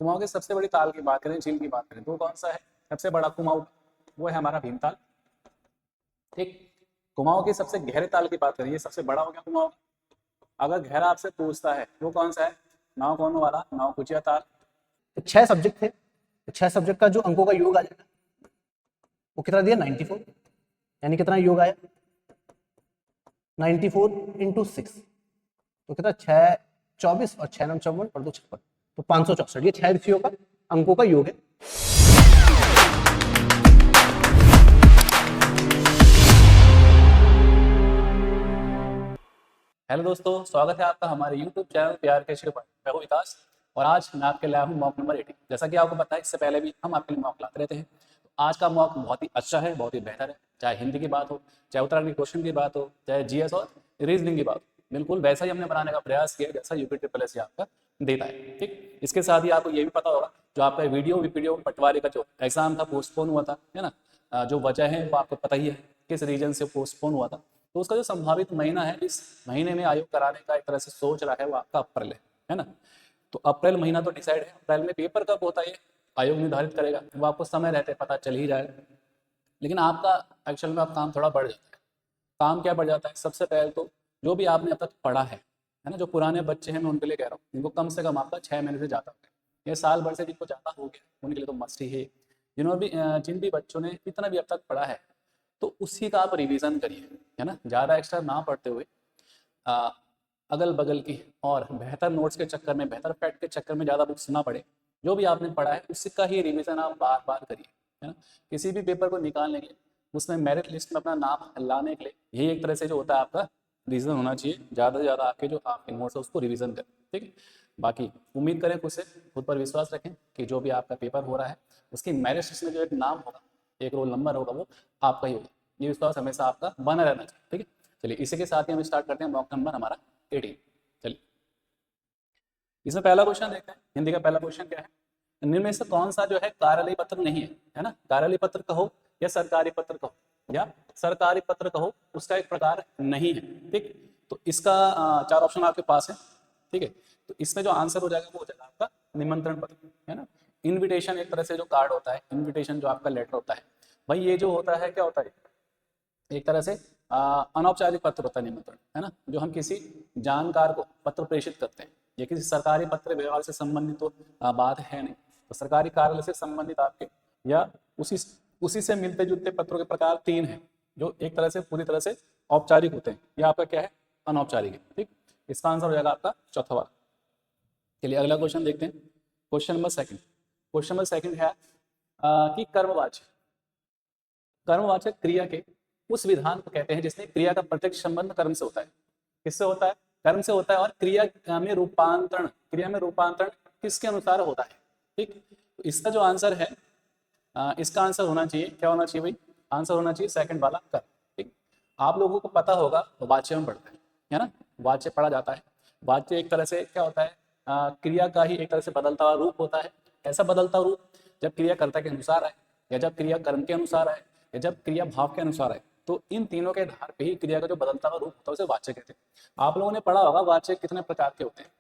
कुमाऊं की सबसे बड़ी ताल की बात करें, झील की बात करें तो कौन सा है सबसे बड़ा कुमाऊं? वो है हमारा भीमताल। ठीक। कुमाऊं की सबसे गहरे ताल की बात करें, ये सबसे बड़ा हो गया कुमाऊं। अगर गहरा आपसे पूछता है वो कौन सा है? नाव कौन वाला, नाव कुचिया ताल। तो 6 सब्जेक्ट थे, तो 6 सब्जेक्ट का जो अंकों का योग आ जाएगा वो कितना दिया 94, यानी कितना योग आया 94 इंटू 6, तो कितना 6 24 और 6 9 54 और 2 56, तो 564, ये 6 विषयों का अंकों का योग है। हेलो दोस्तों, स्वागत है आपका हमारे YouTube चैनल प्यार के शिव पर। मैं हूं विकास और आज मैं आपके लाया हूं मॉक नंबर 18। जैसा कि आपको पता है इससे पहले भी हम आपके लिए मॉक लाते रहते हैं। तो आज का मॉक बहुत ही अच्छा है, बहुत ही बेहतर है। चाहे हिंदी की बात हो, चाहे उत्तराखंड के क्वेश्चन की बात हो, चाहे जीएस और रीजनिंग की बात हो, बिल्कुल वैसा ही हमने बनाने का प्रयास किया जैसा UPSS आपका देता है। ठीक। इसके साथ ही आपको ये भी पता होगा जो आपका वीडियो पटवारी का जो एग्जाम था पोस्टपोन हुआ था, है ना, जो वजह है वो आपको पता ही है किस रीजन से पोस्टपोन हुआ था। तो उसका जो संभावित महीना है, इस महीने में आयोग कराने का एक तरह से सोच रहा है, वो आपका अप्रैल है ना। तो अप्रैल महीना तो डिसाइड है। अप्रैल में पेपर कब होता है आयोग निर्धारित करेगा, वो आपको समय रहते पता चल ही जाएगा। लेकिन आपका एक्चुअल में आप काम थोड़ा बढ़ जाता है। काम क्या बढ़ जाता है? सबसे पहले तो जो भी आपने अब तक पढ़ा है ना, जो पुराने बच्चे हैं मैं उनके लिए कह रहा हूँ, जिनको कम से कम आपका 6 महीने से ज़्यादा हो गया, ये साल भर से जिनको ज़्यादा हो गया उनके लिए तो मस्ट ही है। जिन भी बच्चों ने इतना भी अब तक पढ़ा है तो उसी का आप रिवीजन करिए, है ना। ज़्यादा एक्स्ट्रा ना पढ़ते हुए अगल बगल की और बेहतर नोट्स के चक्कर में, बेहतर फैक्ट के चक्कर में ज़्यादा बुक्स ना पढ़े। जो भी आपने पढ़ा है उसका ही रिवीजन आप बार बार करिए, है ना। किसी भी पेपर को निकालने के लिए, उसमें मेरिट लिस्ट में अपना नाम लाने के लिए, यही एक तरह से जो होता है आपका रीज़न होना चाहिए। ज़्यादा से ज़्यादा आपके जो आपके नोट्स है उसको रिवीजन करें। ठीक है। बाकी उम्मीद करें खुद से, खुद पर विश्वास रखें कि जो भी आपका पेपर हो रहा है उसकी मेरिट लिस्ट में जो एक नाम होगा, एक रोल नंबर होगा, वो आपका ही होगा। ये विश्वास हमेशा आपका बना रहना चाहिए। ठीक है। चलिए इसी के साथ ही हम स्टार्ट करते हैं मॉक नंबर हमारा 18। चलिए इसमें पहला क्वेश्चन देखते हैं। हिंदी का पहला क्वेश्चन क्या है? निम्न में से कौन सा जो है कार्यालय पत्र नहीं है ना। कार्यालय पत्र कहो या सरकारी पत्र कहो या सरकारी पत्र कहो, उसका एक प्रकार नहीं है। ठीक। तो इसका 4 ऑप्शन आपके पास है। ठीक है। तो इसमें जो आंसर हो जाएगा वो हो जाएगा आपका निमंत्रण पत्र, है ना। इन्विटेशन एक तरह से जो कार्ड होता है, इन्विटेशन जो आपका लेटर होता है, भाई ये जो होता है क्या होता है, एक तरह से अनौपचारिक पत्र होता है निमंत्रण, है ना। जो हम किसी जानकार को पत्र प्रेषित करते हैं, ये किसी सरकारी पत्र व्यवहार से संबंधित तो बात है नहीं। तो सरकारी कार्यालय से संबंधित आपके या उसी उसी से मिलते जुलते पत्रों के प्रकार 3 हैं जो एक तरह से पूरी तरह से औपचारिक होते हैं। यह आपका क्या है? अनौपचारिक है। ठीक। इसका आंसर हो जाएगा आपका चौथा वाला। चलिए अगला क्वेश्चन देखते हैं। Question number second. Question number second है कि कर्मवाचक, कर्मवाचक क्रिया के उस विधान को कहते हैं जिसमें क्रिया का प्रत्यक्ष संबंध कर्म से होता है। किससे होता है? कर्म से होता है। और क्रिया में रूपांतरण किसके अनुसार होता है? ठीक। तो इसका जो आंसर है, इसका आंसर होना चाहिए, क्या होना चाहिए भाई? आंसर होना चाहिए सेकंड वाला कर्म। ठीक। आप लोगों को पता होगा वाच्य में पढ़ते हैं, है ना, वाच्य पढ़ा जाता है। वाच्य एक तरह से क्या होता है, क्रिया का ही एक तरह से बदलता हुआ रूप होता है। ऐसा बदलता रूप जब क्रिया कर्ता के अनुसार आए, या जब क्रिया कर्म के अनुसार आए, या जब क्रिया भाव के अनुसार आए, तो इन तीनों के आधार पे ही क्रिया का जो बदलता हुआ रूप होता है उसे वाच्य कहते हैं। आप लोगों ने पढ़ा होगा वाच्य कितने प्रकार के होते हैं।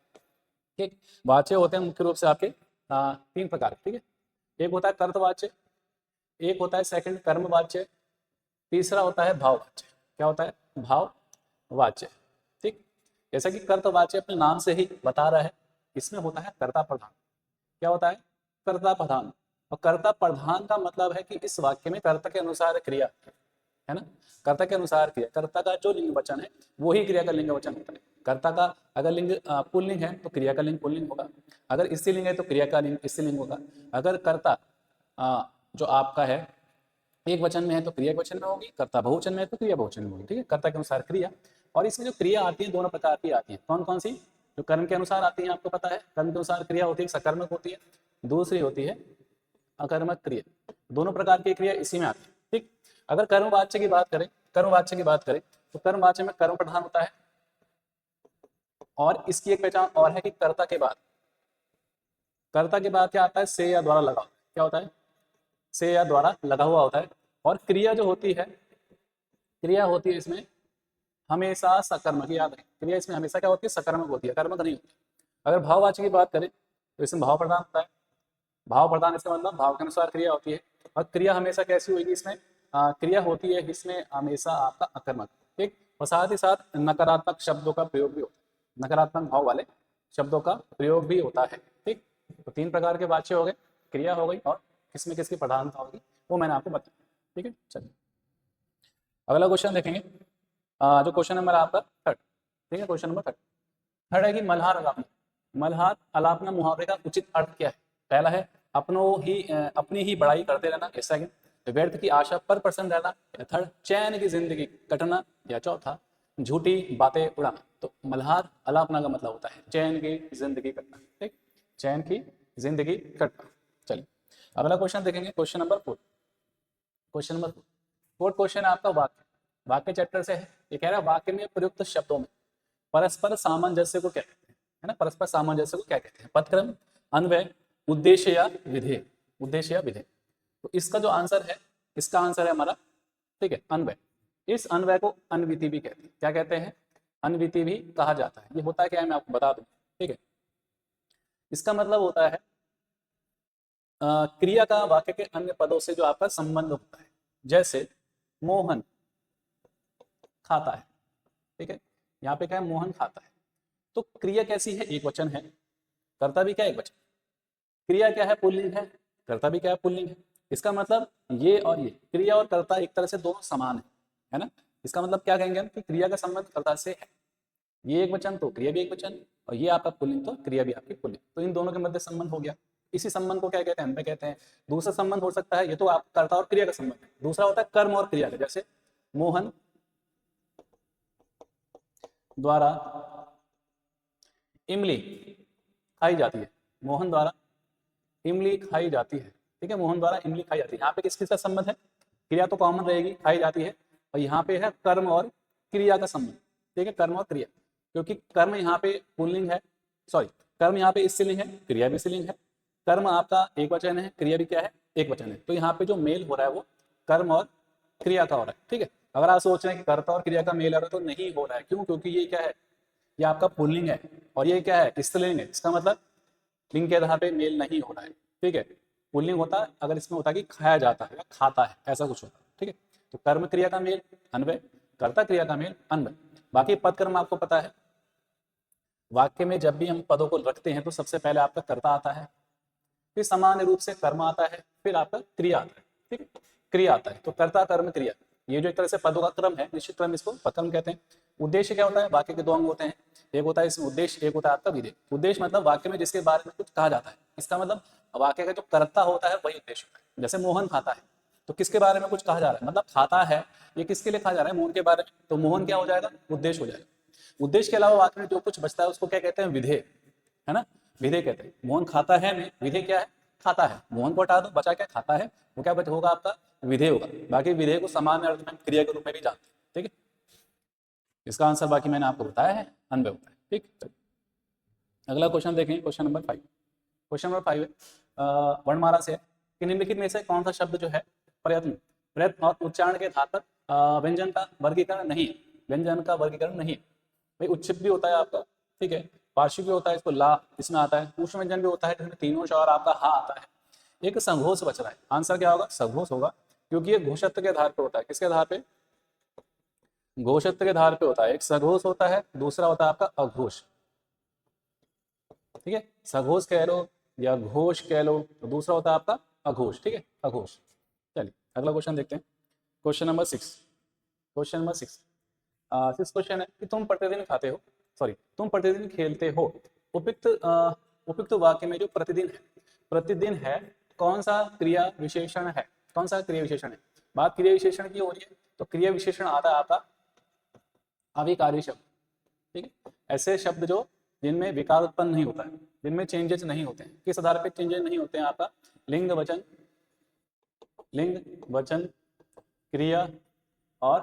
ठीक। वाच्य होते हैं मुख्य रूप से आपके 3 प्रकार। ठीक है। एक होता है कर्तवाच्य, एक होता है सेकंड कर्मवाच्य, तीसरा होता है भाववाच्य। क्या होता है? भाववाच्य। ठीक। जैसा कि कर्तवाच्य अपने नाम से ही बता रहा है, इसमें होता है कर्ता प्रधान। क्या होता है? कर्ता प्रधान। और कर्ता प्रधान का मतलब है कि इस वाक्य में कर्ता के अनुसार क्रिया, है ना, कर्ता के अनुसार क्रिया, कर्ता का जो लिंग वचन है वही क्रिया का लिंग वचन होता है। कर्ता का अगर लिंग पुल्लिंग है तो क्रिया का लिंग पुल्लिंग होगा, अगर स्त्रीलिंग है तो क्रिया का लिंग स्त्रीलिंग होगा, अगर कर्ता जो आपका है एक वचन में है तो क्रिया वचन में होगी, कर्ता बहुवचन में है तो क्रिया बहुवचन में होगी। ठीक है। कर्ता के अनुसार क्रिया। और इसमें जो क्रिया आती है दोनों प्रकार की आती है। कौन कौन सी? जो कर्म के अनुसार आती है आपको पता है, कर्म के अनुसार क्रिया होती है, सकर्मक होती है, दूसरी होती है अकर्मक क्रिया। दोनों प्रकार की क्रिया इसी में आती है। ठीक। अगर कर्मवाच्य की बात करें, तो कर्मवाच्य में कर्म प्रधान होता है। और इसकी एक पहचान और है कि कर्ता के बाद क्या आता है? से या द्वारा लगा। क्या होता है? से या द्वारा लगा हुआ होता है। और क्रिया जो होती है, क्रिया होती है इसमें हमेशा सकर्मक। याद है, क्रिया इसमें हमेशा क्या होती है? सकर्मक होती है, कर्मक नहीं होती। अगर भाववाच्य की बात करें तो इसमें भाव प्रधान होता है। भाव प्रधान इसका मतलब भाव के अनुसार क्रिया होती है। और क्रिया हमेशा कैसी होगी इसमें, क्रिया होती है इसमें हमेशा आपका आक्रमक, ठीक। और साथ ही साथ नकारात्मक शब्दों का प्रयोग भी होता है, नकारात्मक भाव वाले शब्दों का प्रयोग भी होता है, ठीक। तो 3 प्रकार के वाच्य हो गए, क्रिया हो गई और किसमें किसकी प्रधानता होगी वो मैंने आपको बताया, ठीक है। चलिए अगला क्वेश्चन देखेंगे, जो क्वेश्चन नंबर आपका 3, ठीक है। क्वेश्चन नंबर 3 है कि मल्हार अलापना, मल्हार अलापना मुहावरे का उचित अर्थ क्या है। पहला है अपनी ही बड़ाई करते रहना, या सेकंड व्यर्थ की आशा पर प्रसन्न रहना, या थर्ड चैन की जिंदगी कटना, या चौथा झूठी बातें उड़ाना। तो मल्हार अलापना का मतलब होता है चैन की जिंदगी कटना, ठीक, चैन की जिंदगी कटना। चलिए अगला क्वेश्चन देखेंगे, question number 4। Question number 4 question है आपका वाक्य, वाक्य चैप्टर से है। ये कह रहा है वाक्य में प्रयुक्त शब्दों में परस्पर सामंजस्य को क्या कहते हैं, है ना, परस्पर सामंजस्य को क्या कहते हैं। पदक्रम, अन्वय, उद्देश्य या विधेय, उद्देश्य या विधेय। तो इसका जो आंसर है, इसका आंसर है हमारा, ठीक है, अन्वय। इस अन्वय को अन्विति भी कहते हैं। क्या कहते हैं, अन्विति भी कहा जाता है। ये होता है क्या है मैं आपको बता दूं, ठीक है। इसका मतलब होता है क्रिया का वाक्य के अन्य पदों से जो आपका संबंध होता है। जैसे मोहन खाता है, ठीक है, यहाँ पे क्या है, मोहन खाता है। तो क्रिया कैसी है, एक वचन है, कर्ता भी क्या है, एक वचन। क्रिया क्या है, पुल्लिंग है, कर्ता भी क्या है, पुल्लिंग है। इसका मतलब ये और ये क्रिया और कर्ता एक तरह से दोनों समान है ना। इसका मतलब क्या कहेंगे हम कि क्रिया का संबंध कर्ता से है। ये एक वचन तो क्रिया भी एक वचन, और ये आपका पुल्लिंग तो क्रिया भी आपकी पुल्लिंग, तो इन दोनों के मध्य संबंध हो गया। इसी संबंध को क्या कहते हैं, अन्वय कहते हैं। दूसरा संबंध हो सकता है, ये तो आप कर्ता और क्रिया का संबंध है। दूसरा होता है कर्म और क्रिया का, जैसे मोहन द्वारा इमली खाई जाती है, मोहन द्वारा इमली खाई जाती है, ठीक है, मोहन द्वारा इमली खाई जाती है। यहाँ पे किस किसका संबंध है, क्रिया तो कॉमन रहेगी, खाई जाती है, और यहाँ पे है कर्म और क्रिया का संबंध, ठीक है, कर्म और क्रिया। क्योंकि कर्म यहाँ पे पुल्लिंग है, सॉरी, कर्म यहाँ पे स्त्रीलिंग है, क्रिया भी स्त्रीलिंग है। कर्म आपका एक वचन है, क्रिया भी क्या है, एक वचन है। तो यहाँ पे जो मेल हो रहा है वो कर्म और क्रिया का हो रहा है, ठीक है। अगर आप सोच रहे हैं कि कर्ता और क्रिया का मेल हो रहा है, तो नहीं हो रहा है। क्यों, क्योंकि ये क्या है, ये आपका पुल्लिंग है, और ये क्या है, स्त्रीलिंग है। इसका मतलब लिंग के आधार पे मेल नहीं हो रहा है, ठीक है। पुल्लिंग होता है अगर इसमें होता है कि खाया जाता है या खाता है, ऐसा कुछ होता है, ठीक है। तो कर्म क्रिया का मेल अन्वय, कर्ता क्रिया का मेल अन्वय। बाकी पद कर्म आपको पता है, वाक्य में जब भी हम पदों को रखते हैं तो सबसे पहले आपका कर्ता आता है, फिर सामान्य रूप से कर्म आता है, फिर आपका क्रिया आता है, ठीक है, क्रिया आता है। तो कर्ता कर्म क्रिया, ये जो एक तरह से पदों का क्रम है, निश्चित क्रम, इसको पदक्रम कहते हैं। उद्देश्य क्या होता है, वाक्य के 2 अंग होते हैं, एक होता है इसमें उद्देश्य, एक होता है आपका विधेय। उद्देश्य मतलब वाक्य में जिसके बारे में कुछ कहा जाता है। इसका मतलब वाक्य का जो कर्ता होता है वही उद्देश्य होता है। जैसे मोहन खाता है, तो किसके बारे में कुछ कहा जा रहा है, मतलब खाता है, ये किसके लिए कहा जा रहा है, मोहन के बारे में। तो मोहन क्या हो जाएगा, उद्देश्य हो जाएगा। उद्देश्य के अलावा वाक्य में जो कुछ बचता है उसको क्या कहते हैं, विधेय, है ना, विधेय कहते हैं। मोहन खाता है में विधेय क्या है, खाता है। मोहन को हटा दो, बचा क्या, खाता है, वो क्या होगा आपका, विधेय होगा। बाकी विधेय को सामान्य अर्थ में क्रिया के रूप में भी जानते हैं, ठीक है। इसका आंसर बाकी मैंने आपको बताया है, अन्वय होता है, ठीक। चलिए अगला क्वेश्चन देखें, क्वेश्चन नंबर 5। क्वेश्चन नंबर 5 है वर्णमाला से है कि निम्नलिखित में से कौन सा शब्द जो है प्रयत्न, प्रयत्न और उच्चारण के आधार पर व्यंजन का वर्गीकरण नहीं है, व्यंजन का वर्गीकरण नहीं है। भाई उच्छिप भी होता है आपका, ठीक है, पार्श्विक भी होता है, इसको ला इसमें आता है, पुष्प व्यंजन भी होता है जिसमें तीनों और आपका हा आता है। एक संघोष बच रहा है, आंसर क्या होगा, संघोष होगा, क्योंकि ये घोषत्व के आधार पर होता है। किसके आधार पे, घोषत्व के आधार पे होता है। एक सघोष होता है, दूसरा होता है आपका अघोष, ठीक है, सघोष कह लो या घोष कह लो, तो दूसरा होता है आपका अघोष, ठीक है, अघोष। चलिए अगला क्वेश्चन देखते हैं, question number 6। Question number 6 six question है कि तुम प्रतिदिन खाते हो, सॉरी, तुम प्रतिदिन खेलते हो। उपयुक्त वाक्य में जो प्रतिदिन है, प्रतिदिन है, कौन सा क्रिया विशेषण है, कौन सा क्रिया विशेषण है। बात क्रिया विशेषण की हो रही है, तो क्रिया विशेषण आता है आपका अविकारी शब्द, ठीक है, ऐसे शब्द जो जिनमें विकार उत्पन्न नहीं होता है, जिनमें चेंजेस नहीं होते हैं। किस आधार पे चेंजेस नहीं होते हैं, आपका लिंग वचन, लिंग वचन क्रिया और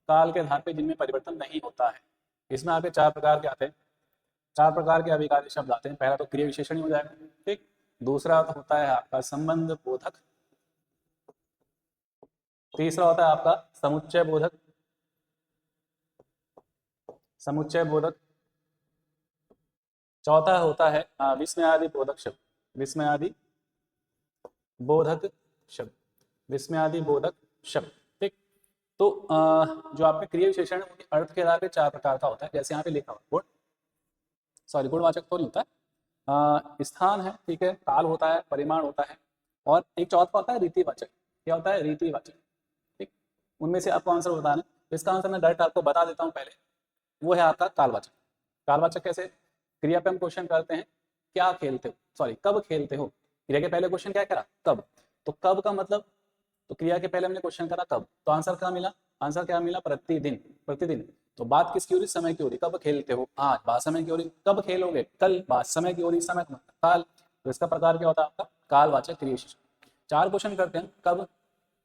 काल के आधार पे जिनमें परिवर्तन नहीं होता है। इसमें आपके 4 प्रकार के आते हैं, 4 प्रकार के अविकारी शब्द आते हैं। पहला तो क्रिया विशेषण ही हो जाएगा, ठीक। दूसरा होता है आपका संबंध बोधक, तीसरा होता है आपका समुच्चय बोधक, समुच्चय बोधक, चौथा होता है विस्मयादि बोधक शब्द, विस्मयादि बोधक शब्द, विस्मयादि बोधक शब्द। ठीक, तो जो आपके क्रिया विशेषण है उनके अर्थ के आधार पे 4 प्रकार का होता है, जैसे यहाँ पे लिखा हुआ गुण, सॉरी गुणवाचक तो नहीं होता है, स्थान है, ठीक है, काल होता है, परिमाण होता है, और एक चौथा होता है रीतिवाचक। क्या होता है? रीतिवाचक। ठीक, उनमें से आपको आंसर बताना है, तो इसका आंसर मैं डायरेक्ट आपको बता देता हूँ पहले, वो है आपका कालवाचक। कालवाचक कैसे? क्रिया पे हम क्वेश्चन करते हैं क्या खेलते हो, सॉरी कब खेलते हो, क्रिया के पहले क्वेश्चन क्या करा? कब। तो कब का मतलब, तो क्रिया के पहले हमने क्वेश्चन करा कब, तो आंसर क्या मिला? आंसर क्या मिला? प्रतिदिन। प्रतिदिन। तो बात किसकी हो रही? समय की हो रही। कब खेलते हो? आज। बात समय की हो रही। कब खेलोगे? कल। बात समय की हो रही। समय का मतलब काल। तो इसका प्रकार क्या होता है? आपका कालवाचक क्रिया विशेषण। 4 क्वेश्चन करते हैं, कब,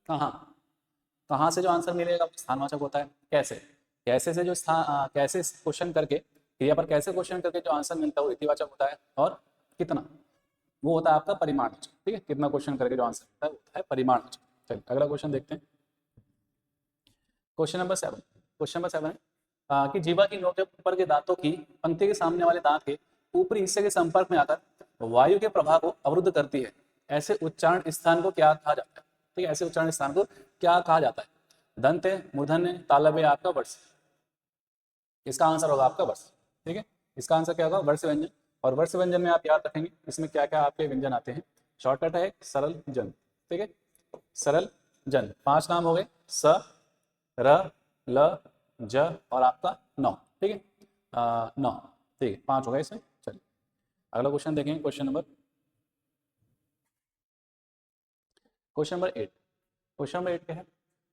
कहाँ। कहाँ से जो आंसर मिलेगा वो स्थानवाचक होता है। कैसे? कैसे से जो स्थान, कैसे क्वेश्चन करके, क्रिया पर कैसे क्वेश्चन करके जो आंसर मिलता है वो रीतिवाचक होता है। और कितना, वो होता है आपका परिमाणवाचक। ठीक है, कितना क्वेश्चन करके जो आंसर मिलता है वो होता है परिमाणवाचक। चलिए अगला क्वेश्चन देखते हैं। Question number 7। क्वेश्चन नंबर 7 है कि जीवा की नोक जब ऊपर के दांतों की पंक्ति के सामने वाले दांत के ऊपरी हिस्से के संपर्क में आकर वायु के प्रवाह को अवरुद्ध करती है, ऐसे उच्चारण स्थान को क्या कहा जाता है? ठीक है, ऐसे उच्चारण स्थान को क्या कहा जाता है? दंत है, मूर्धन्य है, तालव्य है, आपका वर्ष। इसका आंसर होगा आपका वर्ष। ठीक है, इसका आंसर क्या होगा? वर्ष व्यंजन। और वर्ष व्यंजन में आप याद रखेंगे इसमें क्या क्या आपके व्यंजन आते हैं। शॉर्टकट है सरल जन। ठीक है, सरल जन 5 नाम हो गए, स, र, ल, ज और आपका नौ। ठीक है, 9। ठीक है, 5 हो गए इसमें। चलिए अगला क्वेश्चन देखेंगे। Question number 8। क्वेश्चन नंबर 8 क्या है?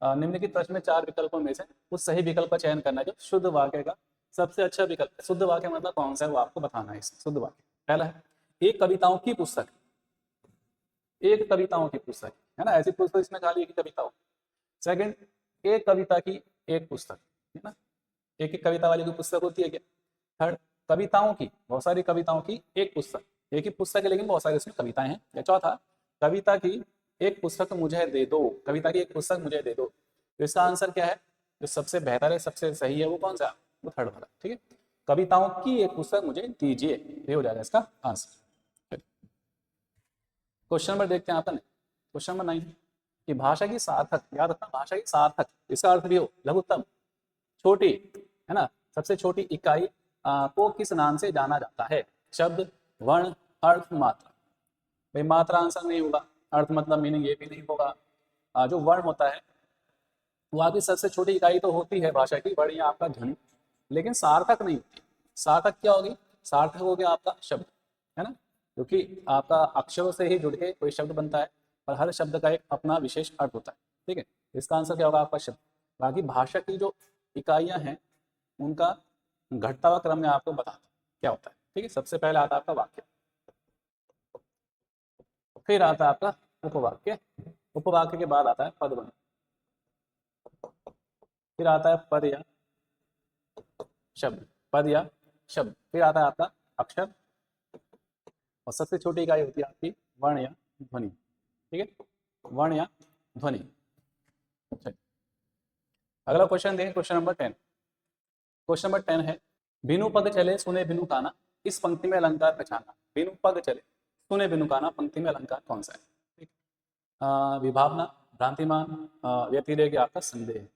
निम्नलिखित प्रश्न में 4 विकल्पों में से उस सही विकल्प का चयन करना है जो शुद्ध वाक्य का सबसे अच्छा विकल्प है। शुद्ध वाक्य मतलब कौन सा है वो आपको बताना है। इसमें शुद्ध वाक्य पहला है, एक कविताओं की पुस्तक। एक कविताओं की पुस्तक है ना, ऐसी पुस्तक इसमें खाली एक ही कविता हो। सेकंड, एक कविता की एक पुस्तक, है ना, एक एक कविता वाली की पुस्तक होती है क्या? थर्ड, कविताओं की, बहुत सारी कविताओं की एक पुस्तक, एक ही पुस्तक है लेकिन बहुत सारी उसमें कविताएं हैं। या चौथा, कविता की एक पुस्तक मुझे दे दो, कविता की एक पुस्तक मुझे दे दो। तो इसका आंसर क्या है? जो सबसे बेहतर है, सबसे सही है, वो कौन सा? वो थर्ड वाला। ठीक है, कविताओं की एक पुस्तक मुझे दीजिए, ये हो जाएगा इसका आंसर। क्वेश्चन नंबर देखते हैं आपका। क्वेश्चन नंबर 9 कि भाषा की सार्थक, याद रखना भाषा की सार्थक, इसका अर्थ भी हो लघुत्तम, छोटी, है ना, सबसे छोटी इकाई को किस नाम से जाना जाता है? शब्द, वर्ण, अर्थ, मात्रा। भाई मात्रा आंसर नहीं होगा, अर्थ मतलब मीनिंग ये भी नहीं होगा। जो वर्ण होता है वो आपकी सबसे छोटी इकाई तो होती है भाषा की, वर्ण या आपका ध्वनि, लेकिन सार्थक नहीं होती। सार्थक क्या होगी? सार्थक हो गया आपका शब्द, है ना, क्योंकि आपका अक्षरों से ही जुड़ के कोई शब्द बनता है और हर शब्द का एक अपना विशेष अर्थ होता है। ठीक है, इसका आंसर क्या होगा? आपका शब्द। बाकी भाषा की जो इकाइयां हैं उनका घटता हुआ क्रम में आपको बताता हूं क्या होता है। ठीक है, सबसे पहले आता है आपका वाक्य, फिर आता है आपका उपवाक्य, उपवाक्य के बाद आता है पदबंध, फिर आता है पद या शब्द, पद या शब्द, फिर आता है आपका अक्षर, और सबसे छोटी इकाई होती है आपकी वर्ण या ध्वनि। ठीक है, वर्ण या ध्वनि। अगला क्वेश्चन देखें, क्वेश्चन नंबर 10। क्वेश्चन नंबर 10 है, बिनु पग चले सुने बिनु काना, इस पंक्ति में अलंकार पहचानना। बिनु पग चले सुने बिनु काना, पंक्ति में अलंकार कौन सा है? ठीक, विभावना, भ्रांतिमान, व्यतिरेक या आपका संदेह।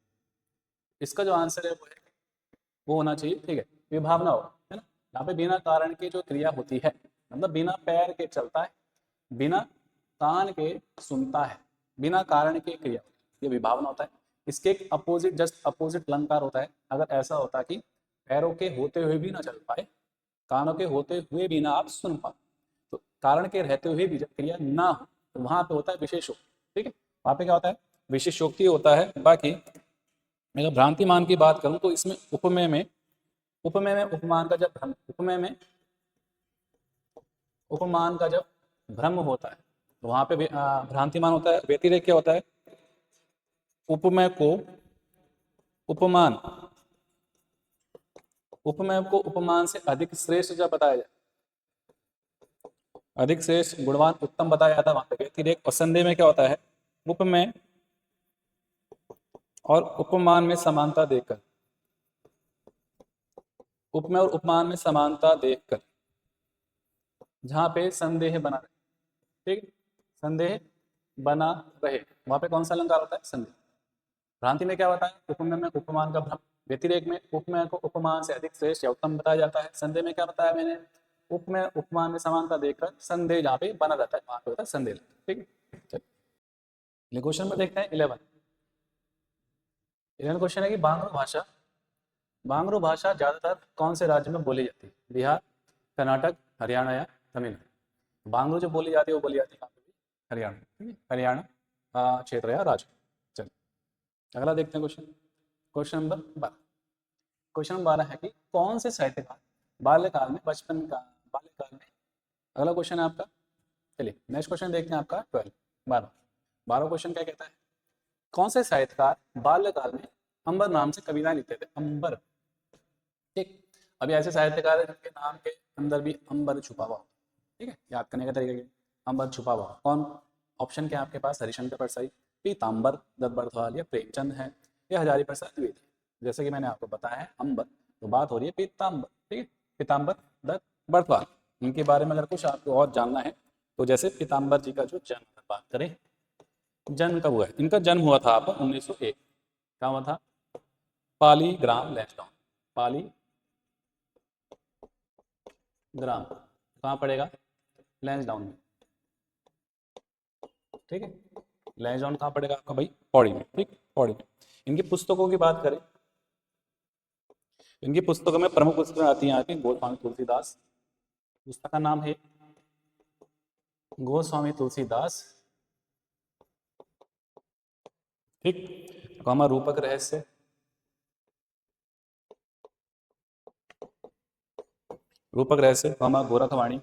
इसका जो आंसर है वो होना चाहिए, ठीक है, विभावना हो, है ना। यहाँ पे बिना कारण के जो क्रिया होती है, मतलब बिना पैर के चलता है, बिना कान के सुनता है, बिना कारण के क्रिया, ये विभावना होता है। इसके एक अपोजिट, जस्ट अपोजिट अलंकार होता है। अगर ऐसा होता कि पैरों के होते हुए भी ना चल पाए, कानों के होते हुए भी ना आप सुन पाए, तो कारण के रहते हुए भी जब क्रिया ना हो तो वहां पे होता है विशेषोक्ति। ठीक है, वहां पे क्या होता है? विशेषोक्ति होता है। बाकी मैं अगर भ्रांतिमान की बात करूं तो इसमें उपमेय में, उपमेय में उपमान का जब भ्रम, उपमेय में उपमान का जब भ्रम होता है तो वहां पे भ्रांतिमान होता है। व्यतिरेक क्या होता है? उपमेय को उपमान, उपमेय को उपमान से अधिक श्रेष्ठ जब बताया जाए, अधिक श्रेष्ठ, गुणवान, उत्तम बताया जाता है, वहां पे व्यतिरेक। और संदेह में क्या होता है? उपमेय और उपमान में समानता देखकर, उपमेय और उपमान में समानता देखकर जहां पे संदेह बना रहे, ठीक, संदेह बना रहे, वहां पे कौन सा अलंकार होता है? संधि। भ्रांति में क्या बताया? उपमेय में उपमान का भ्रम, व्यतिरेक में उपमेय को उपमान से अधिक श्रेष्ठ या उत्तम बताया जाता है। संदेह में क्या बताया मैंने? उपमेय उपमान में समानता देखकर संदेह जहाँ पे बना रहता है वहां पे होता है संदेह। ठीक है, चलिए क्वेश्चन में देखते हैं 11 क्वेश्चन है कि बांग्रो भाषा ज्यादातर कौन से राज्य में बोली जाती है? बिहार, कर्नाटक, हरियाणा या तमिलनाडु। बांग्रो जो बोली जाती है वो बोली जाती है कहाँ पे? हरियाणा। ठीक है, हरियाणा क्षेत्र या राज्य। चलिए अगला देखते हैं क्वेश्चन नंबर 12। क्वेश्चन नंबर 12 है कि कौन से साहित्यकार बाल्यकाल में बाल्यकाल में, अगला क्वेश्चन है आपका। चलिए नेक्स्ट क्वेश्चन देखते हैं आपका 12 क्वेश्चन क्या कहता है? कौन से साहित्यकार बाल्यकाल में अंबर नाम से कविताएं लिखते थे? अंबर। ठीक, अभी ऐसे साहित्यकार हैं जिनके नाम के अंदर भी अंबर छुपा हुआ। ठीक है, याद करने का तरीका अंबर छुपा हुआ कौन? ऑप्शन क्या है आपके पास? हरिशंकर परसाई, पीताम्बर दत्त बड़थवाल या प्रेमचंद है या हजारी प्रसाद द्विवेदी। जैसे कि मैंने आपको बताया है अंबर, तो बात हो रही है पीताम्बर। ठीक है, पीताम्बर दत्त बड़थवाल, इनके बारे में अगर कुछ आपको और जानना है तो जैसे पीताम्बर जी का जो जन्म बात करें, जन्म कब हुआ है? इनका जन्म हुआ था आपका 1901। क्या हुआ था? पाली ग्राम लैंसडाउन। पाली ग्राम कहाँ पड़ेगा? लैंसडाउन में। ठीक है, लैंसडाउन कहाँ पड़ेगा आपका भाई? पौड़ी में। ठीक, पौड़ी में। इनकी पुस्तकों की बात करें, इनकी पुस्तकों में प्रमुख पुस्तकें आती हैं आपकी गोस्वामी तुलसीदास, पुस्तक का नाम है गोस्वामी तुलसीदास। ठीक, कॉमा रूपक रहस्य, रूपक रहस्य कॉमा गोरखवाणी,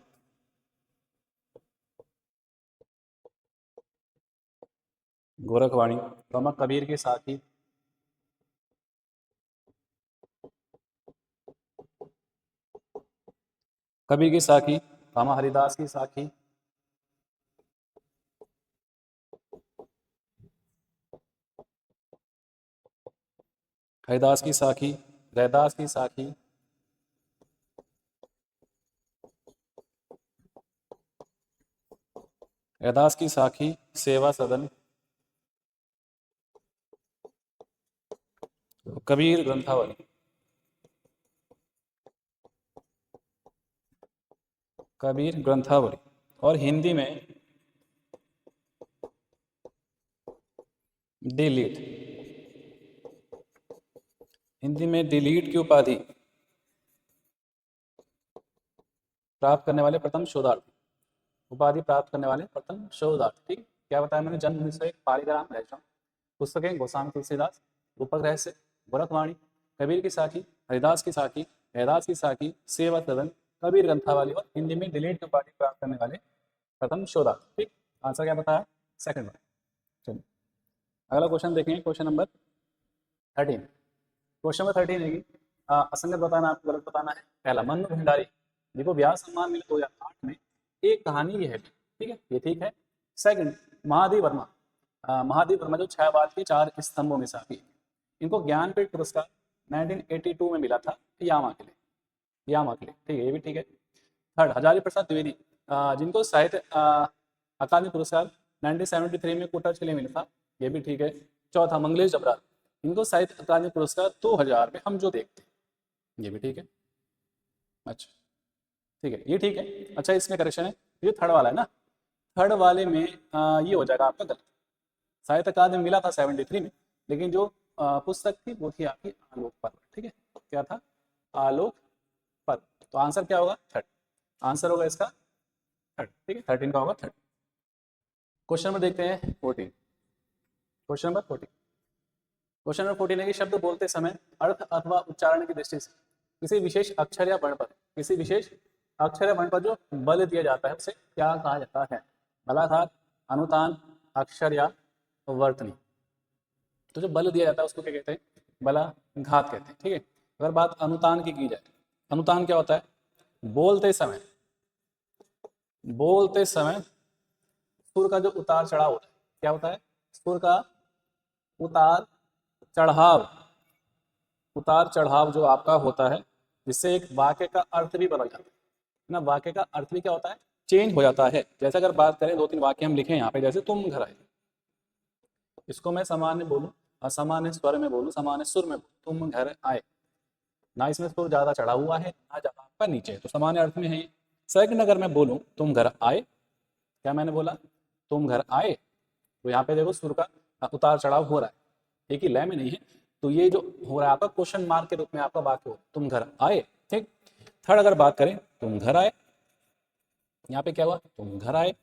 गोरखवाणी कॉमा कबीर की साथी, कबीर की साखी कॉमा हरिदास की साखी, हरिदास की साखी, रैदास की साखी, रैदास की साखी, सेवा सदन, कबीर ग्रंथावली। कबीर ग्रंथावली। और हिंदी में डिलीट, हिंदी में डिलीट की उपाधि प्राप्त करने वाले प्रथम शोधार्थी, उपाधि प्राप्त करने वाले प्रथम शोधार्थी। ठीक, क्या बताया मैंने? जन्म 1901, पालीग्राम लैंसडाउन, पुस्तकें गोस्वामी तुलसीदास, रूपक रहस्य, गोरखवाणी, कबीर की साखी, हरिदास की साखी, रैदास की साखी, सेवा सदन, कबीर ग्रंथावली और हिंदी में डिलीट की उपाधि प्राप्त करने वाले प्रथम शोधार्थी। ठीक, आंसर क्या बताया? Second one. चलिए अगला क्वेश्चन देखेंगे, क्वेश्चन नंबर 13। क्वेश्चन नंबर 13 है कि असंगत बताना, आपको गलत बताना है। पहला, मन्नू भंडारी देखो व्यास सम्मान मिले 2008 में, एक कहानी ये है। ठीक है, ये ठीक है। सेकंड, महादेव वर्मा, महादेव वर्मा जो छायावाद के 4 स्तंभों में से एक, इनको ज्ञानपीठ पुरस्कार 1982 में मिला था यामा के लिए, यामा के लिए। ठीक है, ये भी ठीक है। थर्ड, हजारी प्रसाद द्विवेदी, जिनको साहित्य अकादमी पुरस्कार 1973 में कोटा के लिए मिला था, ये भी ठीक है। चौथा, मंगलेश जबरार, इनको साहित्य अकादमी पुरस्कार 2000 में हम जो देखते हैं, ये भी ठीक है। अच्छा ठीक है, ये ठीक है। अच्छा इसमें करेक्शन है, ये थर्ड वाला है ना, थर्ड वाले में ये हो जाएगा आपका गलत। साहित्य अकादमी मिला था 73 में, लेकिन जो पुस्तक थी वो थी आपकी आलोक पर्व। ठीक है, क्या था? आलोक पर्व। तो आंसर क्या होगा? थर्ड। आंसर होगा इसका थर्ड। ठीक है, 13 का होगा थर्ड। क्वेश्चन नंबर देखते हैं 14। क्वेश्चन नंबर 14, क्वेश्चन नंबर 14 है कि शब्द बोलते समय अर्थ अथवा उच्चारण की दृष्टि से किसी विशेष अक्षर या वर्ण पर, किसी विशेष अक्षर या वर्ण पर जो बल दिया जाता है उसे क्या कहा जाता है? बलाघात, अनुतान, अक्षर या वर्तनी। तो जो बल दिया जाता है उसको क्या कहते हैं? बलाघात कहते हैं। ठीक है, अगर बात अनुतान की जाए, अनुतान क्या होता है? बोलते समय सुर का जो उतार चढ़ाव होता है, क्या होता है? सुर का उतार चढ़ाव जो आपका होता है, जिससे एक वाक्य का अर्थ भी बदल जाता है ना। वाक्य का अर्थ भी क्या होता है? चेंज हो जाता है। जैसे अगर बात करें, 2-3 वाक्य हम लिखे यहाँ पे, जैसे तुम घर आए, इसको मैं सामान्य बोलूँ, असामान्य स्वर में बोलूँ, सामान्य सुर में बोलूँ, तुम घर आए, ना इसमें सुर ज़्यादा चढ़ा हुआ है ना ज़्यादा आपका नीचे है, तो सामान्य अर्थ में है ये। सेकंड, अगर मैं बोलूँ तुम घर आए, क्या मैंने बोला, तुम घर आए, तो यहाँ पे देखो सुर का उतार चढ़ाव हो रहा है, एक ही लय में नहीं है, तो ये जो हो रहा है आपका क्वेश्चन मार्क के रूप में आपका वाक्य हो, तुम घर आए। ठीक। थर्ड, अगर बात करें तुम घर आए, यहाँ पे क्या हुआ, तुम घर आए,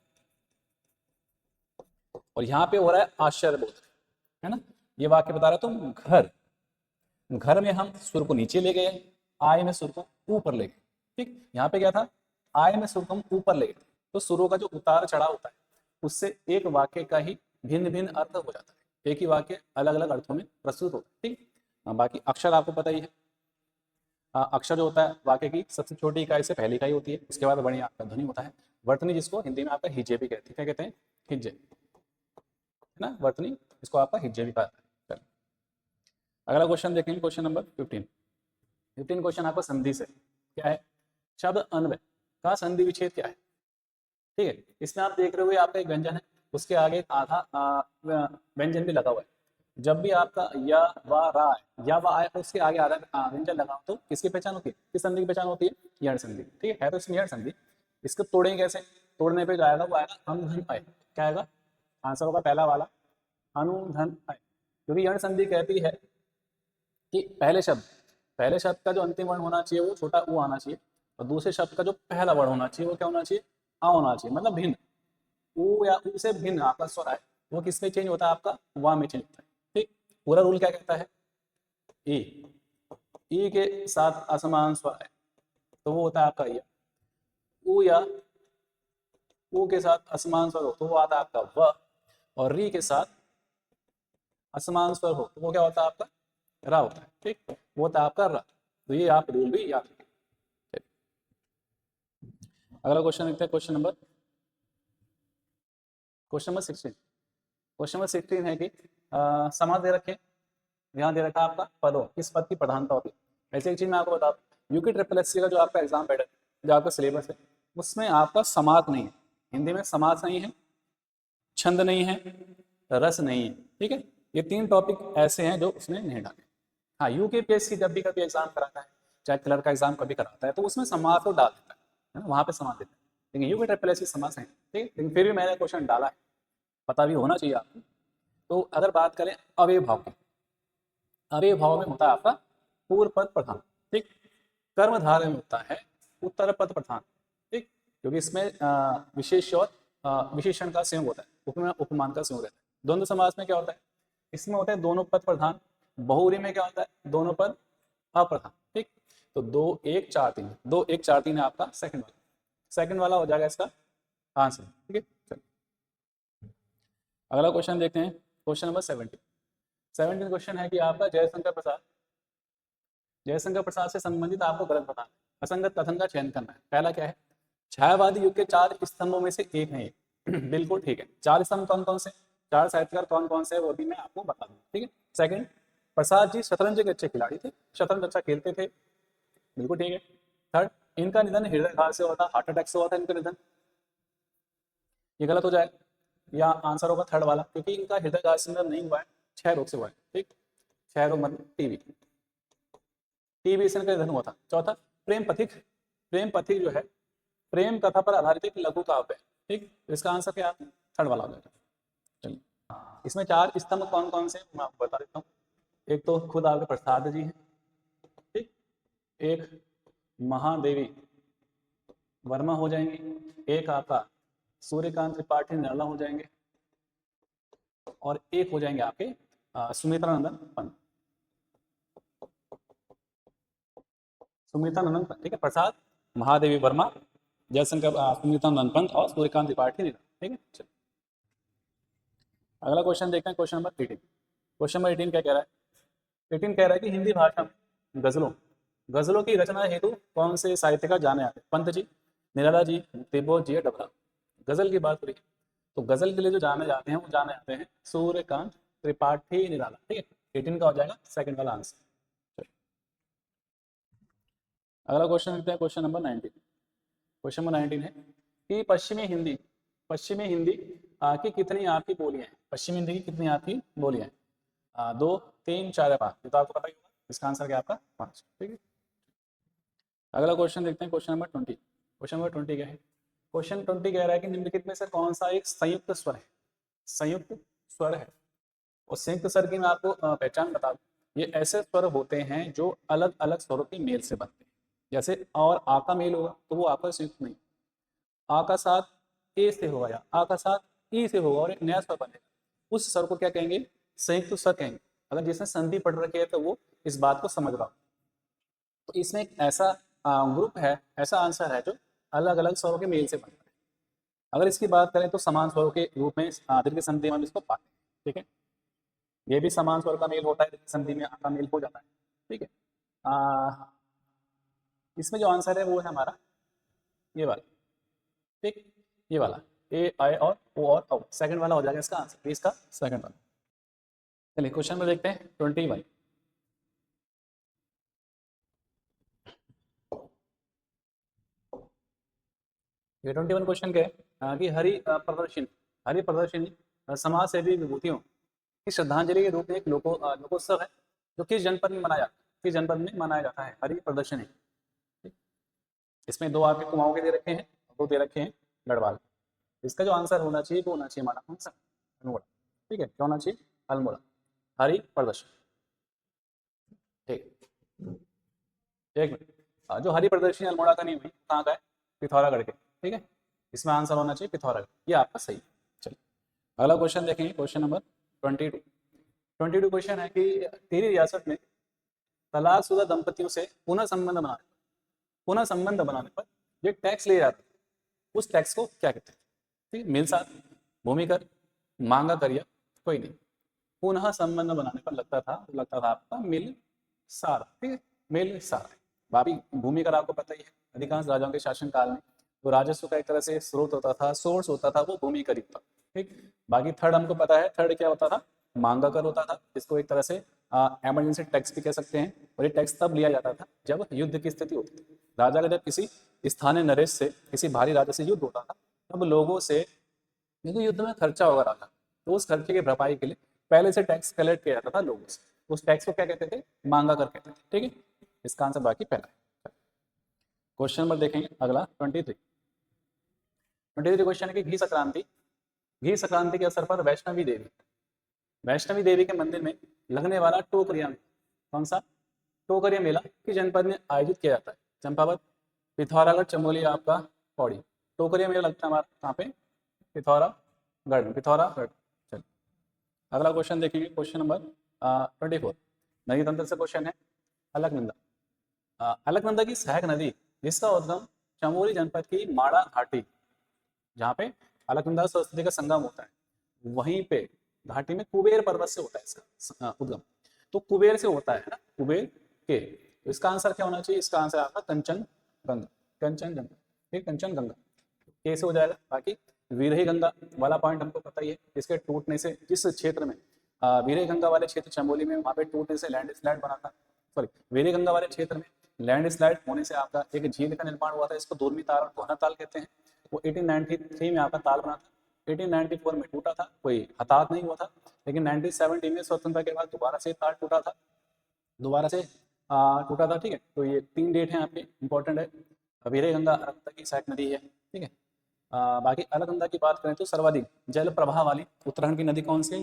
और यहाँ पे हो रहा है आश्चर्यबोधक, है ना, ये वाक्य बता रहा है तुम घर, घर में हम सुर को नीचे ले गए, आय में सुर को ऊपर ले गए। ठीक, यहाँ पे क्या था, आय में सुर को हम ऊपर ले गए, तो सुरों का जो उतार चढ़ाव होता है उससे एक वाक्य का ही भिन्न भिन्न अर्थ हो जाता है, एक ही वाक्य अलग अलग अर्थों में प्रस्तुत होता है। ठीक, बाकी अक्षर आपको पता ही है, अक्षर जो होता है वाक्य की सबसे छोटी इकाई से पहली इकाई होती है, उसके बाद बड़ी आपका ध्वनि होता है। वर्तनी, जिसको हिंदी में आपका हिज्जे भी कहते हैं, क्या कहते हैं, हिज्जे, है ना, वर्तनी, इसको आपका हिज्जे भी कहते हैं। अगला क्वेश्चन देखेंगे, क्वेश्चन नंबर 15 क्वेश्चन आपका संधि से, क्या है, शब्द अन्वय का संधि विच्छेद क्या है। ठीक है, इसमें आप देख रहे हो आपका एक व्यंजन है, उसके आगे एक आधा व्यंजन भी लगा हुआ है। जब भी आपका या वा रा है, या वा आए, उसके आगे आधा व्यंजन लगा तो किसकी पहचान होती है, किस संधि की पहचान होती है, यण संधि। ठीक है तो इसमें यण संधि, इसको तोड़ेंगे कैसे, तोड़ने पे जाएगा वो आएगा अनुधन आय, क्या आएगा, आंसर होगा पहला वाला, अनुधन आय, क्योंकि यण संधि कहती है कि पहले शब्द का जो अंतिम वर्ण होना चाहिए वो छोटा ऊ आना चाहिए, और दूसरे शब्द का जो पहला वर्ण होना चाहिए वो क्या होना चाहिए, आ होना चाहिए, मतलब भिन्न, ऊ या ऊ से भिन्न आपका स्वर है वो किस में चेंज होता है, आपका वा में चेंज होता है। ठीक, पूरा रूल क्या कहता है, ई के साथ असमान स्वर है तो वो होता है आपका या, ऊ या ऊ के साथ असमान स्वर हो तो वो आता है आपका व, और री के साथ असमान स्वर हो तो वो क्या होता है, आपका रा होता है। ठीक, वो होता है आपका रा, तो ये आप रूल भी याद रखें। अगला क्वेश्चन देखते हैं, क्वेश्चन नंबर 16। क्वेश्चन नंबर 16 है कि समास दे रखे, यहाँ दे रखा आपका पदों, किस पद की प्रधानता होती है। ऐसी एक चीज मैं आपको बता दूं, यूके ट्रिपल एससी का जो आपका एग्जाम पैटर्न, जो आपका सिलेबस है, उसमें आपका समास नहीं है, हिंदी में समास नहीं है, छंद नहीं है, रस नहीं है। ठीक है, ये 3 टॉपिक ऐसे हैं जो उसने नहीं डाले। हाँ, यूकेपीएससी जब भी कभी एग्जाम कराता है, चाहे क्लर्क का एग्जाम कभी कराता है, तो उसमें समास तो डाल देता है ना, वहाँ पे समास देता है, लेकिन यूके ट्रिपल एससी समास नहीं। ठीक है, लेकिन फिर भी मैंने क्वेश्चन डाला है, पता भी होना चाहिए आपको। तो अगर बात करें अवयव भाव की, अवयव भाव में होता है आपका पूर्व पद प्रधान। ठीक, कर्मधारय में होता है उत्तर पद प्रधान। ठीक, क्योंकि इसमें विशेष और विशेषण का संयोग होता है, उपमा उपमान का संयोग रहता है। द्वंद्व समास में क्या होता है, इसमें होता है दोनों पद प्रधान, बहुरी में क्या होता है, दोनों पद अप्रधान। ठीक, तो 2 1 4 3, 2 1 4 3 है आपका सेकंड वाला हो जाएगा इसका आंसर। ठीक है, चलिए अगला क्वेश्चन देखते हैं, क्वेश्चन नंबर 17 क्वेश्चन है कि आपका जयशंकर प्रसाद से संबंधित आपको गलत बताना है, असंगत कथन का चयन करना है। पहला क्या है, छायावादी युग के 4 स्तंभों में से एक है ये। बिल्कुल ठीक है, 4 स्तंभ कौन कौन से, 4 साहित्यकार कौन कौन से, वो भी मैं आपको बता दूँ। ठीक है, सेकंड, प्रसाद जी शतरंज के अच्छे खिलाड़ी थे, शतरंज अच्छा खेलते थे, बिल्कुल ठीक है। थर्ड, इनका निधन हृदयघात से हुआ था, हार्ट अटैक से हुआ था इनका निधन, ये गलत हो जाएगा, या आंसर होगा थर्ड वाला, क्योंकि इनका हृदयघात से निधन नहीं हुआ है, क्षय रोग से हुआ है। ठीक, क्षय रोग मतलब टीबी से इनका निधन हुआ था। चौथा, प्रेम पथिक जो है प्रेम कथा पर आधारित एक लघु काव्य है। ठीक, इसका आंसर क्या है, थर्ड वाला हो जाएगा। चलिए, इसमें 4 स्तंभ कौन कौन से मैं आपको बता देता हूँ। एक तो खुद आपके प्रसाद जी हैं, ठीक, एक महादेवी वर्मा हो जाएंगे, एक आपका सूर्यकांत त्रिपाठी निर्मला हो जाएंगे, और एक हो जाएंगे आपके सुमित्रा नंदन पंत। सुमित्रा नंदन पंत, ठीक है, प्रसाद, महादेवी वर्मा, जयशंकर, सुमित्रा नंदन पंत और सूर्यकांत त्रिपाठी निर्मला। ठीक है, चलिए अगला क्वेश्चन देखते हैं, क्वेश्चन नंबर 18। क्वेश्चन नंबर 18 क्या कह रहा है, 18 कह रहा है कि हिंदी भाषा में गजलों की रचना हेतु कौन से साहित्यकार जाने जाते हैं, पंत जी, निराला जी, तिब्बत जी, डबरा। गजल की बात हो रही है, तो गजल के लिए जो जाने जाते हैं वो जाने जाते हैं सूर्यकांत त्रिपाठी निराला। ठीक है, 18 का हो जाएगा सेकंड वाला आंसर। अगला क्वेश्चन देखते हैं, क्वेश्चन नंबर 19। क्वेश्चन नंबर 19 है कि पश्चिमी हिंदी की कितनी आपकी बोलियां हैं। पश्चिमी हिंदी की कितनी आपकी बोलियां हैं? 2, 3, 4 या 5? ये तो आपको पता ही होगा। इसका आंसर क्या आपका 5। ठीक है, अगला क्वेश्चन देखते हैं, क्वेश्चन नंबर 20। क्वेश्चन नंबर 20 क्या है? क्वेश्चन 20 कह रहा है कि निम्नलिखित में से कौन सा एक संयुक्त स्वर है? संयुक्त स्वर है। और संयुक्त स्वर की मैं आपको पहचान बता दूं, ये ऐसे स्वर होते हैं जो अलग अलग स्वरों के मेल से बनते हैं। जैसे और आ का मेल होगा तो वो आपका संयुक्त नहीं, आ का साथ ए से होगा या आ का साथ ई से होगा और एक नया स्वर बनेगा, उस स्वर को क्या कहेंगे? संयुक्त स्वर कहेंगे। अगर जिसने संधि पढ़ रखी है तो वो इस बात को समझ रहा हो। तो इसमें एक ऐसा ग्रुप है, ऐसा आंसर है जो अलग अलग स्वरों के मेल से बनता है। अगर इसकी बात करें तो समान स्वरों के रूप में दीर्घ की संधि में हम इसको पाते हैं। ठीक है, ये भी समान स्वर का मेल होता है, दीर्घ संधि में आ का मेल हो जाता है। ठीक है, इसमें जो आंसर है वो है हमारा ये वाला। ठीक, ये वाला ए आई और ओ और औ, सेकंड वाला हो जाएगा इसका आंसर, इसका सेकंड वाला। चलिए क्वेश्चन में देखते हैं 21। ये 21 क्वेश्चन क्या है? कि हरि प्रदर्शनी समाज सेवी विभूतियों की श्रद्धांजलि के रूप में एक लोकोत्सव है जो किस जनपद में मनाया जाता है? किस जनपद में मनाया जाता है हरि प्रदर्शनी? इसमें 2 आपके कुमाऊं के दे रखे हैं, 2 दे रखे हैं गढ़वाल। इसका जो आंसर होना चाहिए वो होना चाहिए हमारा कौन सा? अल्मोड़ा। ठीक है, क्या होना चाहिए? अल्मोड़ा, हरि प्रदर्शन। ठीक, एक मिनट, जो हरि प्रदर्शनी अल्मोड़ा का नहीं हुई, कहाँ का है? पिथौरागढ़ के। ठीक है, इसमें आंसर होना चाहिए पिथौरागढ़, ये आपका सही। चलिए अगला क्वेश्चन देखेंगे, क्वेश्चन नंबर 22। 22 क्वेश्चन है कि तेरी रियासत में तलाकशुदा दंपतियों से पुनः संबंध बनाने पर जो टैक्स ले जाता है उस टैक्स को क्या कहते हैं? ठीक है, मिलसार, भूमिकर, मांगा कर या कोई नहीं। पुनः संबंध बनाने पर लगता था आपका मिलसार। ठीक है, मिलसार। बाकी भूमिकर आपको पता ही है, अधिकांश राजाओं के शासन काल में तो राजस्व का एक तरह से स्रोत होता था, सोर्स होता था, वो भूमिकर ही था। ठीक, बाकी थर्ड हमको पता है, थर्ड क्या होता था? मांगा कर होता था, इसको एक तरह से एमरजेंसी टैक्स भी कह सकते हैं। और ये टैक्स तब लिया जाता था जब युद्ध की स्थिति होती थी। राजा का जब किसी स्थानीय नरेश से, किसी भारी राजा से युद्ध होता था, तब लोगों से, क्योंकि युद्ध में खर्चा होगा राजा, तो उस खर्चे की भरपाई के लिए पहले से टैक्स कलेक्ट किया जाता था लोगों से। उस टैक्स को क्या कहते थे? मांगा कर कहते थे। ठीक है, इसका आंसर बाकी पहला है। क्वेश्चन नंबर देखेंगे अगला 23। 23 क्वेश्चन है कि घी संक्रांति के अवसर पर वैष्णवी देवी के मंदिर में लगने वाला टोकरिया, कौन सा टोकरिया मेला किस जनपद में आयोजित किया जाता है? चंपावत, पिथौरागढ़, चमोली, आपका पौड़ी। टोकरिया मेला लगता है हमारा कहाँ पे? पिथौरागढ़। चलिए अगला क्वेश्चन देखेंगे, क्वेश्चन नंबर 24। नदी तंत्र से क्वेश्चन है। अलकनंदा की सहायक नदी जिसका उद्गम चमोली जनपद की माड़ा घाटी, जहाँ पे अलकनंदा सरस्वती का संगम होता है, वहीं पे घाटी में कुबेर पर्वत से होता है इसका उद्गम। तो कुबेर से होता है ना, कुबेर के, तो इसका आंसर क्या होना चाहिए? इसका आंसर आपका कंचनगंगा। ठीक, कंचनगंगा कैसे हो जाएगा? बाकी वीरही गंगा वाला पॉइंट हमको पता ही है, इसके टूटने से जिस क्षेत्र में वीरही गंगा वाले क्षेत्र चमोली में, वहाँ पे टूटने से लैंडस्लाइड बना था। सॉरी, वीरही गंगा वाले क्षेत्र में लैंडस्लाइड होने से आपका एक झील का निर्माण हुआ था, इसको दूरमी ताल और कोहना ताल कहते हैं। वो 1893 में आपका ताल बना था, 1894 में टूटा था, कोई हताहत नहीं हुआ था। लेकिन 1970 में स्वतंत्रता के बाद दोबारा से ताल टूटा था, ठीक है। तो ये 3 डेट हैं आपके, इंपॉर्टेंट है। वीरही गंगा अलकनंदा की सहायक नदी है। ठीक है, बाकी अलकनंदा की बात करें तो सर्वाधिक जल प्रवाह वाली उत्तराखंड की नदी कौन सी है?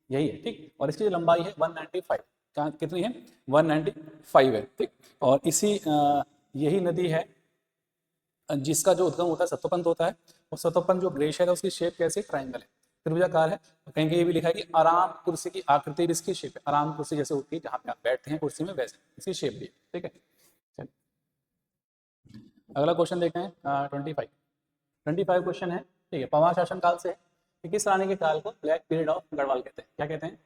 यही है। ठीक, और इसकी जो लंबाई है 195, कितनी है? 195 है। ठीक, और इसी यही नदी है जिसका जो उद्गम होता है सतोपंथ होता है, और सतोपंथ जो ग्लेशियर है उसकी शेप कैसे? ट्राइंगल है, त्रिभुजाकार है। कहीं कहीं ये भी लिखा है कि आराम कुर्सी की आकृति इसकी शेप है, आराम कुर्सी जैसे होती है जहाँ पे आप बैठते हैं कुर्सी में, वैसे इसकी शेप भी है। ठीक है, अगला क्वेश्चन देखते हैं 25 क्वेश्चन है। ठीक है, पवार शासन काल से है कि किस रानी के काल को ब्लैक पीरियड ऑफ गढ़वाल कहते हैं? क्या कहते हैं?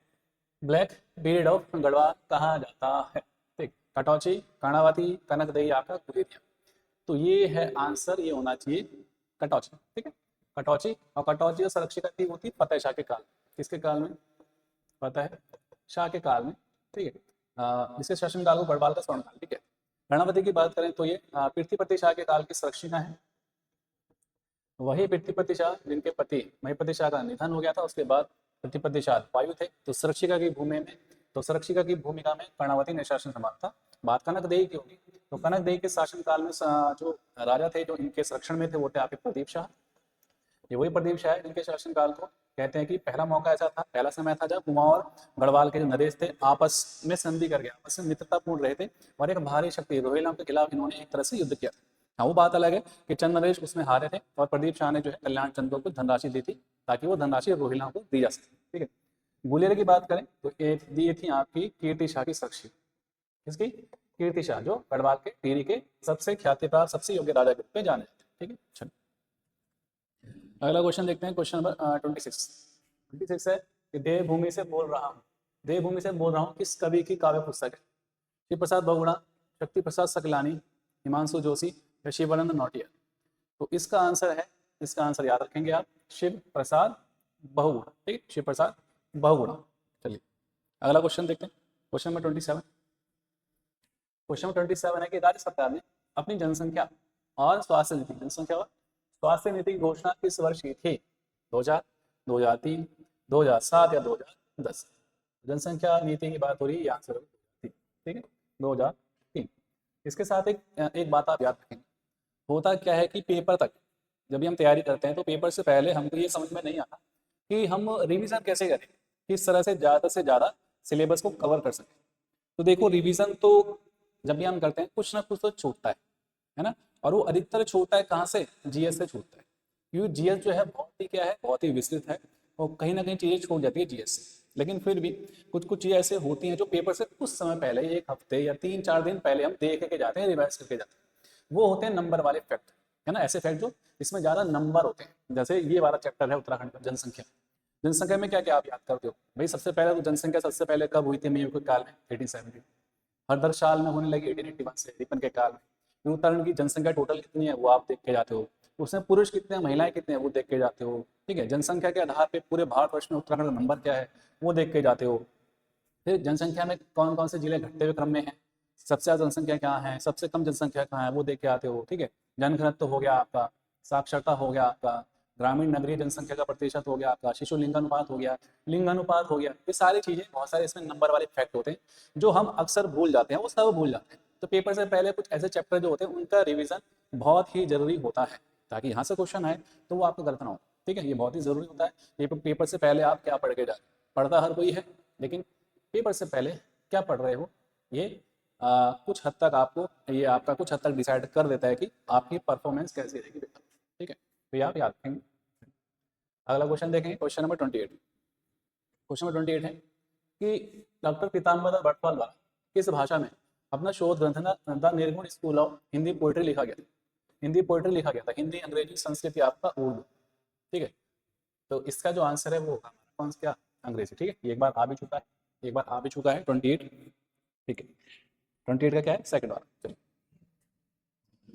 ब्लैक पीरियड ऑफ गढ़वाल कहा जाता है। ठीक, कटौची, कर्णावती, कनकदई, आपका कुरेरिया। तो ये है आंसर, ये होना चाहिए कटौची। ठीक है, कटौची, और कटौची और संरक्षित होती फतेह शाह के काल। किसके काल में? फतेह शाह के काल में। ठीक है, जिसके शासनकाल को गढ़वाल का स्वर्णकाल। ठीक है, कर्णावती की बात करें तो ये पृथ्वीपति शाह के काल की संरक्षिका है। वही पृथ्वीपति शाह जिनके पति महीपति शाह का निधन हो गया था, उसके बाद प्रतिपत्तिशाल वायु थे। तो सुरक्षिका की भूमि में में कर्णावती ने शासन संभाला था। बात कनकदेही की होगी तो कनकदेही के शासनकाल में जो राजा थे जो इनके संरक्षण में थे वो थे आपके प्रदीप शाह। ये वही प्रदीप शाह है जिनके शासनकाल को कहते हैं कि पहला मौका ऐसा था, पहला समय था जब कुमाऊं और गढ़वाल के जो नरेश थे आपस में संधि कर गए, आपस में मित्रतापूर्ण रहे थे और एक भारी शक्ति रोहिलाम के खिलाफ इन्होंने एक तरह से युद्ध किया। हाँ, वो बात अलग है कि चंद नरेश उसमें हारे थे और प्रदीप शाह ने जो है कल्याण चंद को कुछ धनराशि दी थी ताकि वो धनराशि रोहिलाम को दी जा सके। ठीक है, गुलेर की बात करें तो ये थी आपकी कीर्ति शाह की साक्षी। किसकी? कीर्ति शाह, जो गढ़वाल के टिहरी के सबसे ख्याति प्राप्त सबसे योग्य राजा के रूप में जाने जाते हैं। ठीक है, चलो अगला क्वेश्चन देखते हैं। क्वेश्चन नंबर 26 है कि देवभूमि से बोल रहा हूँ, देवभूमि से बोल रहा हूँ किस कवि की काव्य पुस्तक है? शिव प्रसाद बहुगुणा, शक्ति प्रसाद सकलानी, हिमांशु जोशी या शिवानंद नौटियाल। तो इसका आंसर याद रखेंगे आप, शिव प्रसाद बहुगुणा। ठीक है, शिव प्रसाद बहुगुणा। चलिए अगला क्वेश्चन देखते हैं। क्वेश्चन नंबर 27 है कि राज्य सरकार ने अपनी जनसंख्या और स्वास्थ्य नीति स्वास्थ्य नीति की घोषणा किस वर्ष की थी? 2000, 2003, 2007 या 2010? जनसंख्या नीति की बात हो रही है, आंसर थी। ठीक है, 2003। इसके साथ एक बात आप याद रखेंगे, होता क्या है कि पेपर तक जब भी हम तैयारी करते हैं तो पेपर से पहले हमको ये समझ में नहीं आता कि हम रिवीजन कैसे करें, किस तरह से ज़्यादा सिलेबस को कवर कर सकें। तो देखो, रिवीजन तो जब भी हम करते हैं कुछ ना कुछ तो छूटता है ना, और वो अधिकतर छूटता है कहाँ से? जीएस से छूटता है, क्योंकि जीएस जो है बहुत ही विस्तृत है और कहीं ना कहीं चीज़ें छूट जाती है जीएस से। लेकिन फिर भी कुछ चीज़ें ऐसे होती हैं जो पेपर से कुछ समय पहले, एक हफ्ते या 3-4 दिन पहले हम देख के जाते हैं, रिवाइज करके जाते हैं। वो होते हैं नंबर वाले फैक्ट, है ना, ऐसे फैक्ट जो इसमें ज़्यादा नंबर होते हैं। जैसे ये वाला चैप्टर है उत्तराखंड का, जनसंख्या में क्या क्या आप याद करते हो भाई? सबसे पहले तो जनसंख्या सबसे पहले कब हुई थी? मयूर के काल में 1870। हर साल में होने लगी 1881 से, रिपन के काल में। उत्तराखंड की जनसंख्या टोटल कितनी है वो आप देख के जाते हो, उसमें पुरुष कितने हैं महिलाएं कितने हैं वो देख के जाते हो। ठीक है, जनसंख्या के आधार पे पूरे भारतवर्ष में उत्तराखंड का नंबर क्या है वो देख के जाते हो। फिर जनसंख्या में कौन कौन से जिले घटते हुए क्रम में हैं, सबसे ज़्यादा जनसंख्या कहाँ है, सबसे कम जनसंख्या कहाँ है वो देख के आते हो। ठीक है, जनघनत्व हो गया आपका, साक्षरता हो गया आपका, ग्रामीण नगरीय जनसंख्या का प्रतिशत हो गया आपका, शिशु लिंगानुपात हो गया, लिंगानुपात हो गया। ये सारी चीज़ें, बहुत सारे इसमें नंबर वाले फैक्ट होते हैं जो हम अक्सर भूल जाते हैं, वो सब भूल जाते हैं। तो पेपर से पहले कुछ ऐसे चैप्टर जो होते हैं उनका रिवीजन बहुत ही जरूरी होता है, ताकि यहाँ से क्वेश्चन आए तो वो आपको गलत ना हो। ठीक है, ये बहुत ही जरूरी होता है। ये पेपर से पहले आप क्या पढ़ के जा रहे हैं, पढ़ता हर कोई है, लेकिन पेपर से पहले क्या पढ़ रहे हो ये कुछ हद तक आपको, ये आपका कुछ हद तक डिसाइड कर देता है कि आपकी परफॉर्मेंस कैसी रहेगी पेपर। ठीक है, तो ये आप याद रखेंगे। अगला क्वेश्चन देखेंगे, क्वेश्चन नंबर 28। क्वेश्चन नंबर 28 है कि डॉक्टर पीताम्बर बटवाल द्वारा किस भाषा में अपना शोध ग्रंथ द निर्गुण स्कूल ऑफ हिंदी पोइट्री लिखा गया था? हिंदी, अंग्रेजी, संस्कृत या आपका उर्दू। ठीक है, तो इसका जो आंसर है वो होगा हमारा कौन सा? क्या? अंग्रेजी। ठीक है, ये एक बार आ भी चुका है, 28। ठीक है, 28 का क्या है? सेकंड वाला। चलिए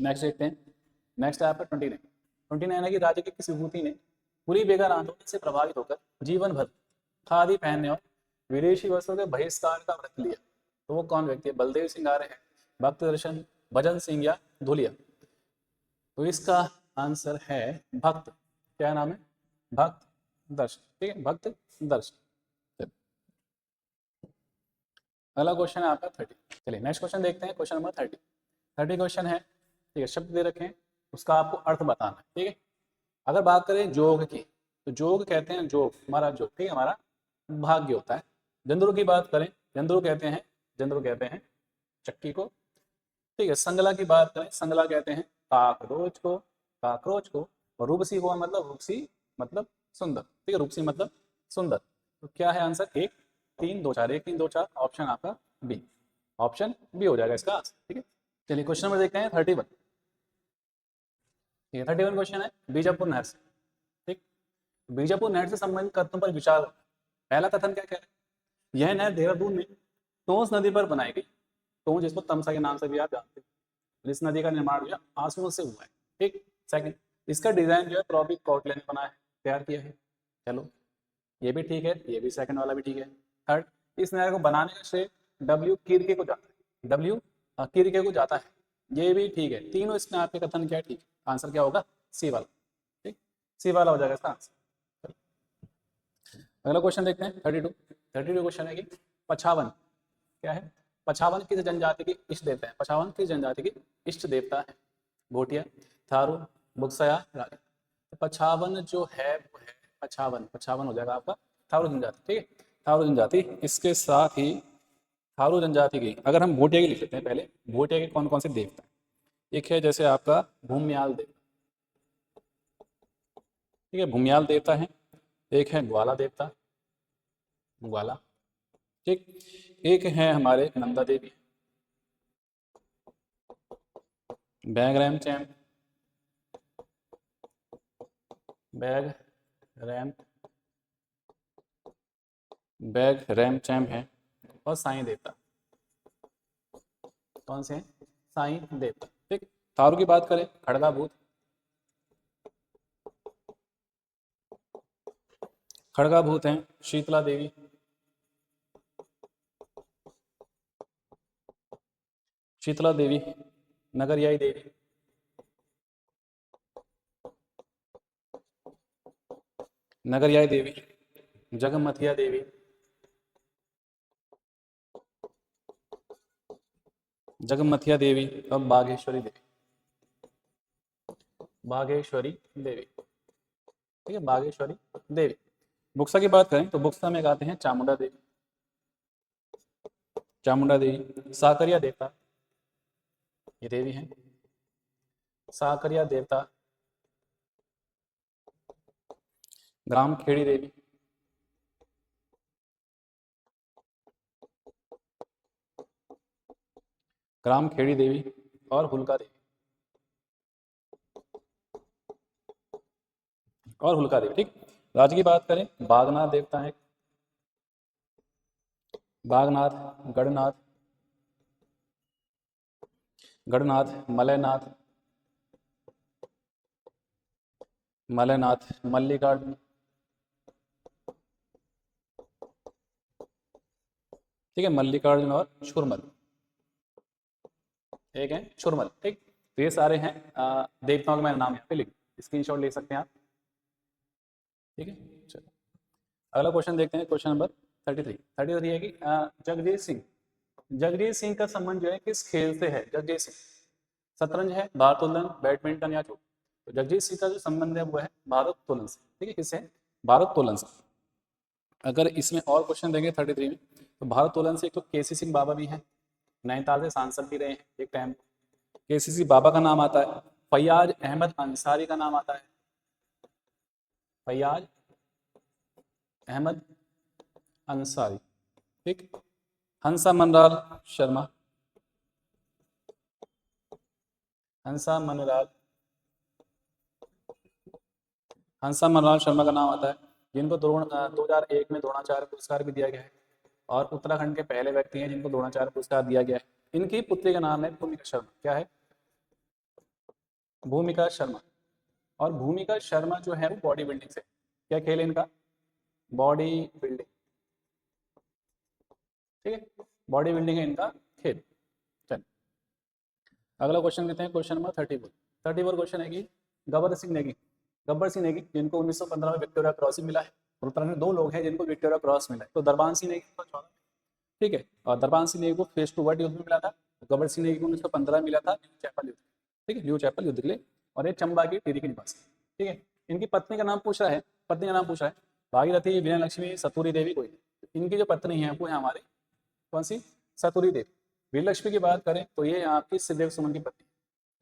नेक्स्ट देखते हैं। नेक्स्ट है आपका 29 है कि राज्य की किस विभूति ने पूरी बेकार आंदोलन से प्रभावित होकर जीवन भर खादी पहनने और विदेशी वस्त्रों के बहिष्कार का व्रत लिया? तो वो कौन व्यक्ति है? बलदेव सिंह आर्य है, भक्त दर्शन, भजन सिंह या धुलिया? तो इसका आंसर है भक्त, क्या नाम है? भक्त दर्शन। ठीक है, भक्त दर्शन। अगला क्वेश्चन है आपका 30। चलिए नेक्स्ट क्वेश्चन देखते हैं, क्वेश्चन नंबर 30 क्वेश्चन है। ठीक है, शब्द दे रखे हैं, उसका आपको अर्थ बताना है। ठीक है, अगर बात करें जोग की तो जोग कहते हैं जोग, हमारा जोग, ठीक है, हमारा भाग्य होता है। जंद्रू की बात करें, जंद्रू कहते हैं चक्की को। ठीक है, संगला की बात करें, संगला कहते हैं काकरोच को। और रूपसी हुआ मतलब रूपसी मतलब सुंदर। ठीक है, रूपसी मतलब सुंदर। तो क्या है आंसर? 1 3 2 4, 1 3 2 4, ऑप्शन आपका बी, ऑप्शन बी हो जाएगा इसका आंसर। ठीक है, चलिए क्वेश्चन नंबर देखते हैं 31। ये 31 क्वेश्चन है बीजापुर नहर से। ठीक, बीजापुर नहर से संबंधित कथनों पर विचार। पहला कथन क्या कह रहा है? यह नहर देहरादून में टोंस नदी पर बनाई गई। टोंस जिसको तमसा के नाम से भी आप जानते हैं। इस नदी का निर्माण जो है आंसुओं से हुआ है। ठीक, सेकंड, इसका डिजाइन जो है ट्रॉपिक कॉटले ने बनाया है, तैयार किया है। चलो ये भी ठीक है, ये भी सेकंड वाला भी ठीक है। थर्ड, इस नहर को बनाने का श्रेय डब्ल्यू किरके को जाता है, डब्ल्यू किरके को जाता है। ये भी ठीक है। तीनों इसमें आपके कथन क्या है? ठीक है, आंसर क्या होगा? सी वाला। ठीक, सी वाला हो जाएगा इसका आंसर। अगला क्वेश्चन देखते हैं 32 क्वेश्चन है कि पछावन क्या है? पछावन किस जनजाति की इष्ट देवता है? पछावन किस जनजाति की इष्ट देवता है? भोटिया, थारू, बुक्सया, रागे। तो पछावन जो है वो है पछावन हो जाएगा आपका थारू जनजाति। ठीक है, थारू जनजाति। इसके साथ ही थारू जनजाति की अगर हम भोटिया की लिख लेते हैं पहले, भोटिया के कौन कौन से देवता हैं? एक है जैसे आपका भूम्याल देवता, ठीक है, भूम्याल देवता है। एक है ग्वाला देवता, ग्वाला, ठीक। एक है हमारे Nanda Devi, bag RAM charm है। और साईं देवता, कौन से हैं? साईं देवता। ठीक। थारू की बात करें, खड़गा भूत, हैं शीतला देवी, नगरियाई देवी, जगमतिया देवी, और बागेश्वरी देवी, ठीक है, बागेश्वरी देवी। बुक्सा की बात करें तो बुक्सा में गाते हैं चामुंडा देवी, साकरिया देवता, ये देवी हैं, साकरिया देवता, ग्राम खेड़ी देवी, और हुलका देवी, ठीक। राज्य की बात करें, बागनाथ देवता है, गढ़नाथ, मलयनाथ, मल्लिकार्जुन, ठीक है, मल्लिकार्जुन और छुरमल, एक है छुरमल। ठीक, तो ये सारे हैं देवताओं के मैंने नाम यहाँ पे लिख, स्क्रीनशॉट ले सकते हैं आप। ठीक है, चलो अगला क्वेश्चन देखते हैं। क्वेश्चन नंबर 33 है कि जगजीत सिंह का संबंध जो है किस खेल से है? जगजीत सिंह, शतरंज है, भारोत्तोलन, बैडमिंटन या चोट? तो जगजीत सिंह का जो संबंध है वो है भारोत्तोलन से। ठीक है, किससे? भारोत्तोलन से। अगर इसमें और क्वेश्चन देंगे 33 में, तो भारोत्तोलन से एक तो केसी सिंह बाबा भी हैं, नैनीताल से सांसद भी रहे हैं एक टाइम। केसी सिंह बाबा का नाम आता है, फैयाज अहमद अंसारी का नाम आता है, फैयाज अहमद अंसारी, ठीक। हंसा मनराल शर्मा, का नाम आता है, जिनको 2001 में द्रोणाचार्य पुरस्कार भी दिया गया है, और उत्तराखंड के पहले व्यक्ति हैं जिनको द्रोणाचार्य पुरस्कार दिया गया है। इनकी पुत्री का नाम है भूमिका शर्मा। क्या है? भूमिका शर्मा। और भूमिका शर्मा जो है वो बॉडी बिल्डिंग से, क्या खेल है इनका? बॉडी बिल्डिंग, ठीक है, बॉडी बिल्डिंग है इनका खेल। चलिए अगला क्वेश्चन लेते हैं, क्वेश्चन नंबर 34 क्वेश्चन है कि गब्बर सिंह नेगी जिनको 1915 में विक्टोरिया क्रॉस मिला है। उत्तराखंड में 2 लोग हैं जिनको विक्टोरिया क्रॉस मिला है, तो दरबान सिंह नेगी को 14, ठीक है, और दरबान सिंह नेगी को फेस टू वर्ल्ड युद्ध में मिला था, गब्बर सिंह नेगी को 1915 मिला था न्यू चैपल युद्ध, ठीक है, न्यू चैपल युद्ध के लिए। और ये चंबा की टिहरी के निवासी, ठीक है। इनकी पत्नी का नाम पूछ रहा है, भागीरथी, विनय लक्ष्मी, सतुरी देवी कोई। इनकी जो पत्नी है वो है हमारे कौन सी? सतुरी देवी। वीरलक्ष्मी की बात करें तो ये आपकी श्रीदेव सुमन की पत्नी,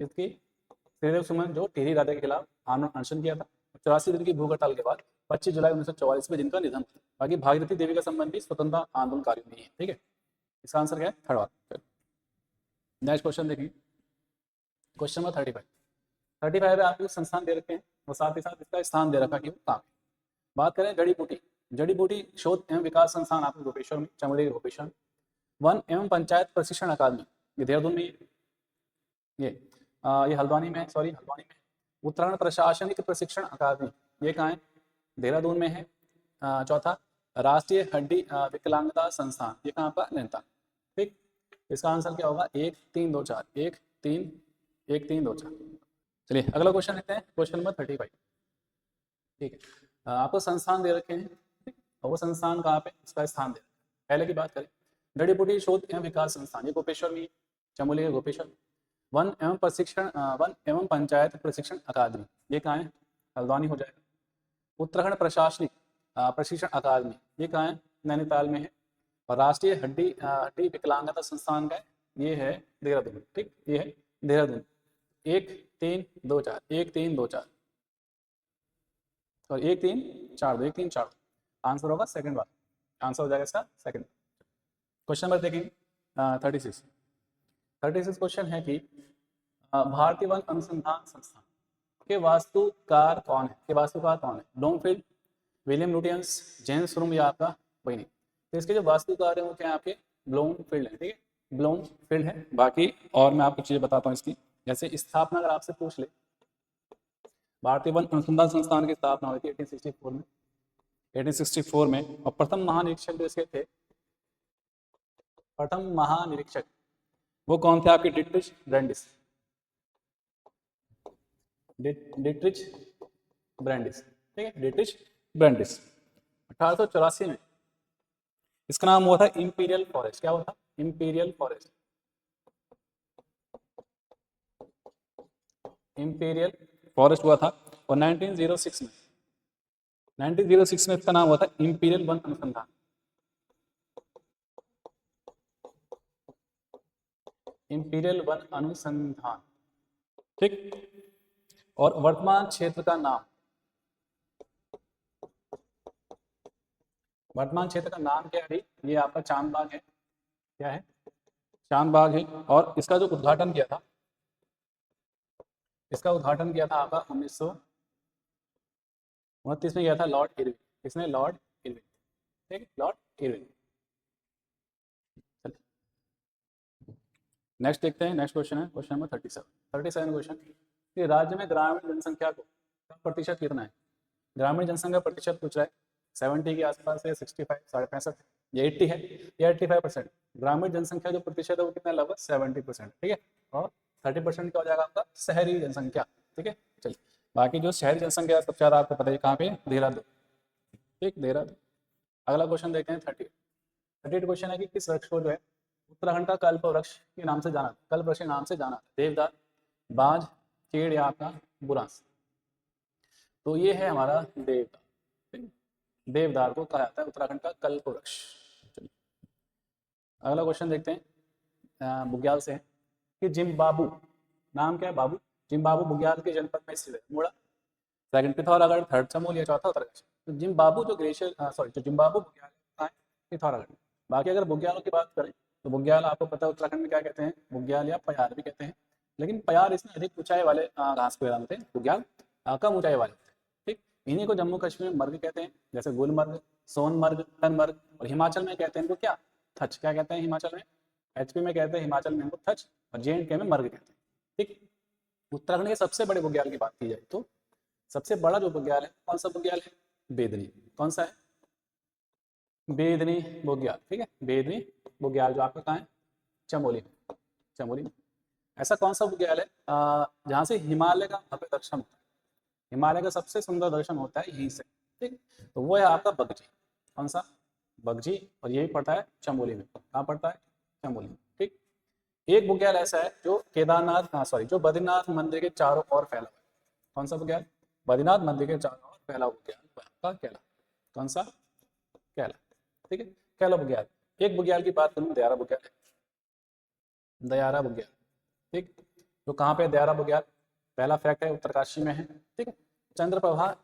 इसकी श्रीदेव सुमन जो टिहरी राजा के खिलाफ आंदोलन अनशन किया था, 84 दिन की भूख हड़ताल के बाद 25 जुलाई 1944 में जिनका निधन था। बाकी भागीरथी देवी का संबंध भी स्वतंत्रता आंदोलनकारियों में है, ठीक है। इसका आंसर क्या है? थर्ड वाला। नेक्स्ट क्वेश्चन देखिए, क्वेश्चन नंबर 35 में आपको संस्थान दे रखे हैं और साथ ही साथ इसका स्थान दे रखा कि वो कहाँ है। बात करें जड़ी बूटी शोध एवं विकास संस्थान आपको गोपेश्वर में, चमड़ी गोपेश्वर। वन एवं पंचायत प्रशिक्षण अकादमी, ये देहरादून में, ये हल्द्वानी में, उत्तराखंड प्रशासनिक प्रशिक्षण अकादमी, ये कहाँ है? देहरादून में है। चौथा, राष्ट्रीय हड्डी विकलांगता संस्थान, ये कहाँ का? नैनीताल, ठीक। इसका आंसर क्या होगा? 1 3 2 4, 1 3 2 4। चलिए अगला क्वेश्चन लेते हैं, क्वेश्चन नंबर 35, ठीक है। आपको संस्थान दे रखे हैं और वो संस्थान कहाँ पे, उसका स्थान दे। पहले की बात करें, जड़ी बूटी शोध एवं विकास संस्थान, ये गोपेश्वर में, चमोली के गोपेश्वर। वन एवं पंचायत प्रशिक्षण अकादमी, ये कहाँ है, हल्द्वानी हो जाएगा। उत्तराखंड प्रशासनिक प्रशिक्षण अकादमी, ये कहाँ है, नैनीताल में है। और राष्ट्रीय हड्डी विकलांगता संस्थान का है, ये है देहरादून। ठीक, ये है देहरादून। 1-3-2-4, 1-3-2-4 और 1-3-4-2, 1-3-4। आंसर होगा सेकंड बार, आंसर हो जाएगा इसका सेकंड। क्वेश्चन नंबर देखेंगे 36 क्वेश्चन है कि भारतीय वन अनुसंधान संस्थान के वास्तुकार कौन है, Bloomfield, William Lutyens, James room या आपका वही नहीं। तो इसके जो वास्तुकार है वो क्या है, आपके ब्लूमफील्ड है। ठीक है, ब्लूमफील्ड है। बाकी और मैं आपको चीजें बताता हूँ इसकी, जैसे स्थापना अगर आपसे पूछ ले, भारतीय वन अनुसंधान संस्थान की स्थापना हुई थी 1864 में। और प्रथम महानिरीक्षक जो इसके थे, प्रथम महानिरीक्षक वो कौन थे, आपके डिट्रिच ब्रैंडिस। डिट्रिच ब्रैंडिस, ठीक है, डिट्रिच ब्रैंडिस। 1884 में इसका नाम हुआ था इंपीरियल फॉरेस्ट। क्या हुआ था, इंपीरियल फॉरेस्ट। इंपीरियल फॉरेस्ट हुआ था। और 1906 में इसका नाम हुआ था इंपीरियल वन अनुसंधान। इंपीरियल वन अनुसंधान, ठीक। और वर्तमान क्षेत्र का नाम, वर्तमान क्षेत्र का नाम क्या है, ये आपका चांदबाग है। क्या है, चांदबाग है। और इसका जो उद्घाटन किया था, आपका 1929 में किया था लॉर्ड इरविन। किसने, लॉर्ड इरविन। ठीक है, लॉर्ड इरविन। नेक्स्ट देखते हैं, नेक्स्ट क्वेश्चन है क्वेश्चन नंबर 37 क्वेश्चन कि राज्य में ग्रामीण जनसंख्या का प्रतिशत कितना है। ग्रामीण जनसंख्या प्रतिशत पूछ रहा है, 70 के आसपास है, 65, 65.5, ये 80 है, ये 85%। ग्रामीण जनसंख्या जो प्रतिशत है वो कितना, लगभग 70%। ठीक है, और 30% क्या हो जाएगा आपका, शहरी जनसंख्या। ठीक है, चलिए बाकी जो शहरी जनसंख्या सबसे ज़्यादा आपको पता है कहाँ पे, देहरादून। ठीक, देहरादून। अगला क्वेश्चन देखते हैं 38 क्वेश्चन है कि किस वृक्ष को जो है उत्तराखंड का कल्प वृक्ष के नाम से जाना, कल्प वृक्ष के नाम से जाना, देवदार, बाज, चीड़ या आपका बुरांस। तो ये है हमारा देवदार। देवदार को कहा जाता है उत्तराखंड का कल्प वृक्ष। अगला क्वेश्चन देखते हैं बुग्याल से है कि जिम्बाबू, नाम क्या है, बाबू। जिम्बाबू बुग्याल के जनपद में स्थित है, मोड़ा। सेकंड पिथौरागढ़, थर्ड चमोली, चौथा उत्तरकाशी। तो जिम्बाबू जो जिम्बाबू बुग्याल है पिथौरागढ़। बाकी अगर बुग्यालों की बात करें तो बुग्याल आपको पता है उत्तराखंड में क्या कहते हैं, बुग्याल या पयार भी कहते हैं। लेकिन पयार इसमें अधिक ऊंचाई वाले घास को होते हैं, बुग्याल कम ऊंचाई वाले होते हैं। ठीक, इन्हीं को जम्मू कश्मीर में मर्ग कहते हैं, जैसे गुलमर्ग, सोनमर्ग, टनमर्ग। और हिमाचल में कहते हैं इनको क्या, थच। क्या कहते हैं हिमाचल में, एचपी में कहते हैं हिमाचल में इनको थच, और JNK में मर्ग कहते हैं। ठीक, उत्तराखंड के सबसे बड़े बुग्याल की बात की जाए तो सबसे बड़ा जो बुग्याल है, कौन सा बुग्याल है, बेदनी। कौन सा है, बेदनी बुग्याल। ठीक है, बेदनी बुग्याल जो आपका कहाँ है, चमोली में। चमोली में ऐसा कौन सा बुग्याल है जहाँ से हिमालय का भव्य दर्शन होता है, हिमालय का सबसे सुंदर दर्शन होता है यहीं से। ठीक, तो वो है आपका बगजी। कौन सा, बगजी। और यही पड़ता है चमोली में। कहाँ पड़ता है, चमोली में। ठीक, एक बुग्याल ऐसा है जो जो बद्रीनाथ मंदिर के चारों ओर फैला हुआ है। कौन सा बुग्याल, बद्रीनाथ मंदिर के चारों ओर फैला बुग्याल आपका कैला। कौन सा, कैला। ठीक है, कैला बुग्याल। एक बुग्याल की बात करूँ, दयारा बुग्याल है, दयारा बुग्याल। ठीक, तो कहाँ पे दयारा बुग्याल, पहला फैक्ट है उत्तरकाशी में है। ठीक है, चंद्रप्रभा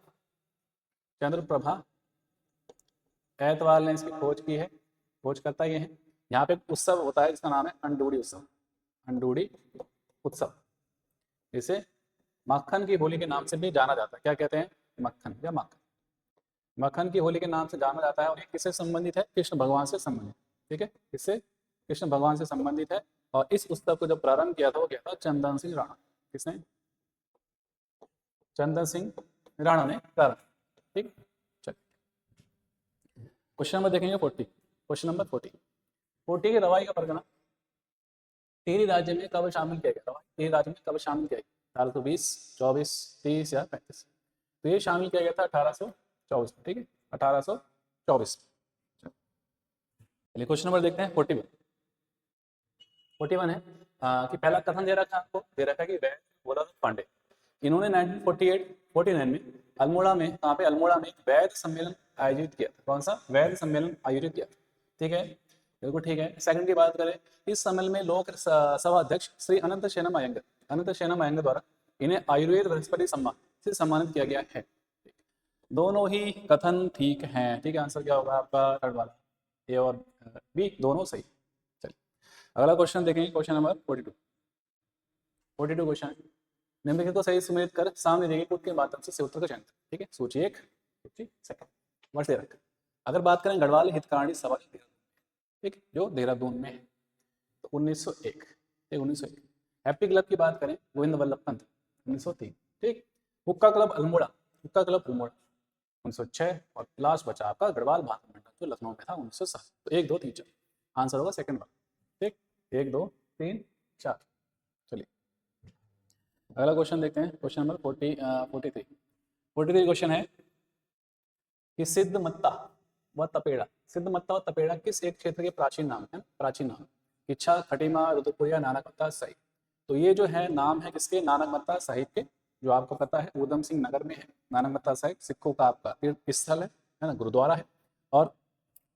ऐतवाल ने इसकी खोज की है, खोज करता ये है। यहाँ पे उत्सव होता है जिसका नाम है अंडूडी उत्सव। अंडूडी उत्सव, इसे मक्खन की होली के नाम से भी जाना जाता है। क्या कहते हैं, मक्खन या मक्खन। मक्खन की होली के नाम से जाना जाता है। और ये किससे संबंधित है, कृष्ण भगवान से संबंधित। ठीक है, इससे कृष्ण भगवान से संबंधित है। और इस उत्सव को जब प्रारंभ किया था वो किया था चंदन सिंह राणा। किसने, चंदन सिंह राणा ने प्रारंभ। ठीक, चलिए क्वेश्चन नंबर देखेंगे 40। क्वेश्चन नंबर 40 की रवाई का परगना टिहरी राज्य में कब शामिल किया गया, रवाई टिहरी राज्य में कब शामिल किया गया, 1820, 24, 30 या 35। तो ये शामिल किया गया था 1824। ठीक है, 1824 24। चलिए क्वेश्चन नंबर देखते हैं 41। 41 है कि पहला कथन दे रखा है आपको, दे रखा है कि वैद्य गोदाधर पांडे, इन्होंने 1948-49 में अल्मोड़ा में, कहाँ पे, अल्मोड़ा में एक वैद्य सम्मेलन आयोजित किया था। कौन सा वैद्य सम्मेलन आयोजित किया था? ठीक है, बिल्कुल ठीक है। सेकंड की बात करें, इस सम्मेलन में लोक सभा अध्यक्ष श्री अनंत शयनम अयंगर द्वारा इन्हें आयुर्वेद वनस्पति सम्मान से सम्मानित किया गया है। दोनों ही कथन ठीक हैं। ठीक है, आंसर क्या होगा आपका? थर्ड वाला, ए और बी दोनों सही। चलिए अगला क्वेश्चन देखेंगे, क्वेश्चन नंबर 42। 42 क्वेश्चन है, निम्नलिखित को सही सुमेलित कर सामने दिए गए पुट के माध्यम से उत्तर का चयन करें। ठीक है, सूची 1, सूची सेकंड, वर्ष दे रखा। अगर बात करें गढ़वाल हितकारिणी सभा, ठीक, जो देहरादून में है, तो 1901, ठीक 1901। हैप्पी क्लब की बात करें, गोविंद वल्लभ पंत, 1903। ठीक, हुक्का क्लब अल्मोड़ा, 1906। और लास्ट बचा आपका गढ़वाल भाषण मंडल जो लखनऊ में था, 1907। तो 1 2 3 4 आंसर होगा सेकंड वाला। ठीक, 1 2 3 4। चलिए अगला क्वेश्चन देखते हैं, क्वेश्चन नंबर 43 क्वेश्चन है कि सिद्धमत्ता व तपेड़ा, सिद्धमत्ता व तपेड़ा किस एक क्षेत्र के प्राचीन नाम है? प्राचीन नाम, इच्छा, खटीमा, रुद्रपुरिया, नानकमत्ता साहिब। तो ये जो है नाम है किसके? नानकमत्ता साहिब के, जो आपको पता है उधम सिंह नगर में है। नानकमत्ता साहिब सिखों का आपका तीर्थ स्थल है ना, गुरुद्वारा है। और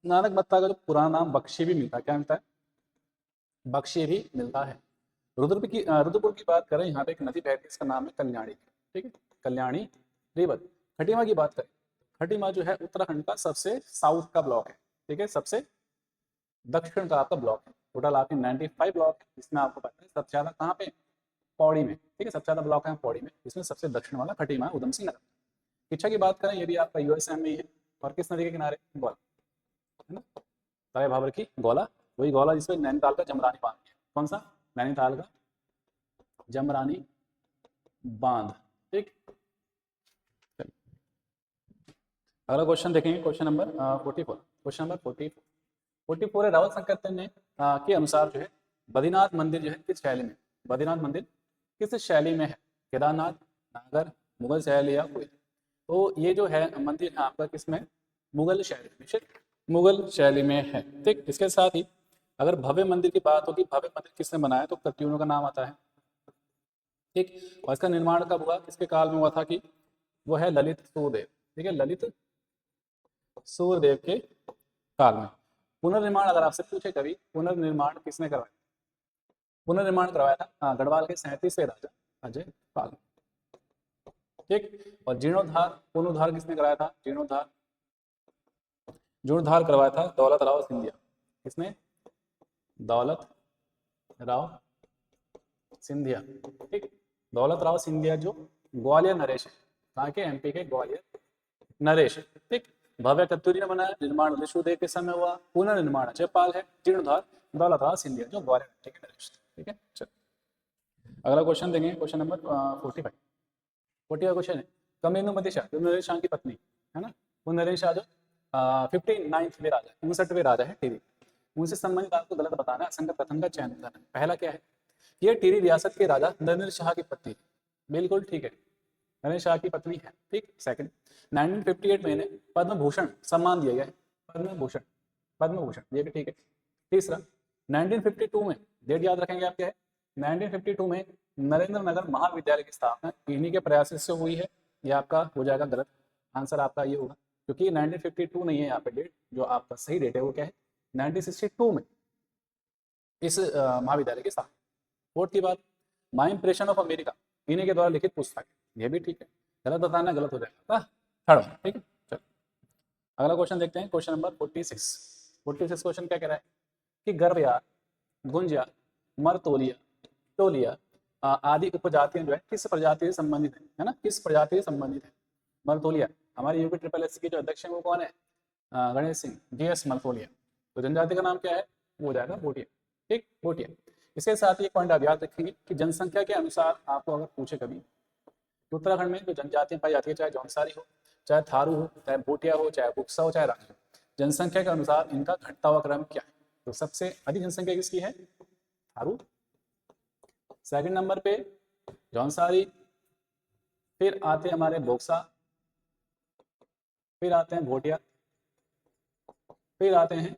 नानकमत्ता का जो पुराना नाम बख्शी भी मिलता है, क्या मिलता है? बख्शी भी मिलता है। रुद्रपुर की बात करें, यहाँ पे एक नदी बहती है, इसका नाम है कल्याणी। ठीक है, कल्याणी रिवर। खटीमा की बात करें, खटीमा जो है उत्तराखंड का सबसे साउथ का ब्लॉक है। ठीक है, सबसे दक्षिण का आपका ब्लॉक है। टोटल आपके 95 ब्लॉक है, जिसमें आपको पता है सबसे ज्यादा कहाँ पे? पौड़ी में। ठीक है, सबसे ज्यादा ब्लॉक है पौड़ी में, इसमें सबसे दक्षिण वाला खटीमा है, उधम सिंह नगर। इच्छा की बात करें, ये भी आपका यूएसए में ही है। और किस नदी के किनारे? गोला, है ना, तारे भाबर की गोला, वही गोला जिसमें नैनीताल का जमरानी बांध है। कौन सा? नैनीताल का जमरानी बांध। ठीक, अगला क्वेश्चन देखेंगे, क्वेश्चन नंबर 44। क्वेश्चन नंबर 44 है, रावल संकीर्तन ने के अनुसार जो है बद्रीनाथ मंदिर जो है किस शैली में? बद्रीनाथ मंदिर किस शैली में है? केदारनाथ, नागर, मुगल शैली या कोई? तो ये जो है मंदिर है आपका किसमें? मुगल शैली में, मुगल शैली में है। ठीक, इसके साथ ही अगर भव्य मंदिर की बात होगी, भव्य मंदिर किसने बनाया? तो कत्यूरों का नाम आता है। ठीक, और इसका निर्माण कब हुआ, किसके काल में हुआ था? कि वो है ललित सूर्यदेव। ठीक है, ललित सूर्यदेव के काल में। पुनर्निर्माण अगर आपसे पूछे कभी, पुनर्निर्माण किसने करवाया? पुनर्निर्माण करवाया था गढ़वाल के 37वें राजा अजय पाल। ठीक, और जीर्णोद्धार, पुनरुद्धार किसने कराया था? जीर्णोद्धार करवाया था दौलत राव सिंधिया। किसने? दौलत राव सिंधिया। ठीक, दौलत राव सिंधिया जो ग्वालियर नरेश है, कहाँ के? एमपी के ग्वालियर नरेश। ठीक, भव्य कत्यूरी ने बनाया, निर्माण विष्णुदेव के समय हुआ, पुनर्निर्माण अजय पाल है, जीर्णोद्धार दौलत राव सिंधिया जो ग्वालियर एमपी के नरेश। ठीक है, चलो अगला क्वेश्चन देंगे, क्वेश्चन नंबर 45। 45 क्वेश्चन है, कमेंदुमती शाह जो नरेश शाह की पत्नी है ना, वो नरेश शाह जो 59वें राजा, 59वें राजा है टिहरी, उनसे संबंधित आपको गलत बताना है, असंगत कथन का चयन करना है। पहला क्या है? ये टिहरी रियासत के राजा नरेंद्र शाह की पत्नी, बिल्कुल ठीक है, नरेंद्र शाह की पत्नी है। ठीक, सेकंड, 1958 में इन्हें पद्म भूषण सम्मान दिया गया है, पद्म भूषण, ये भी ठीक है। तीसरा, 1952 में, डेट याद रखेंगे आप, क्या है? 1952 में नरेंद्र नगर महाविद्यालय की स्थापना इन्हीं के प्रयास से हुई है। ये आपका हो जाएगा गलत, आंसर आपका ये होगा, क्योंकि 1952 नहीं है यहाँ पे डेट, जो आपका सही डेट है वो क्या है? 1962 में इस महाविद्यालय की स्थापना। फोर्थ की बात, माई इंप्रेशन ऑफ अमेरिका इन्हीं के द्वारा लिखित पुस्तक है, ये भी ठीक है, गलत बताना गलत हो जाएगा। थर्ड, ठीक है, चलो अगला क्वेश्चन देखते हैं, क्वेश्चन नंबर 46 क्वेश्चन क्या कह रहा है कि गर्भयात, गुंजा, मरतोलिया, टोलिया आदि उपजातियां जो है किस प्रजाति से संबंधित है ना, किस प्रजाति से संबंधित है? मरतोलिया, हमारे यूपी ट्रिपल एस के जो अध्यक्ष हैं वो कौन है? गणेश सिंह, जीएस मरतोलिया। तो जनजाति का नाम क्या है? वो हो जाएगा भोटिया। ठीक, भोटिया। इसके साथ ही एक पॉइंट आप याद रखेंगे कि जनसंख्या के अनुसार आपको अगर पूछे कभी, तो उत्तराखंड में जो जनजातियां पाई जाती है, चाहे जौनसारी हो, चाहे थारू हो, चाहे भोटिया हो, चाहे बुक्सा हो, चाहे राजा हो, जनसंख्या के अनुसार इनका घटता हुआ क्रम क्या है? तो सबसे अधिक जनसंख्या किसकी है? थारू, सेकंड नंबर पे जौनसारी, फिर आते हैं हमारे बोक्सा, फिर आते हैं भोटिया, फिर आते हैं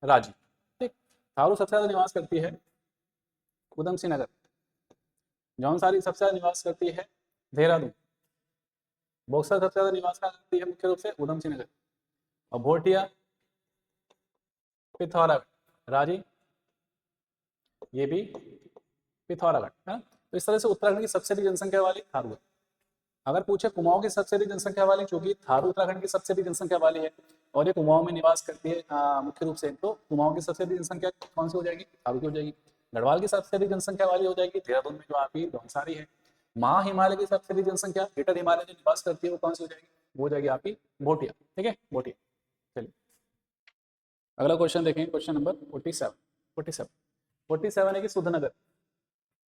रांची। ठीक, थारू सबसे ज्यादा निवास करती है उधम सिंह नगर, जौनसारी सबसे ज्यादा निवास करती है देहरादून, बक्सर सबसे ज्यादा निवास करती है मुख्य रूप से उधम सिंह नगर, और भोटिया, पिथौरागढ़, राजी, ये भी पिथौरागढ़ है ना। तो इस तरह से उत्तराखंड की सबसे अधिक जनसंख्या वाली थारू है। अगर पूछे कुमाऊं की सबसे अधिक जनसंख्या वाली, क्योंकि थारू उत्तराखंड की सबसे अधिक जनसंख्या वाली है और ये कुमाऊं में निवास करती है मुख्य रूप से, तो कुमाऊं की सबसे अधिक जनसंख्या कौन सी हो जाएगी? थारू की हो जाएगी। गढ़वाल की सबसे अधिक जनसंख्या वाली हो जाएगी देहरादून में जो आपकी धौनसारी है। महा हिमालय की सबसे अधिक जनसंख्या ग्रेटर हिमालय में निवास करती है वो कौन सी हो जाएगी? वो हो जाएगी आपकी भोटिया। ठीक है, भोटिया। चलिए अगला क्वेश्चन देखेंगे, क्वेश्चन नंबर 47। 47 है कि सुधनगर,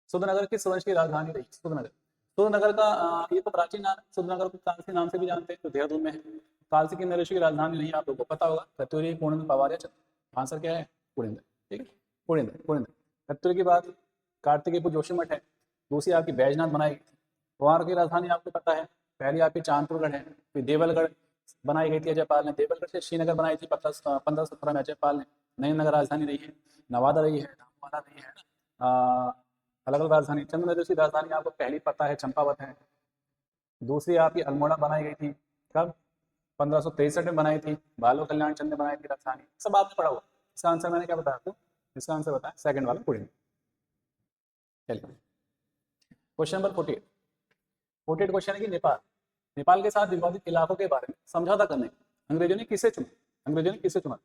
सुधनगर किस वंश की राजधानी रही? सुधनगर, सुधनगर का ये तो प्राचीन नाम है, सुधनगर को कालसी नाम से भी जानते हैं, तो देहरादून में है। कालसी की नरेश की राजधानी नहीं, आप लोगों को पता होगा, कत्यूरी, पुणेन्द्र, पवारिया, चंद्र। आंसर क्या है? पुणेन्द्र। ठीक है, पुणेन्द्र। कत्यूरी की बात कार्तिकेयपुर जोशीमठ है। दूसरी आपकी बैजनाथ बनाई गई थी। वहाँ की राजधानी आपको पता है, पहली आपकी चांदपुरगढ़ है, फिर देवलगढ़ बनाई गई थी अजयपाल ने, देवलगढ़ से श्रीनगर बनाई थी 1517 में अजयपाल ने। नई नगर राजधानी रही है, नवादा रही है, धामवाला रही है ना। अलग अलग राजधानी, चंद्रनगर की राजधानी आपको पहली पता है, चंपावत है। दूसरी आपकी अल्मोड़ा बनाई गई थी, कब? 1563 में बनाई थी, बालो कल्याण चंद ने बनाई थी राजधानी। सब आपने पढ़ा हुआ। इसका आंसर मैंने क्या बताया आपको? इसका आंसर बताया सेकंड वाला पुणे। चलिए क्वेश्चन नंबर 48 क्वेश्चन है कि नेपाल, नेपाल के साथ विवादित इलाकों के बारे में समझौता करने अंग्रेजों ने किसे चुना? अंग्रेजों ने किसे चुना?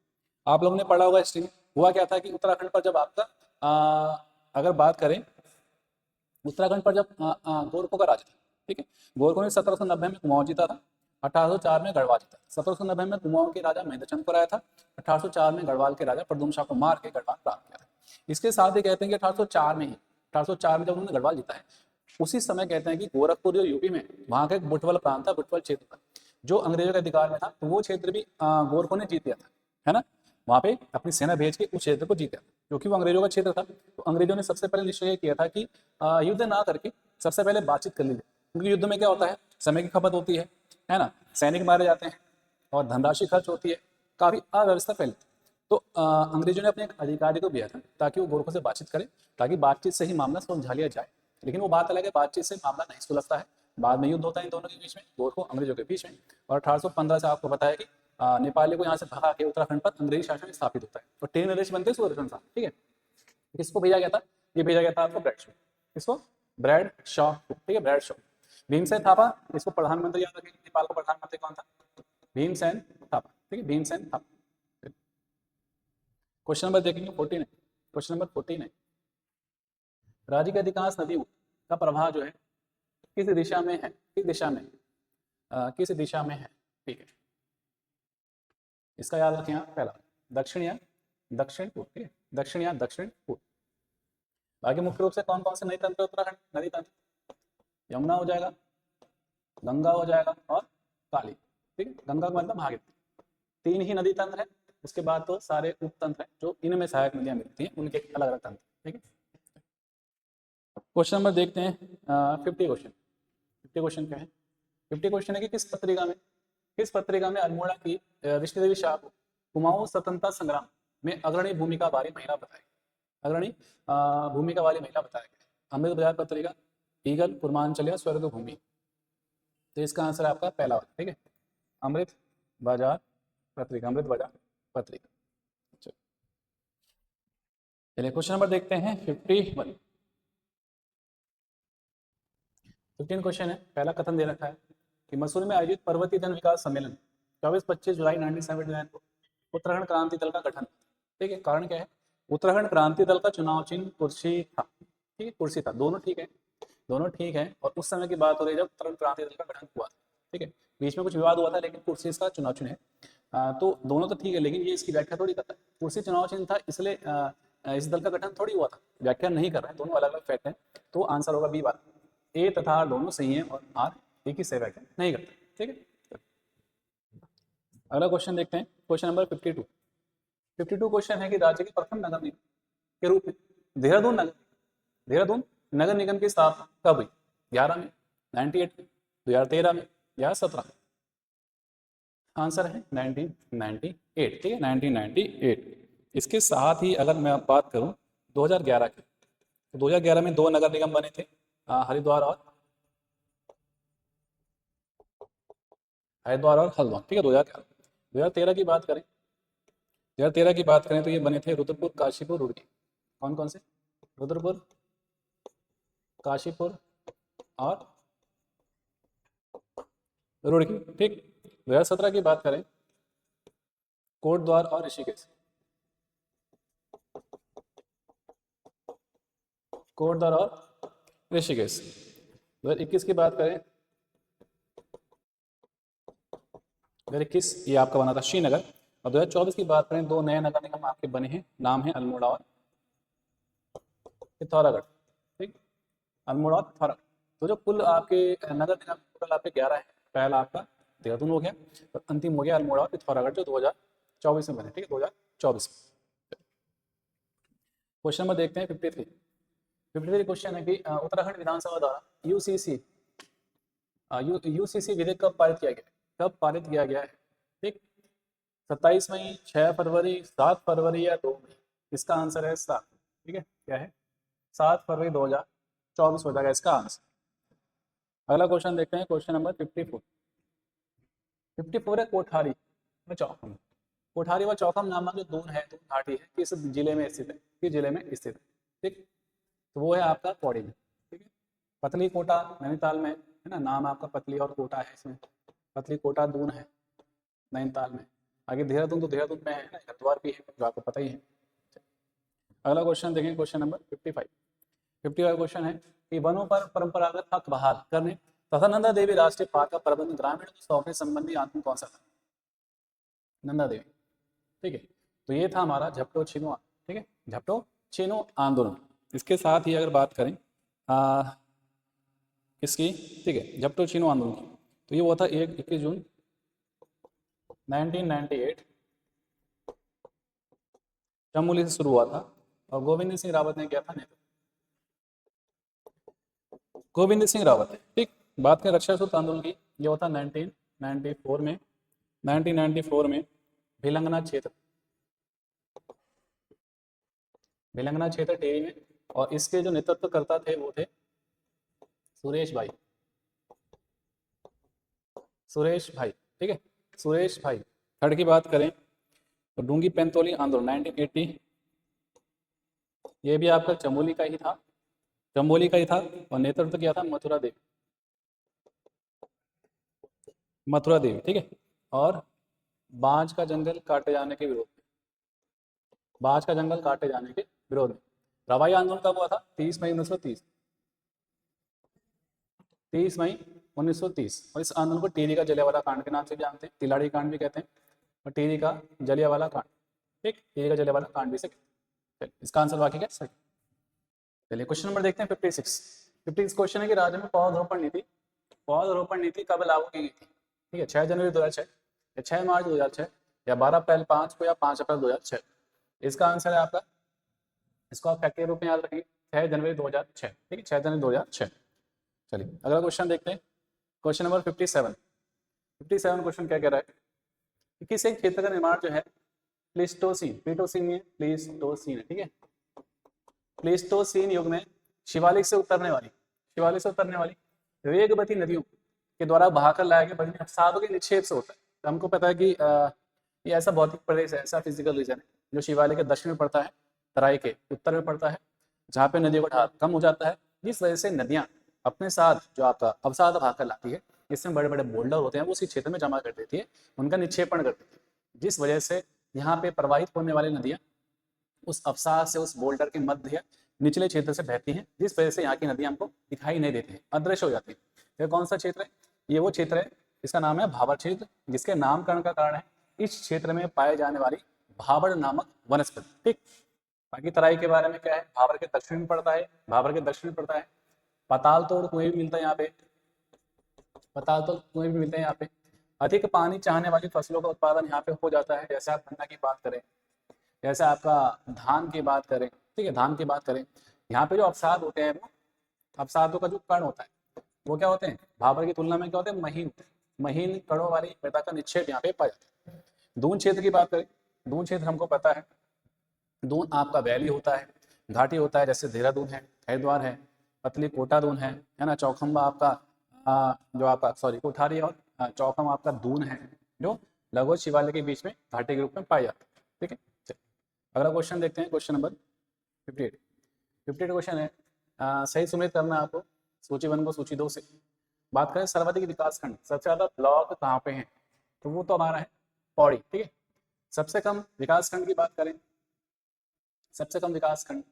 आप लोगों ने पढ़ा होगा हिस्ट्री में। हुआ क्या था कि उत्तराखंड पर जब आपका अगर बात करें, उत्तराखंड पर जब गोरखों का राज था, ठीक है, गोरखों ने 1790 में कुमाऊं जीता था, 1804 में गढ़वाल जीता। 1790 में कुमाऊं के राजा महेंद्र चंद्र को आया था, 1804 में गढ़वाल के राजा प्रदुम शाह को मार के गढ़वाल प्राप्त किया था। इसके साथ ही कहते हैं कि 1804 में जब उन्होंने गढ़वाल जीता है, उसी समय कहते हैं कि गोरखपुर जो यूपी में, वहां का एक बुटवल प्रांत था, बुटवल क्षेत्र था, जो अंग्रेजों के अधिकार में था, तो वो क्षेत्र भी गोरखों ने जीत लिया था, है ना। वहां पे अपनी सेना भेज के उस क्षेत्र को जीता, क्योंकि वो अंग्रेजों का क्षेत्र था। तो अंग्रेजों ने सबसे पहले निश्चय किया था कि युद्ध ना करके सबसे पहले बातचीत कर लीजिए, क्योंकि युद्ध में क्या होता है, समय की खपत होती है ना, सैनिक मारे जाते हैं और धनराशि खर्च होती है, काफी अव्यवस्था फैलती। तो अंग्रेजों ने अपने एक अधिकारी को दिया था ताकि वो गोरखों से बातचीत करे, ताकि बातचीत से ही मामला सुलझा लिया जाए। लेकिन वो बात अलग है, बातचीत से मामला नहीं सुलझता है, बाद में युद्ध होता है इन दोनों के बीच में, गोरखों अंग्रेजों के बीच में। और 1815 से आपको पता है कि नेपाली को यहाँ से भगा के उत्तराखंड पर अंग्रेजी शासन स्थापित होता है और 3 नरेश बनते हैं सुदर्शन साहब। ठीक है, किसको भेजा गया था? ये भेजा गया था आपको ब्रैड शॉ। किसको? ब्रैड शॉ। ठीक है, ब्रैड शॉ। भीमसेन थापा, इसको प्रधानमंत्री याद रखेंगे, नेपाल का प्रधानमंत्री कौन था? भीमसेन थापा। ठीक है, भीमसेन थापा। क्वेश्चन नंबर देखेंगे 49। क्वेश्चन नंबर 49, राज्य की अधिकांश नदियों का प्रवाह जो है किस दिशा में है? किस दिशा में? किस दिशा में है? ठीक है, इसका याद रखें आप, पहला दक्षिण या दक्षिण पूर्व। ठीक है, दक्षिण या दक्षिण पूर्व। बाकी मुख्य रूप से कौन कौन से नदी तंत्र उत्तराखंड? नदी तंत्र यमुना हो जाएगा, गंगा हो जाएगा और काली। ठीक है, गंगा का मतलब भागीरथी। 3 ही नदी तंत्र है, उसके बाद तो सारे उपतंत्र हैं जो इनमें सहायक नदियां मिलती हैं, उनके अलग अलग तंत्र। ठीक है, क्वेश्चन नंबर देखते हैं 50 क्वेश्चन। 50 क्वेश्चन क्या है? 50 क्वेश्चन है कि किस पत्रिका में अल्मोड़ा की विष्णु देवी शाह को कुमाऊं स्वतंत्रता संग्राम में अग्रणी भूमिका वाली महिला बताई? अग्रणी भूमिका वाली महिला बताया गया? अमृत बाजार पत्रिका, ईगल, पूर्वांचल या स्वर्ग भूमि। तो इसका आंसर आपका पहला वाला। ठीक है, अमृत बाजार पत्रिका, अमृत बाजार पत्रिका। चलिए क्वेश्चन नंबर देखते हैं 51। 15 क्वेश्चन है। पहला कथन दे रखा है कि मसूरी में आयोजित पर्वतीय जन विकास सम्मेलन 24-25 जुलाई 1979 को उत्तराखंड क्रांति दल का गठन। ठीक है, कारण क्या है? उत्तराखंड क्रांति दल का चुनाव चिन्ह कुर्सी था। ठीक है, कुर्सी था, दोनों ठीक है, दोनों ठीक है। और उस समय की बात हो रही है जब उत्तराखंड क्रांति दल का गठन हुआ। ठीक है, बीच में कुछ विवाद हुआ था, लेकिन कुर्सी इसका चुनाव चिन्ह है। तो दोनों तो ठीक है, लेकिन ये इसकी व्याख्या थोड़ी करता है। कुर्सी चुनाव चिन्ह था इसलिए इस दल का गठन थोड़ी हुआ था, व्याख्या नहीं कर रहे हैं, दोनों अलग अलग फैक्ट हैं। तो आंसर होगा बी वाला। ए तथा आर दोनों सही है और आर एक ही सही व्याख्या नहीं करता। ठीक है, अगला क्वेश्चन देखते हैं, क्वेश्चन नंबर 52। 52 क्वेश्चन है कि राज्य के प्रथम नगर निगम के रूप में देहरादून नगर निगम की स्थापना कब हुई? 11 में, 98 में, 2013 में या 17 में? आंसर है 1998, ठीक है 1998। इसके साथ ही अगर मैं अब बात करूं 2011 की, तो 2011 में दो नगर निगम बने थे, हरिद्वार और हल्द्वानी, ठीक है 2011। 2013 की बात करें, 2013 की बात करें तो ये बने थे रुद्रपुर, काशीपुर, रुड़की। कौन कौन से? रुद्रपुर, काशीपुर और रुड़की, ठीक। 2017 की बात करें, कोटद्वार और ऋषिकेश, कोटद्वार और ऋषिकेश। 2021 की बात करें, 2021 ये आपका बना था श्रीनगर। और 2024 की बात करें, दो नए नगर निगम आपके बने हैं, नाम है अल्मोड़ा और पिथौरागढ़, ठीक। अल्मोड़ा और पिथौरागढ़। तो जो कुल आपके नगर निगम टोटल आपके 11 है। पहला आपका देहरादून हो गया और अंतिम हो गया अल्मोड़ा और पिथौरागढ़, जो 2024 में बने, ठीक है 2024 में। क्वेश्चन नंबर देखते हैं 53 क्वेश्चन है कि उत्तराखंड विधानसभा द्वारा यूसीसी विधेयक कब पारित किया गया, कब पारित किया गया है, ठीक। 27 मई, 6 फरवरी, 7 फरवरी या 2 मई? इसका आंसर है 7, ठीक है। क्या है? 7 फरवरी 2024 हो जाएगा इसका आंसर। अगला क्वेश्चन देखते हैं, क्वेश्चन नंबर 54 है कोठारी व चौखम। कोठारी व चौखम नामक जो दून है, दून घाटी है, किस जिले में स्थित है, किस जिले में स्थित है, ठीक। तो वो है आपका पौड़ी में, ठीक है। पतली कोटा नैनीताल में है ना, नाम आपका पतली और कोटा है इसमें, पतली कोटा दून है नैनीताल में। आगे देहरादून, तो देहरादून में है ना, हरिद्वार भी है, जो आपको पता ही है। अगला क्वेश्चन देखें, क्वेश्चन नंबर 55 क्वेश्चन है कि वनों पर परंपरागत हक बहाल करने तथा नंदा देवी राष्ट्रीय पार्क का प्रबंध ग्रामीण को सौंपने संबंधी आंदोलन कौन सा था? नंदा देवी, ठीक है। तो ये था हमारा झपटो छिनो, ठीक है, झपटो छिनो आंदोलन। इसके साथ ही अगर बात करें इसकी, ठीक है, झपटो छिनो आंदोलन की, तो ये हुआ था 21 जून 1998, चमोली से शुरू हुआ था और गोविंद सिंह रावत ने किया था नेतृत्व, गोविंद सिंह रावत है, ठीक। बात करें रक्षा सूत्र आंदोलन की, ये होता 1994 में, 1994 में भिलंगना क्षेत्र, भिलंगना क्षेत्र टेरी में, और इसके जो नेतृत्व करता थे वो थे सुरेश भाई, सुरेश भाई, ठीक है, सुरेश भाई। थर्ड की बात करें तो डूंगी पेंतोली आंदोलन 1980, ये भी आपका चमोली का ही था, चमोली का ही था, और नेतृत्व किया था मथुरा देवी, मथुरा देवी, ठीक है। और बांज का जंगल काटे जाने के विरोध में, बांज का जंगल काटे जाने के विरोध में रवाई आंदोलन कब हुआ था? 30 मई 1930, 30 मई 1930। और इस आंदोलन को टेरी का जलियांवाला कांड के नाम से भी जानते हैं, तिलाड़ी कांड भी कहते हैं, और टेरी का जलियांवाला कांड, ठीक, टेरी का जलियांवाला कांड भी से। इसका आंसर बाकी क्या सही। चलिए क्वेश्चन नंबर देखते हैं 56 क्वेश्चन है कि राज्य में पौधरोपण नीति कब लागू की गई थी, ठीक है। 6 जनवरी 2006 या 6 मार्च 2006 या 12 अप्रैल 5 को या 5 अप्रैल 2006? इसका आंसर है आपका, इसको आप फैक्ट के रूप में याद रखिए, 6 जनवरी 2006, ठीक है, 6 जनवरी 2006। चलिए अगला क्वेश्चन देखते हैं, क्वेश्चन नंबर 57 क्वेश्चन क्या कह रहा है कि किस एक क्षेत्र का निर्माण जो है प्लीस्टोसीन, प्लीटोसीन है, प्लीस्टोसीन है, ठीक है, प्लीस्टोसीन युग में शिवालिक से उतरने वाली वेगवती नदियों के द्वारा बहाकर लाया गया पानी अवसादों के निक्षेप से होता है। तो हमको पता है कि ये ऐसा भौतिक प्रदेश है, ऐसा फिजिकल रीजन है जो शिवालिक के दक्षिण में पड़ता है, तराई के उत्तर में पड़ता है, जहाँ पे नदियों का ढाल कम हो जाता है, जिस वजह से नदियाँ अपने साथ जो आपका अवसाद बहाकर लाती है, इसमें बड़े बड़े बोल्डर होते हैं, वो उसी क्षेत्र में जमा कर देती है, उनका निक्षेपण कर देती है, जिस वजह से यहाँ पे प्रवाहित होने वाली नदियाँ उस अवसाद से, उस बोल्डर के मध्य निचले क्षेत्र से बहती हैं, जिस वजह से यहाँ की नदियाँ हमको दिखाई नहीं देती हैं, अदृश्य हो जाती है। यह कौन सा क्षेत्र है? ये वो क्षेत्र है, इसका नाम है भाबर क्षेत्र, जिसके नामकरण का कारण है इस क्षेत्र में पाए जाने वाली भाबर नामक वनस्पति, ठीक। बाकी तराई के बारे में क्या है, भाबर के दक्षिण में पड़ता है, पताल तोड़ कुएं भी मिलता है यहाँ पे, यहाँ पे। अधिक पानी चाहने वाली फसलों का उत्पादन यहाँ पे हो जाता है, जैसे आप गन्ना की बात करें, जैसे आपका धान की बात करें, ठीक है, धान की बात करें, यहाँ पे जो अवसाद होते हैं, वो अवसादों का जो कण होता है वो क्या होते हैं, भाबर की तुलना में क्या होते हैं, महीन कणों वाली मृदा का निक्षेप यहाँ पे पाया जाता है। दून क्षेत्र की बात करें, दून क्षेत्र हमको पता है, दून आपका वैली होता है, घाटी होता है, जैसे देहरादून है, हरिद्वार है, पतली कोटा दून है ना, चौखंबा आपका जो आपका सॉरी कोठारी और चौखम आपका दून है, जो लघु शिवालय के बीच में घाटी के रूप में पाया जाता है। ठीक है, चलिए अगला क्वेश्चन देखते हैं, क्वेश्चन नंबर 58। 58 क्वेश्चन है, सही सुमेलित करना है आपको सूची 1 को सूची 2 से। बात करें सर्वाधिक विकास खंड, सबसे ज्यादा ब्लॉक कहाँ पे हैं, तो वो तो हमारा है पौड़ी। ठीक है, सबसे कम विकास खंड की बात करें, सबसे कम विकास खंड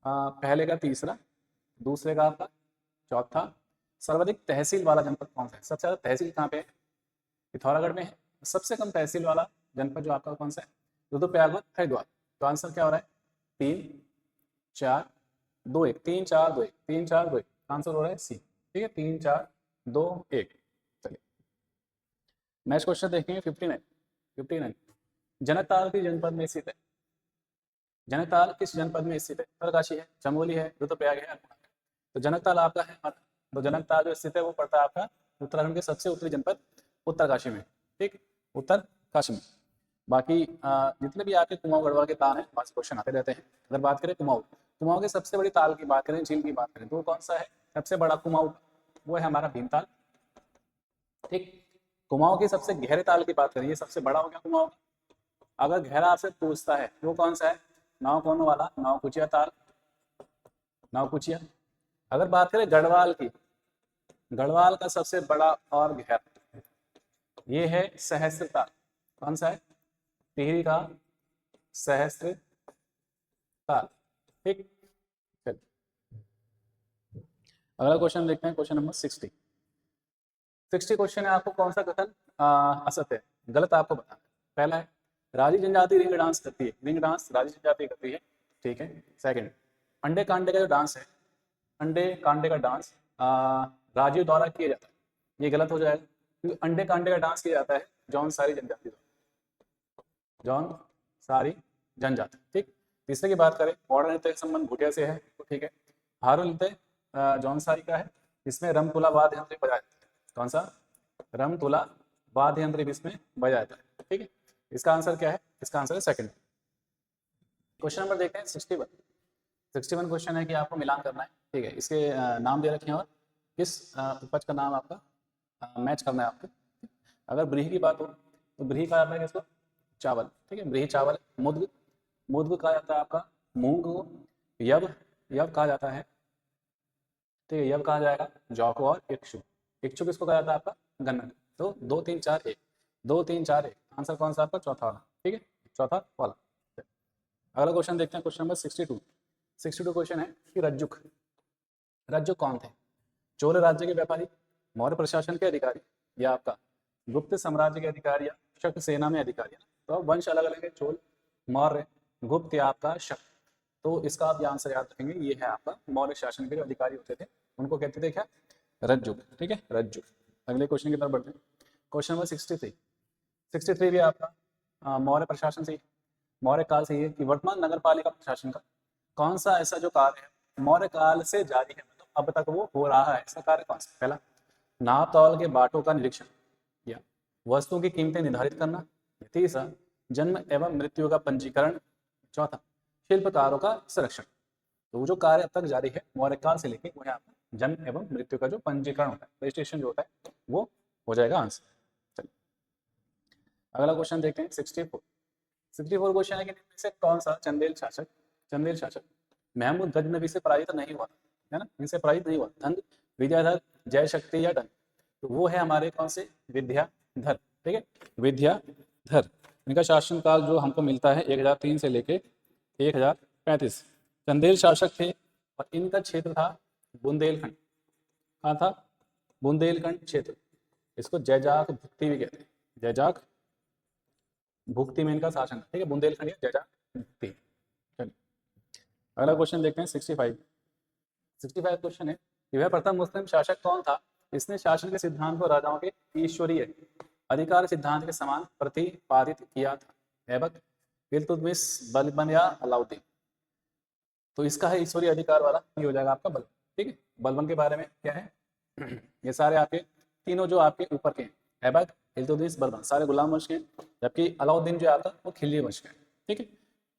पहले का तीसरा, दूसरे का आपका चौथा। सर्वाधिक तहसील वाला जनपद कौन सा है, सबसे ज्यादा तहसील कहाँ पे है, पिथौरागढ़ में है। सबसे कम तहसील वाला जनपद जो आपका कौन सा है, रुद्रप्रयाग हरिद्वार। तो आंसर क्या हो रहा है, 3 4 2 1, 3 4 2 1, 3 4 2 1, आंसर हो रहा है सी। ठीक है, 3 4 2 1। चलिए नेक्स्ट क्वेश्चन देखेंगे 59। जनकताल किस जनपद में स्थित है, जनकताल किस जनपद में स्थित है, उत्तरकाशी है, चमोली है, रुद्रप्रयाग है, अल्मोड़ा है। तो जनकताल आपका है, तो जनकताल जो स्थित है वो पड़ता है आपका उत्तराखंड के सबसे उत्तरी जनपद उत्तरकाशी में। ठीक, उत्तरकाशी में। बाकी जितने भी आपके कुमाऊं गढ़वाल के ताल हैं, वहाँ से क्वेश्चन आते रहते हैं। अगर बात करें कुमाऊं के सबसे बड़ी ताल की बात करें, झील की बात करें, तो कौन सा है सबसे बड़ा कुमाऊं, वो है हमारा भीमताल। ठीक, कुमाऊं के सबसे गहरे ताल की बात करें, ये सबसे बड़ा हो गया कुमाऊं। अगर गहरा आपसे पूछता है वो कौन सा है, नावकोन वाला नावकुचिया ताल, नावकुचिया। अगर बात करें गढ़वाल की, गढ़वाल का सबसे बड़ा और गहरा ये है सहस्त्र ताल। कौन सा है, टिहरी का सहस्त्र ताल। ठीक, चलिए अगला क्वेश्चन देखते हैं, क्वेश्चन नंबर 60। 60 क्वेश्चन है, आपको कौन सा कथन असत्य है, गलत आपको बताना है। पहला है राजी जनजाति रिंग डांस करती है, रिंग डांस राजी जनजाति करती है। ठीक है, सेकंड अंडे कांडे का जो डांस है, अंडे कांडे का डांस राजियों द्वारा किया जाता है, ये गलत हो जाएगा, क्योंकि अंडे कांडे का डांस किया जाता है जौन सारी जनजाति द्वारा, जौन सारी जनजाति। ठीक, तीसरे की बात करें मॉडर्न नृत्य का संबंध भूटिया से है, तो ठीक है। हारू नृत्य जौन सारी का है, इसमें रमतुला वाद्य यंत्र बजाया जाता है। कौन सा, रमतुला वाद्य यंत्र इसमें बजाया जाता है। ठीक है, इसका आंसर क्या है, इसका आंसर है सेकंड। क्वेश्चन नंबर देखते हैं 61। 61 क्वेश्चन है कि आपको मिलान करना है। ठीक है, इसके नाम दे रखे हैं और किस उपज का नाम आपका मैच करना है आपको। अगर ब्रीही की बात हो तो ब्रीही कहा जाता है किसको, चावल। ठीक है, ब्रीही चावल। मुद्ग, मुद्ग कहा जाता है आपका मूंग को। यव, यव कहा जाता है, ठीक है, यव कहा जाएगा जौ को। और इक्षु, इक्षु किसको कहा जाता है आपका, गन्ना। तो 2 3 4 1, 2 3 4 1, आंसर कौन सा आपका, चौथा वाला। ठीक है, चौथा वाला। अगला क्वेश्चन देखते हैं, क्वेश्चन नंबर 62। 62 क्वेश्चन है कि रज्जुक, रज्जुक कौन थे, चोल राज्य के व्यापारी, मौर्य प्रशासन के अधिकारी, या आपका गुप्त साम्राज्य के अधिकारी, या शक सेना में अधिकारी। तो अब वंश अलग अलग है, चोल, मौर्य, गुप्त या आपका शक। तो इसका आप ये आंसर याद रखेंगे, ये है आपका मौर्य शासन के जो अधिकारी होते थे उनको कहते थे क्या, रज्जुक। ठीक है, रज्जुक। अगले क्वेश्चन की तरफ बढ़ते हैं, क्वेश्चन नंबर 63। 63 भी आपका मौर्य प्रशासन से, मौर्य काल से ही कि वर्तमान नगर पालिका प्रशासन का कौन सा ऐसा जो कार्य है मौर्य काल से जारी है, मतलब अब तक वो हो रहा है, ऐसा कार्य कौन सा। पहला नाप तौल के बाटों का निरीक्षण, या वस्तुओं की कीमतें निर्धारित करना, तीसरा जन्म एवं मृत्यु का पंजीकरण, चौथा शिल्पकारों का संरक्षण। तो वो जो कार्य अब तक जारी है मौर्य काल से लेके, वो है आपका जन्म एवं मृत्यु का जो पंजीकरण होता है, रजिस्ट्रेशन जो होता है, वो हो जाएगा आंसर। चलिए अगला क्वेश्चन देखते हैं 64। 64 क्वेश्चन है कि इनमें से कौन सा चंदेल शासक, चंदेल शासक महमूद गजनबी से पराजित नहीं हुआ, है ना, इनसे पराजित नहीं हुआ। धन, विद्याधर, जय शक्ति या डन, तो वो है हमारे कौन से, विद्याधर। ठीक है, विद्याधर। इनका शासनकाल जो हमको मिलता है 1003 से लेके 1035। चंदेल शासक थे और इनका क्षेत्र था बुंदेलखंड। कहाँ था, बुंदेलखंड क्षेत्र। इसको जैजाक भुक्ति भी कहते हैं, जैजाक भुक्ति में इनका शासन। ठीक है, बुंदेलखंड या जैजाक भुक्ति। अगला क्वेश्चन देखते हैं 65। 65 क्वेश्चन है कि वह प्रथम मुस्लिम शासक कौन था, इसने शासन के सिद्धांत को राजाओं के ईश्वरीय अधिकार सिद्धांत के समान प्रतिपादित किया था। ऐबक, इल्तुतमिश, बलबन या अलाउद्दीन। तो इसका है ईश्वरीय अधिकार वाला, ये हो जाएगा आपका बलबन। ठीक है, बलबन के बारे में क्या है, ये सारे आपके तीनों जो आपके ऊपर के हैं, ऐबक, इल्तुतमिश, बलबन सारे गुलाम वंश के हैं, जबकि अलाउद्दीन जो है आपका वो खिलजी वंश का है। ठीक है,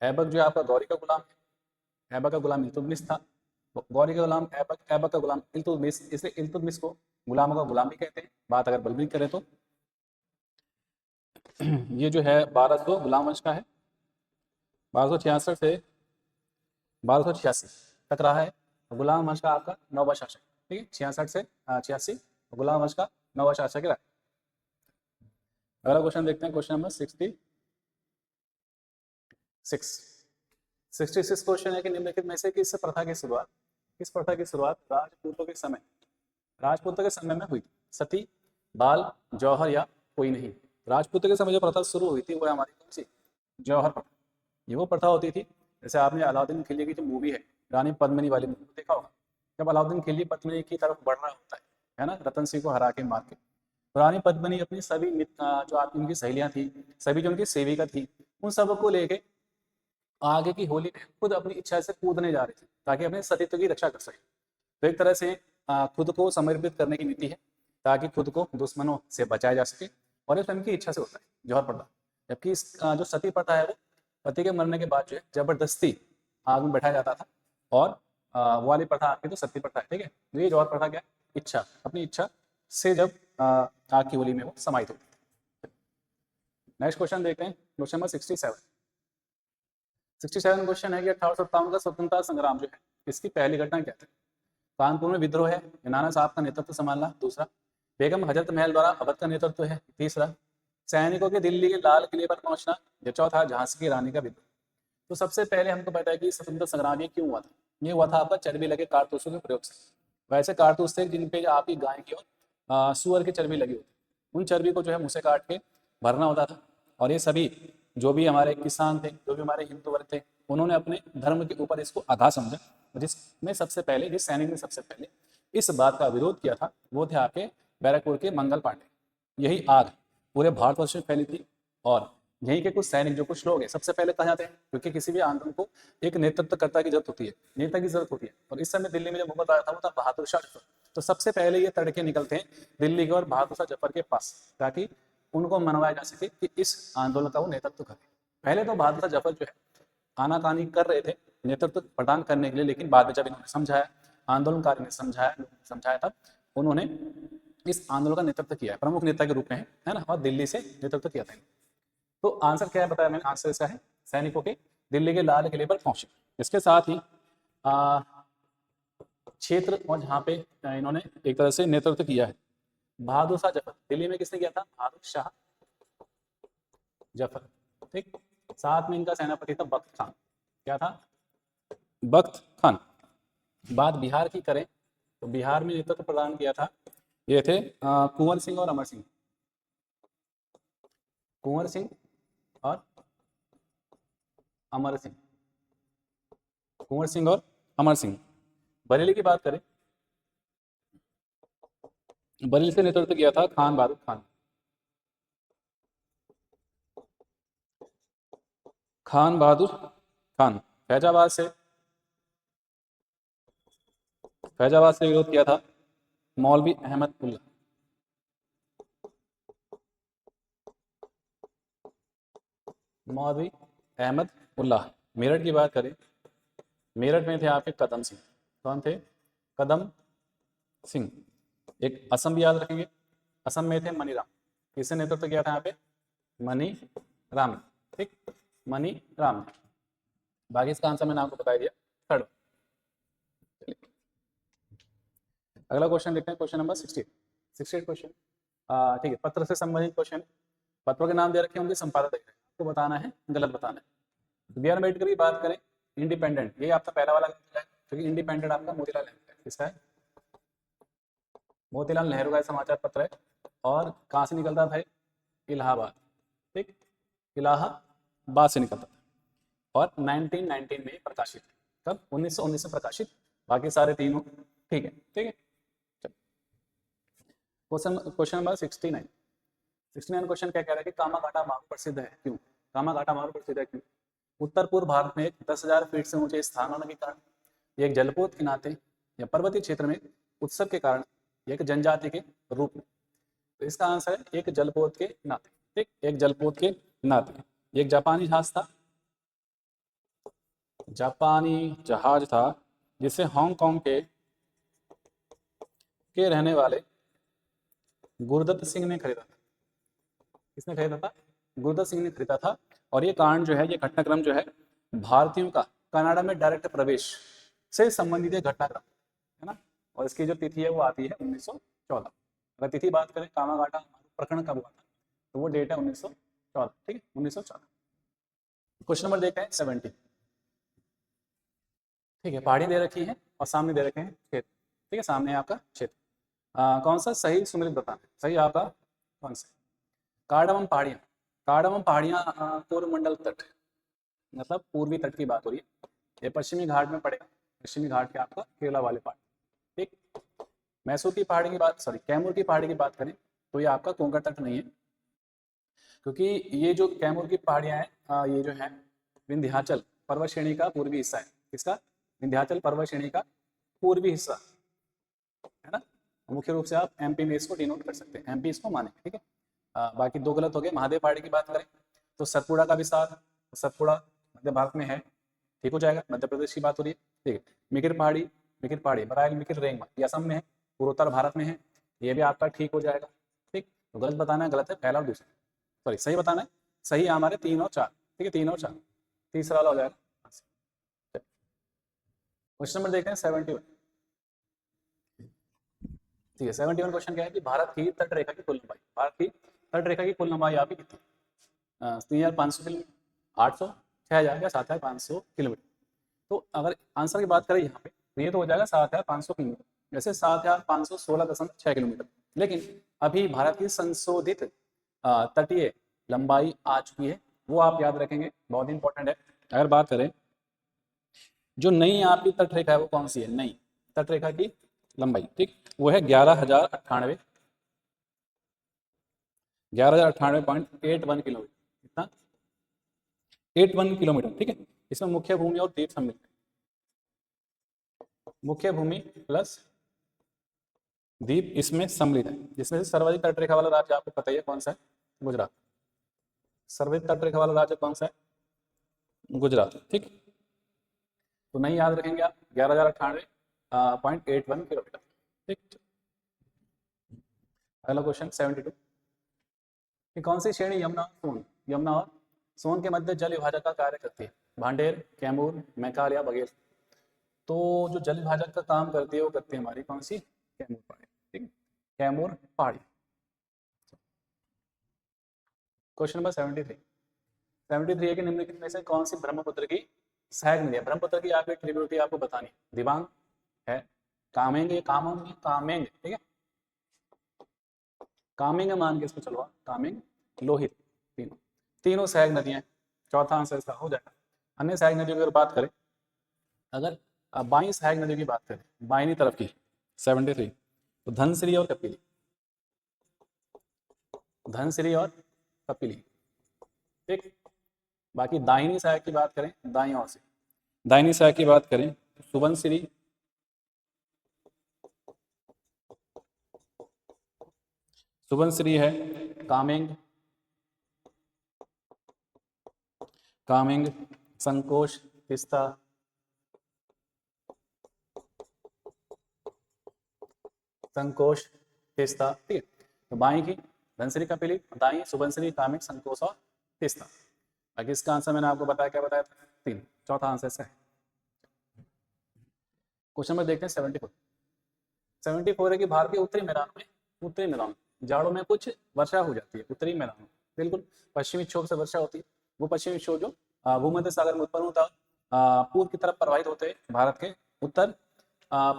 ऐबक जो है आपका गौरी का गुलाम है, ऐबक का गुलाम इल्तुतमिश था, गौरी का गुलाम ऐबक, ऐबक का गुलाम इल्तुतमिश, इसलिए इल्तुतमिश को गुलामों का गुलाम भी कहते हैं। बात अगर बलबन की करें तो ये जो है 1200 गुलाम वंश का है, 1266 से 1286 तक रहा है। गुलाम वंश का आपका नौवा शासक, ठीक है, 66 से 86 गुलाम वंश का नौवा शासक रहा। अगला क्वेश्चन देखते हैं, क्वेश्चन नंबर 66। 66 क्वेश्चन है कि निम्नलिखित में से किस प्रथा की शुरुआत राजपूतों के समय में हुई थी? सती, बाल, जौहर या कोई नहीं? राजपूतों के समय जो प्रथा शुरू हुई थी वो है हमारी कौन सी? जौहर प्रथा। ये वो प्रथा होती थी, जैसे आपने अलाउद्दीन खिलजी की जो मूवी है रानी पद्मिनी वाली मूवी देखा होगा, जब अलाउद्दीन खिलजी पद्मिनी की तरफ बढ़ रहा होता है ना, रतन सिंह को हरा के मार के, रानी पद्मिनी अपनी सभी जो आपकी उनकी सहेलियां थी, सभी जो उनकी सेविका थी, उन सबको लेके आगे की होली में खुद अपनी इच्छा से कूदने जा रही थी ताकि अपने सतीत्व की रक्षा कर सके। तो एक तरह से खुद को समर्पित करने की नीति है ताकि खुद को दुश्मनों से बचाया जा सके, और ये स्वयं की इच्छा से होता है जौहर प्रथा। जबकि इस जो सती प्रथा है वो पति के मरने के बाद जो है जबरदस्ती आग में बैठाया जाता था, और वो वाली प्रथा आपकी तो सती प्रथा है। ठीक है, तो ये जौहर प्रथा क्या है? इच्छा, अपनी इच्छा से जब आग की होली में वो समाहित होती है। नेक्स्ट क्वेश्चन देखते हैं, क्वेश्चन नंबर 67। 67 क्वेश्चन है कि 1857 का स्वतंत्रता संग्राम जो है इसकी पहली घटना क्या थी? कानपुर में विद्रोह है, नाना साहब का नेतृत्व संभालना, दूसरा बेगम हजरत महल द्वारा अवध का नेतृत्व है, तीसरा सैनिकों के दिल्ली के लाल किले पर पहुंचना, या चौथा झांसी की रानी का विद्रोह। तो सबसे पहले हमको पता है कि स्वतंत्रता संग्राम ये क्यों हुआ था? ये हुआ था आपका चर्बी लगे कारतूसों के प्रयोग से। वैसे कारतूस थे जिन पे आपकी गाय की और सुअर की चर्बी लगी होती, उन चर्बी को जो है मुँह से काट के भरना होता था, और ये सभी जो भी हमारे किसान थे, जो भी हमारे हिंदू वर्ग थे, उन्होंने अपने धर्म के ऊपर इसको आघात समझा। जिसमें सबसे पहले, जिस सैनिक ने सबसे पहले इस बात का विरोध किया था वो थे आपके बैरकपुर के मंगल पांडे। यही आग पूरे भारतवर्ष में फैली थी, और यहीं के कुछ सैनिक, जो कुछ लोग हैं, सबसे पहले कहा जाते हैं, क्योंकि किसी भी आंदोलन को एक नेतृत्वकर्ता की जरूरत होती है, नेता की जरूरत होती है। और इस समय दिल्ली में जो मुगल राजा था वो था बहादुर शाह जफर। तो सबसे पहले ये तड़के निकलते हैं दिल्ली के और बहादुर शाह जफर के पास, ताकि उनको मनवाया जा सके कि इस आंदोलन का वो नेतृत्व करे। पहले तो बहादुर शाह जफर जो है आनाकानी कर रहे थे नेतृत्व प्रदान करने के लिए, लेकिन बाद में जब इन्होंने समझाया, आंदोलनकारी ने समझाया तब उन्होंने इस आंदोलन का नेतृत्व किया है, प्रमुख नेता के रूप में है ना, और दिल्ली से नेतृत्व किया था। तो आंसर क्या है बताया मैंने, आंसर इसका है सैनिकों के दिल्ली के लाल किले पर पहुंचे। इसके साथ ही क्षेत्र और जहाँ पे इन्होंने एक तरह से नेतृत्व किया है बहादुर शाह जफर। दिल्ली में किसने किया था? बहादुर शाह जफर। ठीक, साथ में इनका सेनापति था बख्त खान। क्या था? बख्त खान। बात बिहार की करें तो बिहार में नेतृत्व प्रदान किया था, ये थे कुंवर सिंह और अमर सिंह। कुंवर सिंह और अमर सिंह, कुंवर सिंह और अमर सिंह। बरेली की बात करें, बरेली से नेतृत्व किया था खान बहादुर खान। खान बहादुर खान। फैजाबाद से विरोध किया था मौलवी अहमद उल्लाह। मौलवी अहमद उल्लाह। मेरठ की बात करें, मेरठ में थे आपके कदम सिंह। कौन थे? कदम सिंह। एक असम भी याद रखेंगे, असम में थे मनी राम। किसने नेतृत्व किया था यहाँ पे? मनी राम। ठीक, मनी राम। बाकी इसका आंसर मैंने आपको बता दिया, थर्ड। अगला क्वेश्चन देखते हैं, क्वेश्चन नंबर 68 क्वेश्चन। ठीक है, पत्र से संबंधित क्वेश्चन। पत्रों के नाम दे रखे हैं, उनके संपादक दे रखे हैं, आपको बताना है, गलत बताना है। बी आर अम्बेडकर की बात करें, इंडिपेंडेंट, ये आपका पहला वाला है, क्योंकि इंडिपेंडेंट आपका मोतीलाल नेहरू है। किसका है? मोतीलाल नेहरू का समाचार पत्र है, और कहाँ से निकलता था? इलाहाबाद। ठीक, इलाहाबाद से निकलता था, और 1919 में प्रकाशित। कब? 1919 में प्रकाशित। बाकी सारे तीनों ठीक है। ठीक है, क्वेश्चन नंबर 69 क्वेश्चन क्या कह रहा है कि कामाघाटा मार्ग प्रसिद्ध है क्यों? कामाघाटा मार्ग प्रसिद्ध है क्यों? उत्तर पूर्व भारत में 10,000 फीट से ऊंचे स्थान होने के कारण, एक जलपोत के नाते, या पर्वतीय क्षेत्र में उत्सव के कारण, एक जनजाति के रूप में। तो इसका आंसर है एक जलपोत के नाते। ठीक, एक जलपोत के नाते। एक जापानी जहाज था, जापानी जहाज था जिसे हांगकांग के रहने वाले गुरदत्त सिंह ने खरीदा था। किसने खरीदा था? गुरदत्त सिंह ने खरीदा था। और ये कांड जो है, ये घटनाक्रम जो है, भारतीयों का कनाडा में डायरेक्ट प्रवेश से संबंधित एक घटनाक्रम है ना। और इसकी जो तिथि है वो आती है 1914। अगर तिथि बात करें कामागाटा प्रकरण कब हुआ था, तो वो डेट है 1914। ठीक है, 1914। क्वेश्चन नंबर देखते हैं 70। ठीक है, पहाड़ी दे रखी है और सामने दे रखे हैं क्षेत्र। ठीक है, सामने है आपका क्षेत्र। कौन सा सही सुमित बताना है। सही आपका कौन सा? कार्डमम पहाड़ियाँ। कार्डमम पहाड़ियाँ कोरोमंडल तट, मतलब पूर्वी तट की बात हो रही है। ये पश्चिमी घाट में पड़ेगा, पश्चिमी घाट के आपका केरला वाले पहाड़। ठीक, मैसूर की पहाड़ी की बात, सॉरी कैमूर की पहाड़ी की बात करें तो ये आपका कोंकण तट नहीं है, क्योंकि ये जो कैमूर की पहाड़ियाँ हैं ये जो है विंध्याचल पर्वत श्रेणी का पूर्वी हिस्सा है। किसका? विंध्याचल पर्वत श्रेणी का पूर्वी हिस्सा है ना। मुख्य रूप से आप एमपी में इसको डिनोट कर सकते हैं, एमपी इसको माने। ठीक है, बाकी दो गलत हो गए। महादेव पहाड़ी की बात करें तो सतपुड़ा का विस्तार, सतपुड़ा मध्य भारत में है, ठीक हो जाएगा, मध्य प्रदेश की बात हो रही है। ठीक है, मिकिर पहाड़ी बराइल मिकिर रेंगमा, ये असम में है, पूर्वोत्तर भारत में है, ये भी आपका ठीक हो जाएगा। ठीक, तो गलत बताना है, गलत है पहला और दूसरा, सॉरी सही बताना है। सही है हमारे 3 और 4। ठीक है, 3 और 4, तीसरा वाला हो जाएगा। क्वेश्चन नंबर देखते हैं 71। ठीक है, 71 क्वेश्चन क्या है कि भारत की तट रेखा की कुल लंबाई, भारत की तट रेखा की कुल लंबाई आपकी कितनी? 3,500 किलोमीटर, 800, 6,000 या 7,500 किलोमीटर। तो अगर आंसर की बात करें यहाँ पे तो ये तो हो जाएगा 7,500 किलोमीटर, वैसे 7,516.6 किलोमीटर। लेकिन अभी भारत की संशोधित तटीय लंबाई आ चुकी है, वो आप याद रखेंगे, बहुत इंपॉर्टेंट है। अगर बात करें जो नई आपकी तट रेखा है वो कौन सी है, नई तट रेखा की लंबाई, ठीक, वो है 11,098, 11,098.81 किलोमीटर। कितना? 81 किलोमीटर। ठीक है, इसमें मुख्य भूमि और द्वीप सम्मिलित है, मुख्य भूमि प्लस द्वीप इसमें सम्मिलित है। जिसमें से सर्वाधिक तट रेखा वाला राज्य आपको पता ही है कौन सा है, गुजरात। सर्वाधिक तट रेखा वाला राज्य कौन सा है? गुजरात। ठीक, तो नहीं याद रखेंगे आप 11,098.81 किलोमीटर। ठीक, अगला क्वेश्चन 72 कि कौन सी श्रेणी यमुना और सोन के मध्य जल विभाजक का कार्य करती है? भांडेर, कैमूर, मैकाल या बघेल। तो जो जल विभाजक का काम करती है वो करती है हमारी कौन सी? कैमूर पहाड़ी। ठीक है, कैमूर पहाड़ी। क्वेश्चन नंबर 73 है कि निम्नलिखित में से कौन सी ब्रह्मपुत्र की सहायक नदी है? ब्रह्मपुत्र की आपकी ट्रिब्यूटरी आपको बतानी है, दिबांग है, कामेंग, कामेंग। ठीक है, कामेंग मान के इसको चलो, कामेंग, लोहित, तीनों सहायक नदियां। चौथा आंसर इसका हो जाएगा। अन्य सहायक नदियों की अगर बात करें, अगर बाई सहायक नदियों की बात करें, बाईनी तरफ की 73, तो धनसिरी और कपिली, धनसिरी और कपिली। ठीक, बाकी दाहिनी सहायक की बात करें, दाई ओर से दाहिनी सहायक की बात करें तो सुबनसिरी, सुबनसिरी है, कामेंग, कामेंग, संकोश, तिस्ता, संकोश, तिस्ता। ठीक है, तो बाई की धनसिरी कपिली, दाई सुबनसिरी, कामेंग, संकोश और तिस्ता। बाकी इसका आंसर मैंने आपको बताया, क्या बताया था? 3। चौथा आंसर इसका है। क्वेश्चन नंबर देखते हैं 74। 74 है कि भारत के उत्तरी मैदान जाड़ों में कुछ वर्षा हो जाती है। उत्तरी मैदान बिल्कुल पश्चिमी विक्षोभ से वर्षा होती है। वो पश्चिमी विक्षोभ जो भूमध्य सागर में उत्पन्न होता है, पूर्व की तरफ प्रवाहित होते हैं, भारत के उत्तर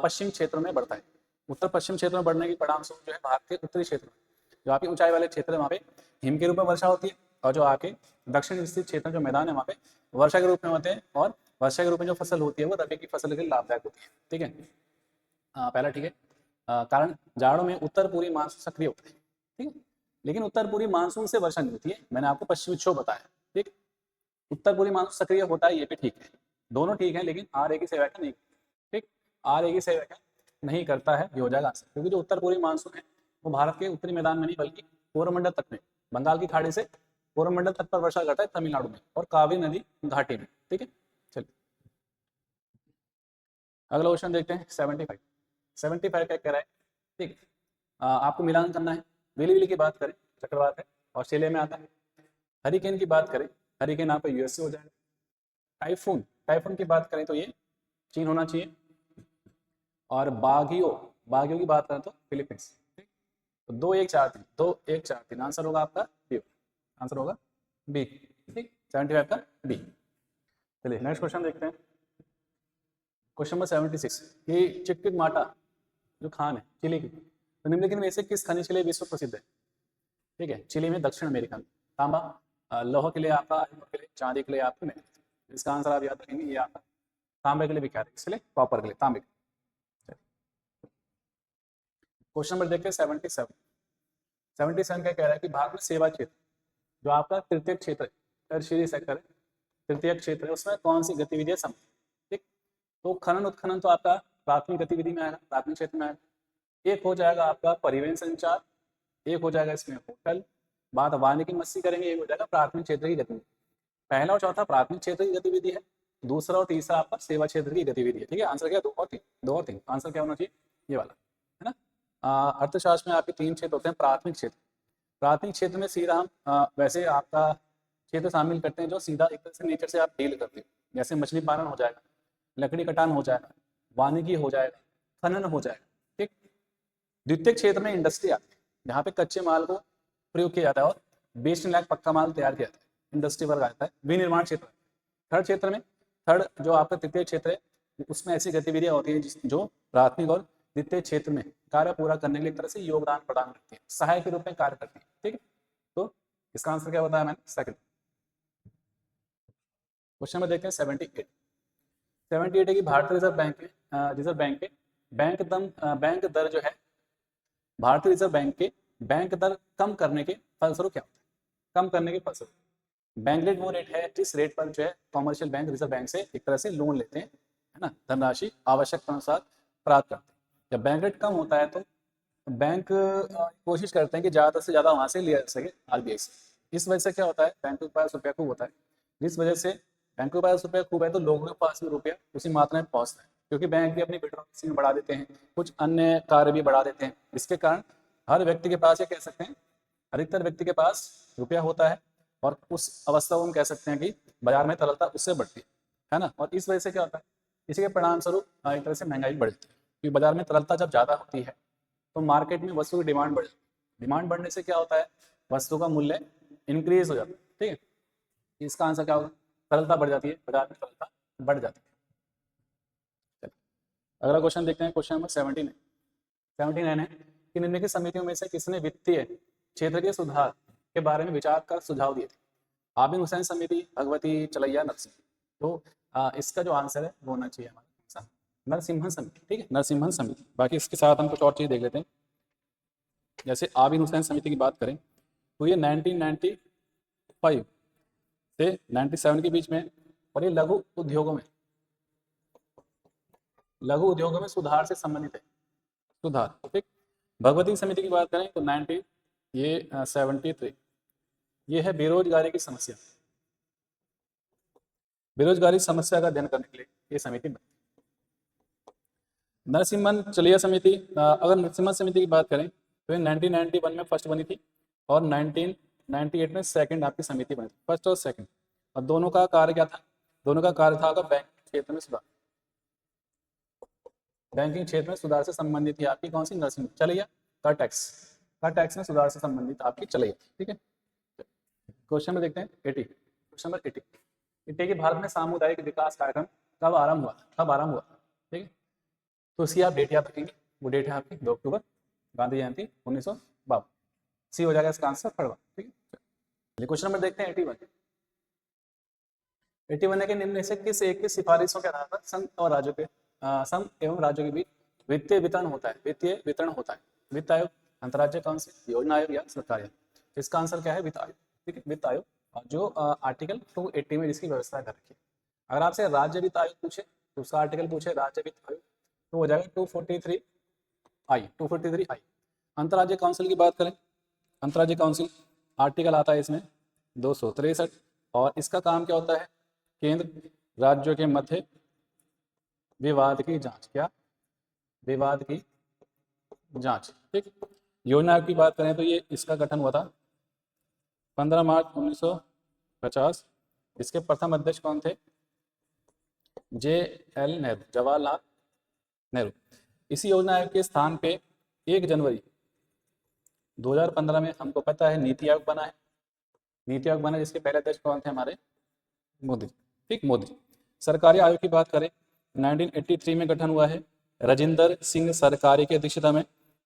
पश्चिम क्षेत्रों में बढ़ता है। उत्तर पश्चिम क्षेत्र में बढ़ने की परिणाम स्वरूप जो है भारत के उत्तरी क्षेत्र में जो आपकी ऊंचाई वाले क्षेत्र है वहाँ पे हिम के रूप में वर्षा होती है, और जो आपके दक्षिण स्थित क्षेत्र जो मैदान है वहाँ पे वर्षा के रूप में होते हैं, और वर्षा के रूप में जो फसल होती है वो रबी की फसल के लिए लाभदायक होती है। ठीक है, पहला ठीक है। कारण जाड़ों में उत्तर पूर्वी मानसून सक्रिय होता है। ठीक है, लेकिन उत्तर पूर्वी मानसून से वर्षा नहीं होती है, मैंने आपको पश्चिमी विक्षोभ बताया। ठीक, उत्तर पूर्वी मानसून सक्रिय होता है, ये भी ठीक है, दोनों ठीक है, लेकिन आर एक ही सही व्याख्या नहीं। ठीक, आर एक ही सही व्याख्या नहीं करता है, ये हो जाएगा आंसर, क्योंकि जो उत्तर पूर्वी मानसून है वो भारत के उत्तरी मैदान में नहीं बल्कि कोरोमंडल तट में, बंगाल की खाड़ी से कोरोमंडल तट पर वर्षा घटा है तमिलनाडु में और कावेरी नदी घाटी में। ठीक है, चलिए अगला क्वेश्चन देखते हैं 75। 75 क्या कह रहा है, ठीक है, आपको मिलान करना है। विली विली की बात करें चक्रवात है, ऑस्ट्रेलिया में आता है। हरिकेन की बात करें, हरिकेन आपका यूएसए हो जाएगा। टाइफून, टाइफून की बात करें तो ये चीन होना चाहिए। और बागियो, बागियो की बात करें तो फिलीपींस। ठीक, तो 2 1 4 3, 2 1 4 3 आंसर होगा आपका बी, आंसर होगा बी। ठीक, 75 का बी। चलिए नेक्स्ट क्वेश्चन देखते हैं, क्वेश्चन नंबर 76। ये चिक्टिमाटा जो खान है चिली की, तो निम्नलिखित में से किस खनिज के लिए विश्व प्रसिद्ध है? ठीक है, चिली में, दक्षिण अमेरिका में। तांबा, लोहा के लिए आपका आयरन के लिए, चांदी के लिए आपको मैग्नीशियम। इसका आंसर आप याद रखेंगे, ये आपका तांबे के लिए विख्यात है, इसलिए कॉपर के लिए, तांबे। क्वेश्चन नंबर देखते हैं 77। 77 क्या कह रहा है कि भारत में सेवा क्षेत्र जो आपका तृतीय क्षेत्र है, टर्शियरी सेक्टर है, तृतीय क्षेत्र है, उसमें कौन सी गतिविधियां सम्मिलित? ठीक, तो खनन उत्खनन तो आपका प्राथमिक गतिविधि में आएगा, प्राथमिक क्षेत्र में आएगा। एक हो जाएगा आपका परिवहन संचार, एक हो जाएगा इसमें होटल, बात वानिकी मत्स्य करेंगे, एक हो जाएगा प्राथमिक क्षेत्र की गतिविधि। पहला और चौथा प्राथमिक क्षेत्र की गतिविधि है, दूसरा और तीसरा आपका सेवा क्षेत्र की गतिविधि है। ठीक है, आंसर क्या, 2 और 3, 2 और 3 आंसर क्या होना चाहिए, ये वाला है ना। अर्थशास्त्र में आपके 3 क्षेत्र होते हैं। प्राथमिक क्षेत्र, प्राथमिक क्षेत्र में सीधा हम वैसे आपका क्षेत्र शामिल करते हैं जो सीधा एक तरह से नेचर से आप डील करते हो, जैसे मछली पालन हो जाएगा, लकड़ी कटान हो जाएगा, वानिकी हो जाएगा, खनन हो जाएगा। ठीक, द्वितीय क्षेत्र में इंडस्ट्री आती है, जहाँ पे कच्चे माल को प्रयोग किया जाता है और बेचने लायक पक्का माल तैयार किया जाता है, इंडस्ट्री वर्ग आता है। विनिर्माण क्षेत्र, थर्ड क्षेत्र में, थर्ड जो आपका तृतीय क्षेत्र है उसमें ऐसी गतिविधियां होती हैं जो प्राथमिक और द्वितीय क्षेत्र में कार्य पूरा करने के लिए एक तरह से योगदान प्रदान करती है, सहायक के रूप में कार्य करती है। ठीक है, तो इसका आंसर क्या बताया मैंने, सेकंड। क्वेश्चन में देखते हैं 78। 78 है कि भारतीय रिजर्व बैंक के बैंक दर जो है, भारतीय रिजर्व बैंक के बैंक दर कम करने के फलस्वरूप क्या होता है? कम करने के फलस्वरूप बैंक रेट वो रेट है जिस रेट पर जो है कॉमर्शियल बैंक रिजर्व बैंक से एक तरह से लोन लेते हैं, है ना, धनराशि आवश्यकता अनुसार प्राप्त करते हैं। जब बैंक रेट कम होता है तो बैंक कोशिश करते हैं कि ज़्यादा से ज़्यादा वहाँ से लिया जा सके आरबीआई से। इस वजह से क्या होता है, बैंक के पास रुपया खूब होता है, जिस वजह से बैंक के पास रुपया खूब है तो लोगों के पास भी रुपया उसी मात्रा में पहुँचता है, क्योंकि बैंक भी अपनी विड्रॉल बढ़ा देते हैं, कुछ अन्य कार्य भी बढ़ा देते हैं। इसके कारण हर व्यक्ति के पास, ये कह सकते हैं अधिकतर व्यक्ति के पास रुपया होता है, और उस अवस्था को हम कह सकते हैं कि बाजार में तरलता उससे बढ़ती है ना। और इस वजह से क्या होता है, इसी के परिणाम स्वरूप एक तरह से महंगाई बढ़ जाती है, क्योंकि बाजार में तरलता जब ज़्यादा होती है तो मार्केट में वस्तु की डिमांड बढ़ जाती है। डिमांड बढ़ने से क्या होता है, वस्तु का मूल्य इंक्रीज हो जाता है। ठीक है, इसका आंसर क्या होगा, तरलता बढ़ जाती है, बाजार में तरलता बढ़ जाती है। अगला क्वेश्चन देखते हैं, क्वेश्चन नंबर 79। 79 है कि निम्नलिखित समितियों में से किसने वित्तीय क्षेत्र के सुधार के बारे में विचार का सुझाव दिए थे? आबिद हुसैन समिति, भगवती चलैया, नरसिंह। तो इसका जो आंसर है वो होना चाहिए हमारा नरसिम्हन समिति। ठीक है, नरसिम्हन समिति। बाकी इसके साथ हम कुछ और चीज़ देख लेते हैं। जैसे आबिद हुसैन समिति की बात करें तो ये 1995 से 97 के बीच में, और ये लघु उद्योगों में सुधार से संबंधित है, सुधार। ठीक, भगवती समिति की बात करें तो 73, ये है बेरोजगारी की समस्या, बेरोजगारी समस्या का अध्ययन करने के लिए ये समिति बनी। नरसिम्हन चलिया समिति, अगर नरसिम्हन समिति की बात करें तो ये 1991 में फर्स्ट बनी थी और 1998 में सेकंड आपकी समिति बनी थी, फर्स्ट और सेकंड। और दोनों का कार्य क्या था, दोनों का कार्य था बैंक क्षेत्र में सुधार, बैंकिंग क्षेत्र में सुधार से संबंधित थी आपकी कौन सी, नरसिम्हन चलिया का टैक्स में सुधार से संबंधित आपकी चलिया। ठीक है, क्वेश्चन में देखते हैं 80। क्वेश्चन नंबर 80 कि भारत में सामुदायिक विकास कार्यक्रम कब आरंभ हुआ था? ठीक है, तो इसकी आप डेट याद रखेंगे, वो डेट है आपकी 2 अक्टूबर, गांधी जयंती 1952। सी हो जाएगा इसका आंसर, पढ़वा। ठीक है, क्वेश्चन नंबर देखते हैं 81। 81 है कि निम्न में से किस एक की सिफारिशों के आधार पर संघ एवं राज्यों के बीच वित्तीय वितरण होता है? वित्त आयोग, अंतर्राज्यीय काउंसिल, योजना आयोग या सरकार आयोग? इसका आंसर क्या है, वित्त आयोग। ठीक है, वित्त आयोग, जो आर्टिकल 280 में जिसकी व्यवस्था कर रखी है। अगर आपसे राज्य वित्त आयोग पूछे तो उसका आर्टिकल पूछे राज्य वित्त आयोग, तो हो जाएगा 243 आई। अंतर्राज्यीय काउंसिल की बात करें, अंतर्राज्यीय काउंसिल आर्टिकल आता है इसमें 263, और इसका काम क्या होता है, केंद्र राज्यों के मध्य विवाद की जांच, क्या विवाद की जांच, ठीक। योजना आयोग की बात करें तो ये इसका गठन हुआ था 15 मार्च 1950। इसके प्रथम अध्यक्ष कौन थे, JL नेहरू, जवाहरलाल नेहरू। इसी योजना आयोग के स्थान पे 1 जनवरी 2015 में हमको पता है नीति आयोग बना है, नीति आयोग बना, जिसके पहले अध्यक्ष कौन थे, हमारे मोदी, ठीक, मोदी। सरकारी आयोग की बात करें 1983 में गठन हुआ है राजेंद्र सिंह सरकारी की अध्यक्षता में,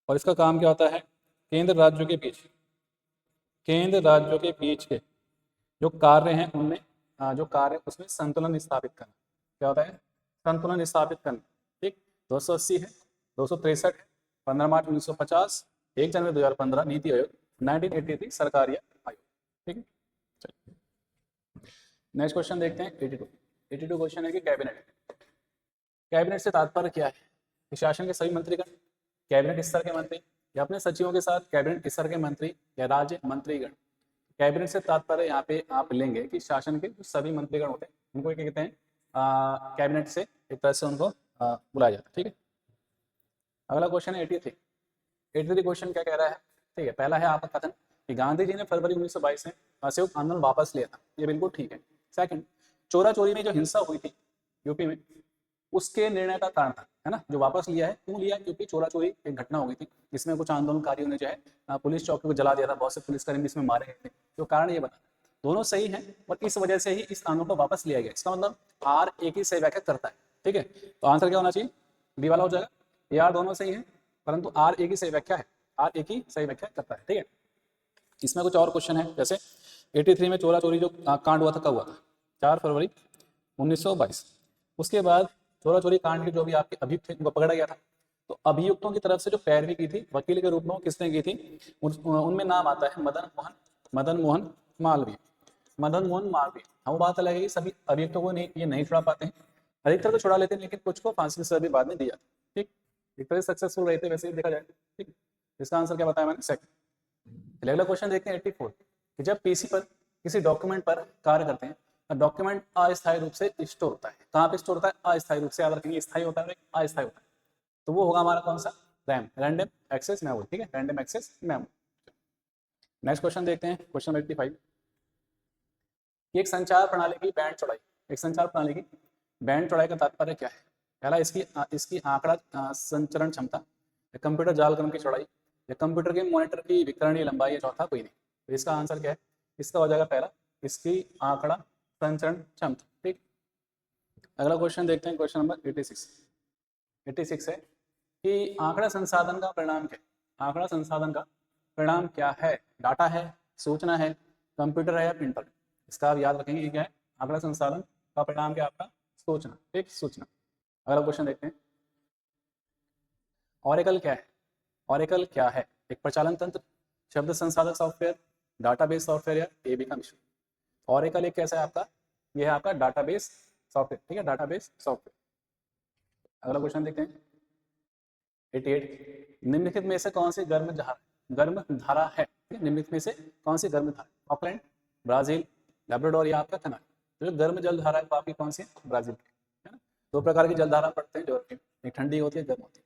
और इसका काम क्या होता है, केंद्र राज्यों के बीच, केंद्र राज्यों के बीच के जो कार्य हैं उनमें जो कार्य उसमें संतुलन स्थापित करना, क्या होता है, संतुलन स्थापित करना, ठीक। 280 है, 263 है, 15 मार्च 1950, 1 जनवरी 2015 नीति आयोग, 1983 सरकारी आयोग, ठीक है। नेक्स्ट क्वेश्चन देखते हैं 82 क्वेश्चन है कि कैबिनेट, कैबिनेट से तात्पर्य क्या है, कि शासन के सभी मंत्रीगण, कैबिनेट स्तर के मंत्री, या अपने सचिवों के साथ कैबिनेट स्तर के मंत्री या राज्य मंत्रीगण। कैबिनेट से तात्पर्य यहाँ पे आप लेंगे कि शासन के जो सभी मंत्रीगण होते हैं उनको क्या कहते हैं, कैबिनेट से एक तरह से उनको बुलाया जाता है, ठीक है। अगला क्वेश्चन है 83 क्वेश्चन क्या कह रहा है, ठीक है। पहला है आपका कथन कि गांधी जी ने फरवरी 1922 में असहयोग आंदोलन वापस लिया था, ये बिल्कुल ठीक है। सेकंड, चोरा चोरी में जो हिंसा हुई थी यूपी में, उसके निर्णय का कारण था, है ना, जो वापस लिया है, क्यों लिया, क्योंकि चोरा चोरी एक घटना हो गई थी जिसमें कुछ आंदोलनकारियों ने जो है पुलिस चौकी को जला दिया था, बहुत से पुलिसकर्मी इसमें मारे गए थे, तो कारण ये बना, दोनों सही है और इस वजह से ही इस आंदोलन को वापस लिया गया। इसका मतलब आर एक ही सही व्याख्या करता है, ठीक है। तो आंसर क्या होना चाहिए, बी वाला हो जाएगा। ये आर दोनों सही है परंतु आर एक ही सही व्याख्या है, आर एक ही सही व्याख्या करता है, ठीक है। इसमें कुछ और क्वेश्चन है, जैसे 83 में चोरा चोरी जो कांड हुआ था कब हुआ था, 4 फरवरी 1922। उसके बाद चोरा चोरी कांड के जो भी आपके अभियुक्त थे उनको पकड़ा गया था, तो अभियुक्तों की तरफ से जो पैरवी की थी वकील के रूप में, वो किसने की थी, उनमें नाम आता है मदन मोहन मालवीय, मदन मोहन मालवीय। हम बात अलग है कि सभी अभियुक्तों को नहीं, ये नहीं छुड़ा पाते हैं, अधिकतर को छुड़ा लेते हैं, लेकिन कुछ को फांसी की सजा भी बाद में दी जाती है, ठीक। एक तरह से सक्सेसफुल रहते वैसे ही देखा जाए, ठीक। इसका आंसर क्या बताया मैंने, सेकंड। अगला क्वेश्चन देखते हैं 84 कि जब पीसी पर किसी डॉक्यूमेंट पर कार्य करते हैं, डॉक्यूमेंट अस्थायी रूप से स्टोर होता है, कहाँ पे स्टोर होता है, अस्थायी रूप से, याद रखेंगे स्थायी होता है अस्थायी होता है, तो वो होगा हमारा कौन सा, रैम, रैंडम एक्सेस मेमोरी, ठीक है, random access memory. Next question देखते हैं, क्वेश्चन 85 कि एक संचार प्रणाली की बैंड चौड़ाई, एक संचार प्रणाली की बैंड चौड़ाई का तात्पर्य क्या है। पहला इसकी आंकड़ा संचरण क्षमता, या कंप्यूटर जालक्रम की चौड़ाई, या कंप्यूटर के मॉनिटर की विकरणीय लंबाई, या चौथा कोई नहीं। तो इसका आंसर क्या है, इसका हो जाएगा पहला, इसकी आंकड़ा संचरण क्षमता, ठीक। अगला क्वेश्चन देखते हैं, क्वेश्चन नंबर 86 है कि आंकड़ा संसाधन का परिणाम क्या है, आंकड़ा संसाधन का परिणाम क्या है, डाटा है, सूचना है, कंप्यूटर है या प्रिंटर। इसका आप याद रखेंगे क्या है, आंकड़ा संसाधन का परिणाम क्या आपका, सूचना, ठीक, सूचना। अगला क्वेश्चन देखते हैं, ऑरेकल क्या है, ऑरेकल क्या है, एक प्रचालन तंत्र, शब्द संसाधक सॉफ्टवेयर, डाटाबेस सॉफ्टवेयर, या ए बी का मिश्रण। ऑरेकल एक कैसा है आपका, यह है आपका डाटाबेस सॉफ्टवेयर, ठीक है, डाटाबेस सॉफ्टवेयर। अगला क्वेश्चन देखते हैं 88 निम्नलिखित में से कौन सी गर्म धारा है, निम्नलिखित में से कौन सी गर्म धारा, ऑकलैंड, ब्राजील, लेब्राडोर, या आपका कनाडा। तो जो गर्म जल धारा है वो आपकी कौन सी है, ब्राजील की, है ना। दो प्रकार की जलधारा पड़ते हैं जो, एक ठंडी होती है, गर्म होती है।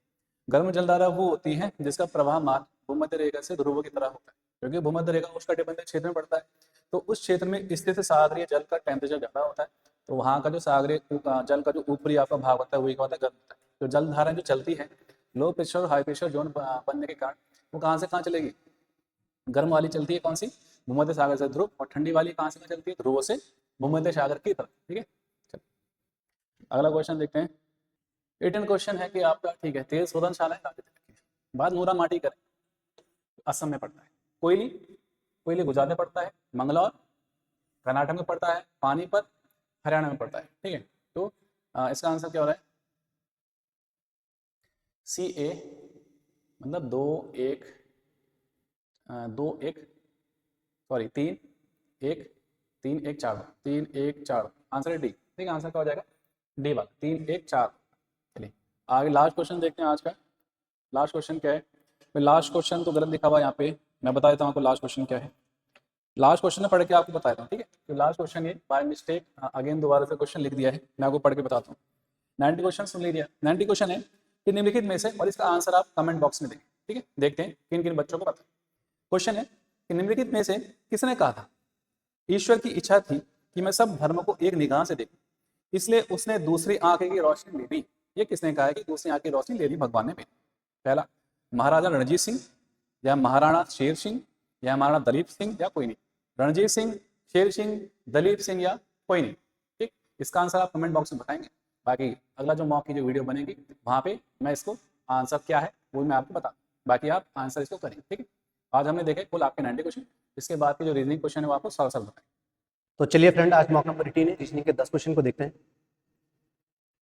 गर्म जलधारा वो होती है जिसका प्रवाह मार्ग भूमध्य रेखा से ध्रुवों की तरह होता है, क्योंकि भूमध्य रेखा उष्णकटिबंधीय क्षेत्र में पड़ता है, तो उस क्षेत्र में स्थित सागरीय जल का टेम्परेचर ज्यादा होता है, तो वहाँ का जो सागरीय जल का जो ऊपरी आपका भाग होता है वही क्या होता है, गर्म होता है। तो जलधारा जो चलती है लो प्रेशर और हाई प्रेशर जोन बनने के कारण वो कहाँ से कहाँ चलेगी, गर्म वाली चलती है कौन सी, भूमध्य सागर से ध्रुव, और ठंडी वाली कहाँ से कहाँ चलती है, ध्रुवों से भूमध्य सागर की तरफ, ठीक है। अगला क्वेश्चन देखते हैं 18 क्वेश्चन है कि आपका, ठीक है, तेल शोधनशालाएं कहाँ पे है, बाद नूरा माटी करें, असम में पड़ता है, कोयली गुजरात में पड़ता है, मंगलौर कर्नाटक में पड़ता है, पानीपत हरियाणा में पड़ता है, ठीक है। तो इसका आंसर क्या हो रहा है, CA, मतलब 3 1 4, आंसर है डी, ठीक है, आंसर क्या हो जाएगा, डी वाला 3 1 4। चलिए आगे लास्ट क्वेश्चन देखते हैं आज का। लास्ट क्वेश्चन क्या है लास्ट क्वेश्चन तो गलत लिखा हुआ है यहाँ पे, मैं बता देता हूँ आपको लास्ट क्वेश्चन क्या है। लास्ट क्वेश्चन में पढ़ के आपको बताता हूँ, ठीक है। तो लास्ट क्वेश्चन ये बाय मिस्टेक अगेन दोबारा से क्वेश्चन लिख दिया है, मैं आपको पढ़ के बताता हूँ। 90 क्वेश्चन सुन लीजिए। 90 क्वेश्चन है कि निम्नलिखित में से, और इसका आंसर आप कमेंट बॉक्स में दें, ठीक है। देखते हैं किन किन बच्चों को पता है। क्वेश्चन है कि निम्नलिखित में से किसने कहा था ईश्वर की इच्छा थी कि मैं सब धर्मों को एक निगाह से देखूं, इसलिए उसने दूसरी आंखें की रोशनी ले ली। ये किसने कहा है कि दूसरी आंख की रोशनी ले ली भगवान ने? पहला महाराजा रणजीत सिंह, या महाराणा शेर सिंह, या महाराणा दलीप सिंह, या कोई नहीं। रणजीत सिंह, शेर सिंह, दलीप सिंह, या कोई नहीं, ठीक। इसका आंसर आप कमेंट बॉक्स में बताएंगे। बाकी अगला जो मॉक की जो वीडियो बनेगी वहाँ पे मैं इसको आंसर क्या है वो मैं आपको बता, बाकी आप आंसर इसको करेंगे, ठीक है। आज हमने देखे कुल आपके 90 क्वेश्चन, इसके बाद के जो रीजनिंग क्वेश्चन है वो आपको साल बताएं। तो चलिए फ्रेंड, आज मॉक नंबर 18 है, रीजनिंग के 10 क्वेश्चन को देखते हैं।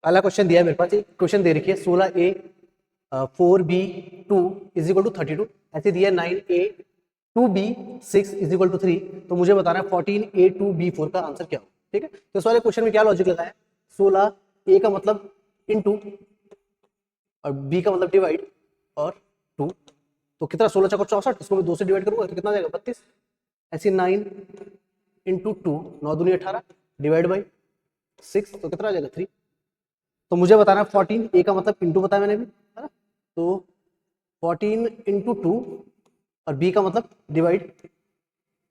पहला क्वेश्चन दिया है मेरे पास, एक क्वेश्चन दे रखी है 16A 4B2 is equal to 32, ऐसे दिया है 9A 2B6 is equal to 3। तो मुझे बताना है 14A 2B4 का आंसर क्या हो, ठीक है। तो इस वाले क्वेश्चन में क्या लॉजिक लगा है, 16A का मतलब इनटू और B का मतलब डिवाइड और 2, तो कितना 16 चौको 64, इसको मैं 2 से डिवाइड करूंगा तो कितना जाएगा 32। ऐसे 9 इंटू 2, 9 दूनी 18 डिवाइड बाई 6, तो कितना आ जाएगा 3। तो मुझे बताना 14A का मतलब इंटू बताया मैंने भी, है ना। तो 14 इंटू 2 और B का मतलब डिवाइड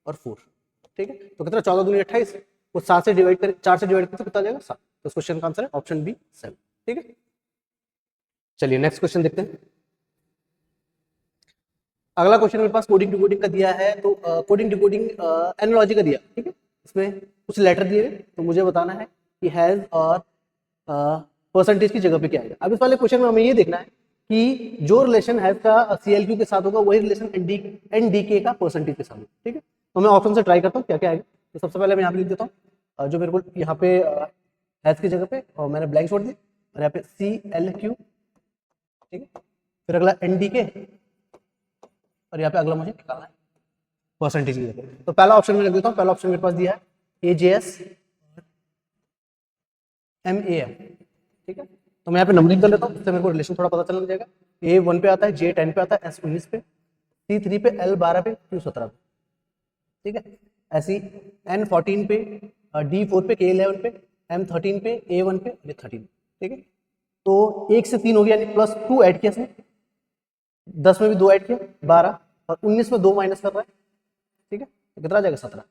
और 4, ठीक है। तो कितना 14 दूनी 28, वो 7 से डिवाइड करें, 4 से डिवाइड करें तो कितना आ जाएगा 7। तो इस क्वेश्चन का आंसर है ऑप्शन बी 7, ठीक है। चलिए नेक्स्ट क्वेश्चन देखते हैं। अगला क्वेश्चन मेरे पास कोडिंग डिकोडिंग का दिया है, तो कोडिंग डिकोडिंग एनालॉजी का दिया, ठीक है। इसमें कुछ लेटर दिए हैं, तो मुझे बताना है कि हैज और परसेंटेज की जगह पे क्या आएगा। अब इस वाले क्वेश्चन में हमें ये देखना है कि जो रिलेशन हैज का CLQ के साथ होगा वही रिलेशन NDK का परसेंटेज के साथ होगा, ठीक है। तो मैं ऑप्शन से ट्राई करता हूँ क्या क्या आएगा। तो सबसे पहले मैं यहाँ पे लिख देता हूँ जो मेरे को यहाँ पे हैज की जगह पे, और मैंने ब्लैंक छोड़ दिया, और यहाँ पे CLQ, ठीक है। फिर अगला NDK, और यहाँ पे अगला मुझे निकालना है परसेंटेज की जगह। तो पहला ऑप्शन में लिख देता हूँ। पहला ऑप्शन मेरे पास दिया है AJS MAM, ठीक है। तो मैं यहाँ पे नंबरिंग कर लेता हूँ, उससे मेरे को रिलेशन थोड़ा पता चलने जाएगा। A1 पे आता है, J10 पे आता है, S19 पे, C3 पे, L12 पे, Q17 पे, ठीक है। ऐसी N14 पे, D4 पे, K11 पे, M13 पे, A1 पे, A13, ठीक है। तो 1 से 3 हो गया, यानी +2 ऐड किया इसमें, 10 में भी 2 ऐड किया 12, और 19 में 2 माइनस कर रहा है, ठीक है। तो कितना आ जाएगा 17।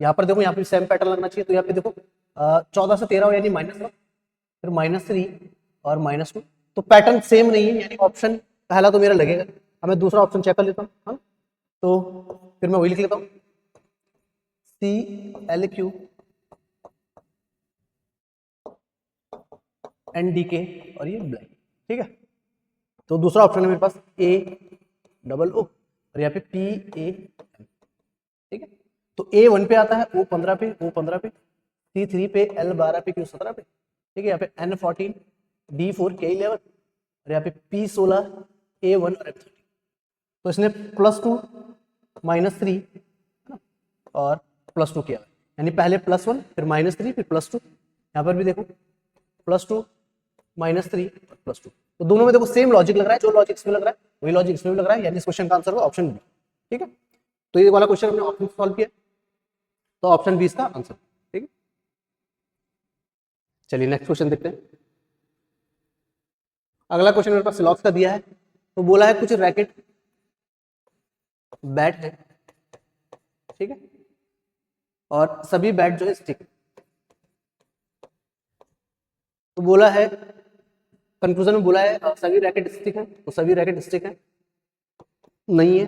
यहाँ पर देखो, यहाँ पे सेम पैटर्न लगना चाहिए, तो यहाँ पे देखो 14 से 13 यानी -1, फिर -3 और -2, तो पैटर्न सेम नहीं है, यानी ऑप्शन पहला तो मेरा लगेगा। अब मैं दूसरा ऑप्शन चेक कर लेता हूँ, हाँ। तो फिर मैं वही लिख लेता हूँ CLQ NDK और ये ब्लैंक, ठीक है। तो दूसरा ऑप्शन है मेरे पास AOO और यहाँ पे PAM, ठीक है। तो A1 पे आता है O15 पे, O15 पे, C3 पे, L12 पे, Q17 पे, ठीक है। यहाँ पे N14 D4 K11 और यहाँ पे P16 A1 और M13। तो इसने +2 -3 और +2 किया, यानी पहले +1 फिर -3 फिर +2। यहाँ पर भी देखो +2 -3 और +2, तो दोनों में देखो सेम लॉजिक लग रहा है, जो लॉजिक इसमें लग रहा है वही लॉजिक इसमें भी लग रहा है, यानी इस क्वेश्चन का आंसर होगा ऑप्शन बी, ठीक है। तो ये वाला क्वेश्चन हमने ऑप्शन सॉल्व किया, तो ऑप्शन बी इसका आंसर, ठीक है। चलिए नेक्स्ट क्वेश्चन देखते हैं। अगला क्वेश्चन मेरे पास सिलॉक्स का दिया है, तो बोला है कुछ रैकेट बैट है, ठीक है, और सभी बैट जो है स्टिक। तो बोला है कंक्लूजन में बोला है सभी रैकेट स्टिक है, तो सभी रैकेट स्टिक है नहीं है,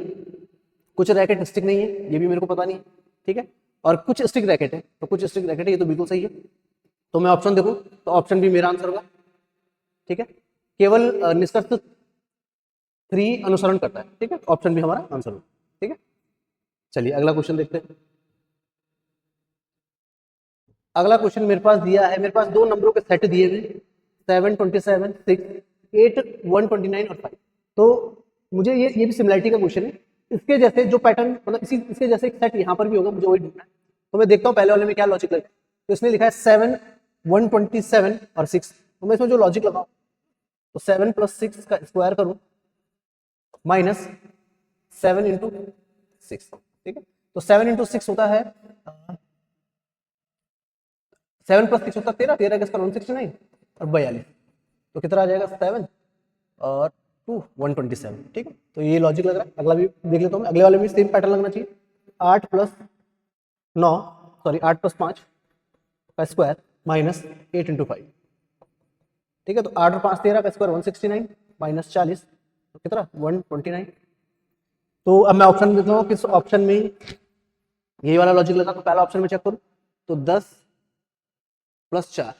कुछ रैकेट स्टिक नहीं है, ये भी मेरे को पता नहीं है, ठीक है। और कुछ स्टिक रैकेट है, तो कुछ स्टिक रैकेट है, ये तो बिल्कुल सही है। तो मैं ऑप्शन देखूं तो ऑप्शन भी मेरा आंसर होगा, ठीक है। केवल निष्कर्ष 3 अनुसरण करता है, ठीक है। ऑप्शन भी हमारा आंसर होगा, ठीक है। चलिए अगला क्वेश्चन देखते हैं। अगला क्वेश्चन मेरे पास दिया है, मेरे पास 2 नंबरों के सेट दिए हुए 7, 27, 6, 8, 129 और 5। तो मुझे ये भी सिमिलरिटी का क्वेश्चन है, इसके जैसे जो पैटर्न, मतलब इसके जैसे एक सेट यहाँ पर भी होगा, मुझे वही ढूंढना है। तो मैं देखता हूँ पहले वाले में क्या लॉजिक लगा। तो इसने लिखा है 7, 127 और 6, तो मैं इसमें जो लॉजिक लगाऊं तो 7 + 6 का स्क्वायर करूं माइनस 7 इंटू 6, ठीक है। तो 7 इंटू 6 होता है 7 प्लस 6 होता है 13, 13 का 169 और 42, तो कितना आ जाएगा 7 और 2 127, ठीक है। तो ये लॉजिक लग रहा है। अगला भी देख लेता हूँ मैं, अगले वाले में सेम पैटर्न लगना चाहिए। 8 प्लस 9 सॉरी 8 प्लस 5 का स्क्वायर माइनस 8 इंटू 5, ठीक है। तो 8 और 5 13 का स्क्वायर 169 माइनस 40, तो कितना 129। तो अब मैं ऑप्शन देता हूँ, किस ऑप्शन में यही वाला लॉजिक लगा। तो पहला ऑप्शन में चेक करूँ तो 10 प्लस 4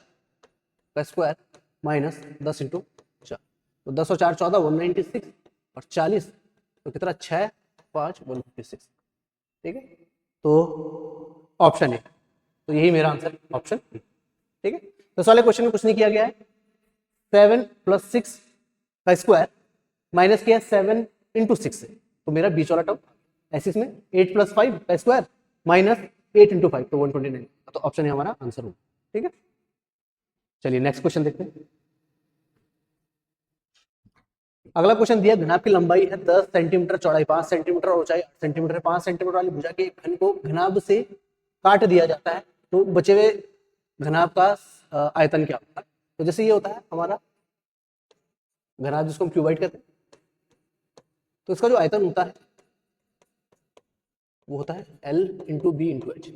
का स्क्वायर माइनस 10 इंटू 4, तो 10 और 4 14 196 और 40, तो कितना 6 5 156, ठीक है। तो ऑप्शन है, तो यही मेरा आंसर ऑप्शन, ठीक है। तो इस वाले क्वेश्चन में कुछ नहीं किया गया है। 7 प्लस 6 का स्क्वायर माइनस किया 7 इंटू 6 से, तो मेरा बीच वाला टर्म ऐसे इसमें 8 प्लस 5 का स्क्वायर माइनस 8 इंटू 5, तो 129, तो ऑप्शन है हमारा आंसर होगा, ठीक है। चलिए नेक्स्ट क्वेश्चन देखते हैं। अगला क्वेश्चन दिया, घनाभ की लंबाई है 10 सेंटीमीटर, चौड़ाई 5 सेंटीमीटर और ऊंचाई 8 सेंटीमीटर। 5 सेंटीमीटर वाली भुजा के एक घन को घनाभ से काट दिया जाता है, तो बचे हुए घनाभ का आयतन क्या होता है। तो जैसे ये होता है हमारा घनाभ जिसको हम क्यूबाइड कहते हैं, तो इसका जो आयतन होता है वो होता है L into B into H,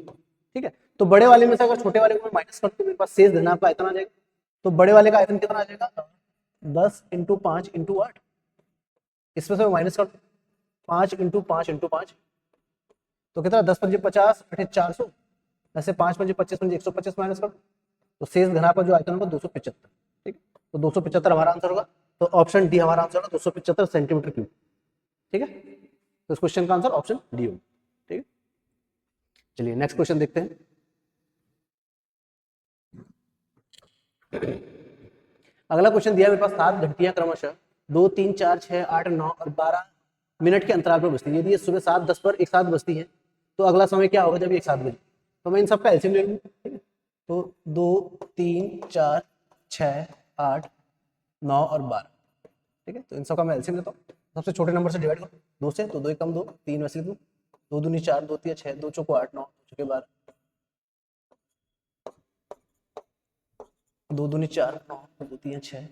ठीक है। तो बड़े वाले में से अगर छोटे वाले को माइनस कर तो मेरे पास शेष घनाभ का आयतन आ जाएगा। तो बड़े वाले का आयतन कितना आ जाएगा 10 इंटू 5 इंटू 8, इसमें से माइनस कर 5 इंटू 5 इंटू 5, तो कितना 10 पंजे 50 8 400, ऐसे 5 पंजे 25 पंजे 125 माइनस कर, तो शेष घनाभ का जो आयतन होगा 275, ठीक है। तो 275 हमारा आंसर होगा। तो ऑप्शन डी हमारा आंसर होगा 275 सेंटीमीटर क्यूब, ठीक है। तो इस क्वेश्चन का आंसर ऑप्शन डी होगा, ठीक है। चलिए नेक्स्ट क्वेश्चन देखते हैं। अगला क्वेश्चन दिया मेरे पास 7 घंटियां क्रमशः 2 3 4 6 8 9 और 12 मिनट के अंतराल पर बजती है। यदि ये सुबह 7 10 पर एक साथ बजती है तो अगला समय क्या होगा जब एक साथ बजे। तो मैं इन सबका एलसीएम ले लूंगा, ठीक है। तो 2 3 4 6 8 9 और 12, ठीक है। तो इन सबका मैं एलसीएम लेता हूँ। सबसे छोटे नंबर से डिवाइड करो 2 से, तो 2 एक कम 2 3 वैसे लिख दूँ, 2 दूनी 4 2 3 6 2 चौको 8 9 चौके 12, 2 दूनी 4 9 2 3 6,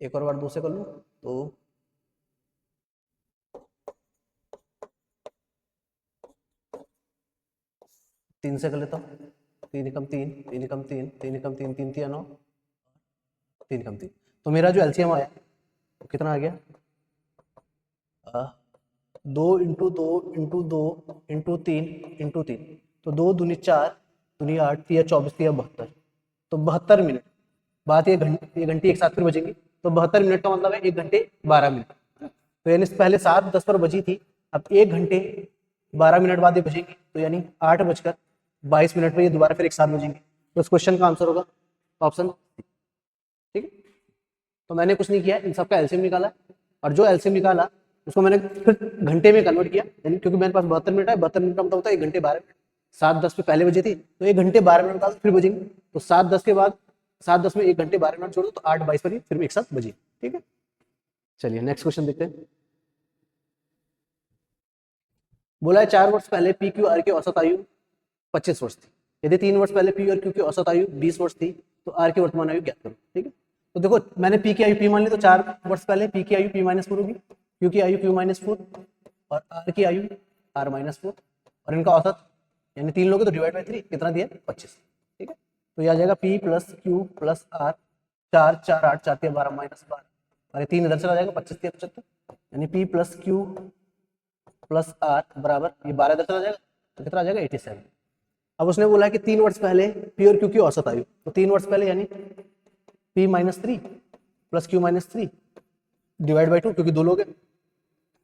एक और बार 2 से कर लूँ तो 3 से कर लेता हूँ, 3 एकम 3 3 एकम 3 3 एकम 3 3 3 9 3 एकम 3, तो मेरा जो एलसीएम आया तो कितना आ गया 2 इंटू 2 इंटू 2 इंटू 3 इंटू 3, तो 2 दूनी 4 दूनी 8 3 24 3 72, तो 72 मिनट। बात ये घंटी एक साथ फिर बजेंगी, तो 72 मिनट का मतलब है 1 घंटे 12 मिनट। तो यानी पहले 7 10 पर बजी थी, अब 1 घंटे 12 मिनट बाद ये बजेंगी, तो यानी 8 बजकर 22 मिनट पर ये दोबारा फिर एक साथ बजेंगे। तो इस क्वेश्चन का आंसर होगा ऑप्शन, ठीक है। तो मैंने कुछ नहीं किया, इन सबका एलसीएम निकाला और जो एलसीएम निकाला उसको मैंने फिर घंटे में कन्वर्ट किया, यानी क्योंकि मेरे पास 72 मिनट है, 72 मिनट का मतलब होता है 1 घंटे 12 मिनट। 7 10 पे पहले बजे थी तो 1 घंटे 12 मिनट बाद फिर बजेंगे, तो 7 10 के बाद 7 10 में 1 घंटे 12 मिनट छोड़ दो तो 8 22 पर फिर एक साथ बजे, ठीक है। चलिए नेक्स्ट क्वेश्चन देखते हैं। बोला है 4 वर्ष पहले पी क्यू आर की औसत आयु 25 वर्ष थी। यदि 3 वर्ष पहले पी और क्यू की औसत आयु 20 वर्ष थी तो आर की वर्तमान आयु ज्ञात करो, ठीक है। तो देखो मैंने पी की आयु पी मान ली, तो 4 वर्ष पहले पी की आयु पी माइनस 4 होगी, क्यू की आयु क्यू माइनस 4 और आर की आयु आर माइनस 4 और इनका औसत यानी 3 लोगे तो डिवाइड बाई 3 कितना दिया 25, ठीक है। तो यह आ जाएगा P plus Q plus R 4 4 8 4 3 12 minus 12 और 3 इधर चला जाएगा 25 3 75, यानी P plus Q plus R बराबर ये 12 इधर चला जाएगा तो कितना आ जाएगा 87। अब उसने बोला है कि 3 वर्ष पहले पी और क्यू की औसत आयु, तो 3 वर्ष पहले यानी P minus 3 plus Q minus 3 divide by 2, क्योंकि 2 लोग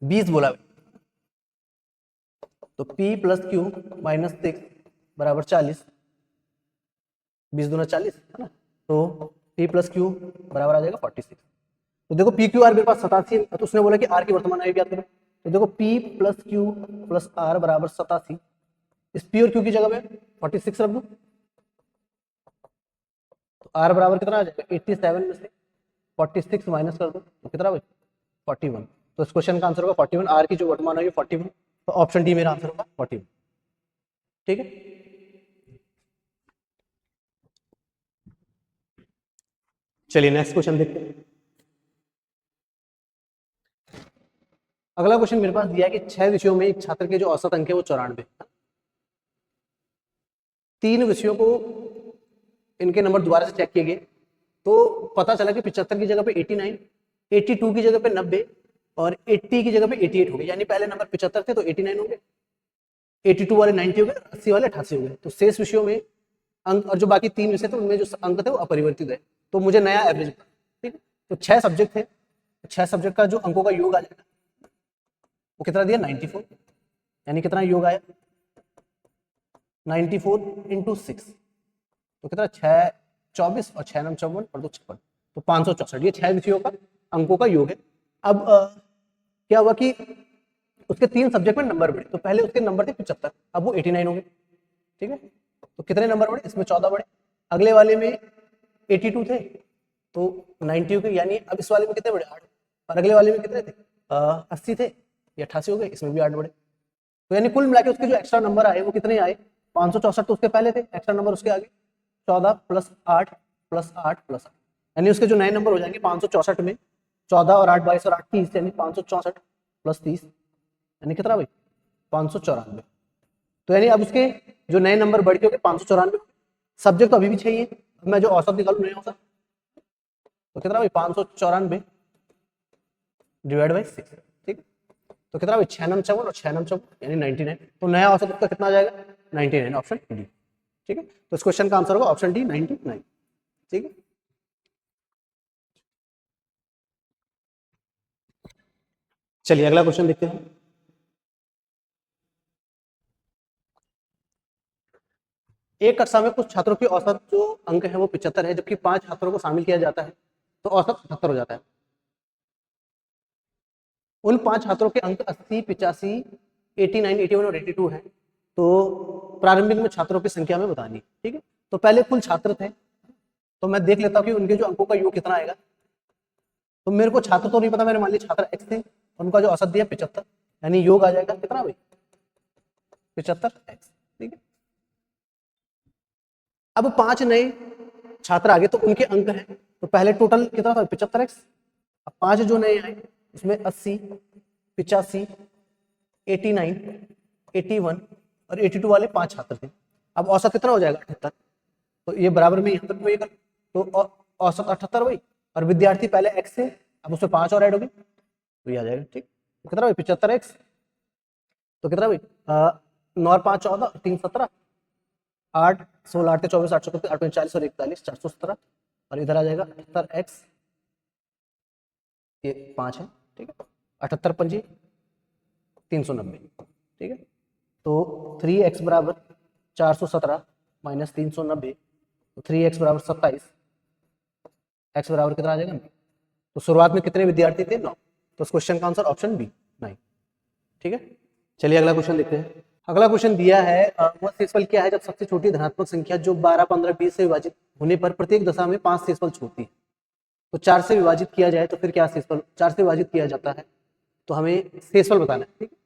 20 बोला है, तो p प्लस क्यू माइनस 6 बराबर 40, 20 दूना 40 है ना, तो p प्लस क्यू बराबर आ जाएगा 46। तो देखो पी क्यू आर मेरे पास 87 है, तो उसने बोला कि आर की वर्तमान आयु ज्ञात करो। तो देखो p plus Q plus R बराबर 87, इस p और q की जगह में 46 रख दो, तो r बराबर कितना आ जाएगा 87 में से 46 माइनस कर दो तो कितना भाई 41। तो इस क्वेश्चन का आंसर होगा 41। आर की जो वर्तमान होगी 41, तो ऑप्शन डी मेरा आंसर होगा 41। ठीक है, चलिए नेक्स्ट क्वेश्चन देखते हैं। अगला क्वेश्चन मेरे पास दिया है कि 6 विषयों में एक छात्र के जो औसत अंक है वो 94। 3 विषयों को इनके नंबर दोबारा से चेक किए गए तो पता चला कि 75 की जगह पे 89, 82 की जगह पे 90 और 80 की जगह पे 88 हो गए। यानी पहले नंबर 75 थे तो 89 हो गए, 82 वाले 90 हो गए, 80 वाले 88 हो गए। तो शेष विषयों में अंक और जो बाकी 3 विषय थे उनमें जो अंक थे वो अपरिवर्तित है। तो मुझे नया एवरेज, ठीक है, तो 6 सब्जेक्ट थे, 6 सब्जेक्ट का जो अंकों का योग आ जाएगा वो कितना दिया 94। यानी कितना योग आया 94 इंटू 6, तो कितना 6 24 और 6 9 54 और 2 56, तो 564। ये 6 विषयों का अंकों का योग है। अब क्या हुआ कि उसके 3 सब्जेक्ट में नंबर बढ़े। तो पहले उसके नंबर थे 75, अब वो 89 हो गए। ठीक है, तो कितने नंबर बढ़े इसमें 14 बढ़े। अगले वाले में 82 थे तो 90 हो गए, यानी अब इस वाले में कितने बढ़े 8। और अगले वाले में कितने थे 80 थे, ये 88 हो गए, इसमें भी 8 बढ़े। तो यानी कुल मिला के उसके जो एक्स्ट्रा नंबर आए वो कितने आए 564। तो उसके पहले थे, एक्स्ट्रा नंबर उसके आगे 14 प्लस 8 प्लस 8 प्लस 8, यानी उसके जो नए नंबर हो जाएंगे 564 में 14 और 8 22 और 8 30, यानी 564 प्लस 30 यानी कितना भाई 594। तो यानी अब उसके जो नए नंबर बढ़ के हो गए 594। सब्जेक्ट तो अभी भी चाहिए, अब मैं जो औसत निकालू नया औसत तो कितना भाई 594 डिवाइड बाई 6। ठीक, तो कितना भाई 6 9 54 और 6 9 54 यानी 99। तो नया औसत उसका कितना आ जाएगा 99, ऑप्शन डी। ठीक है, तो इस क्वेश्चन का आंसर होगा ऑप्शन डी 99। ठीक है, चलिए अगला क्वेश्चन देखते हैं। एक कक्षा में कुछ छात्रों की औसत जो अंक है वो 75 है, जबकि 5 छात्रों को शामिल किया जाता है तो औसत 77 हो जाता है। उन 5 छात्रों के अंक 80 85 89 81 और 82 है। तो प्रारंभिक में छात्रों की संख्या में बतानी। ठीक है, तो पहले कुल छात्र थे तो मैं देख लेता हूँ कि उनके जो अंकों का योग कितना आएगा। तो मेरे को छात्र तो नहीं पता, मैंने मान लिया छात्र x थे, उनका जो औसत दिया 75, यानी योग आ जाएगा कितना भाई 75x। ठीक है, अब 5 नए छात्र आगे तो उनके अंक हैं, तो पहले टोटल कितना था 75x। अब 5 जो नए आए उसमें 80 85 89 81 और 82 वाले 5 छात्र थे। अब औसत कितना हो जाएगा 78। तो ये बराबर में यहाँ तक वही कर, तो औसत 78 वही, और विद्यार्थी पहले x से अब उसमें 5 और ऐड हो गए तो ये आ जाएगा। ठीक, तो कितना भाई 75x, तो कितना भाई 9 और 5 14 3 17 8 16 8 24 8 8 40 और 41 417 और इधर आ जाएगा 78x, ये 5 है। ठीक है, 78 पंजी 390। ठीक है, तो 3x बराबर 417 माइनस 390, तो 3x बराबर 27, x बराबर कितना आ जाएगा 9। तो शुरुआत में कितने विद्यार्थी थे 9, तो इस क्वेश्चन का आंसर ऑप्शन बी 9। ठीक है, चलिए अगला क्वेश्चन देखते हैं। अगला क्वेश्चन दिया है वह शेषफल क्या है जब सबसे छोटी धनात्मक संख्या जो 12 15 20 से विभाजित होने पर प्रत्येक दशा में 5 शेषफल छोड़ती है। तो 4 से विभाजित किया जाए तो फिर क्या शेषफल, 4 से विभाजित किया जाता है तो हमें शेषफल बताना है। ठीक है,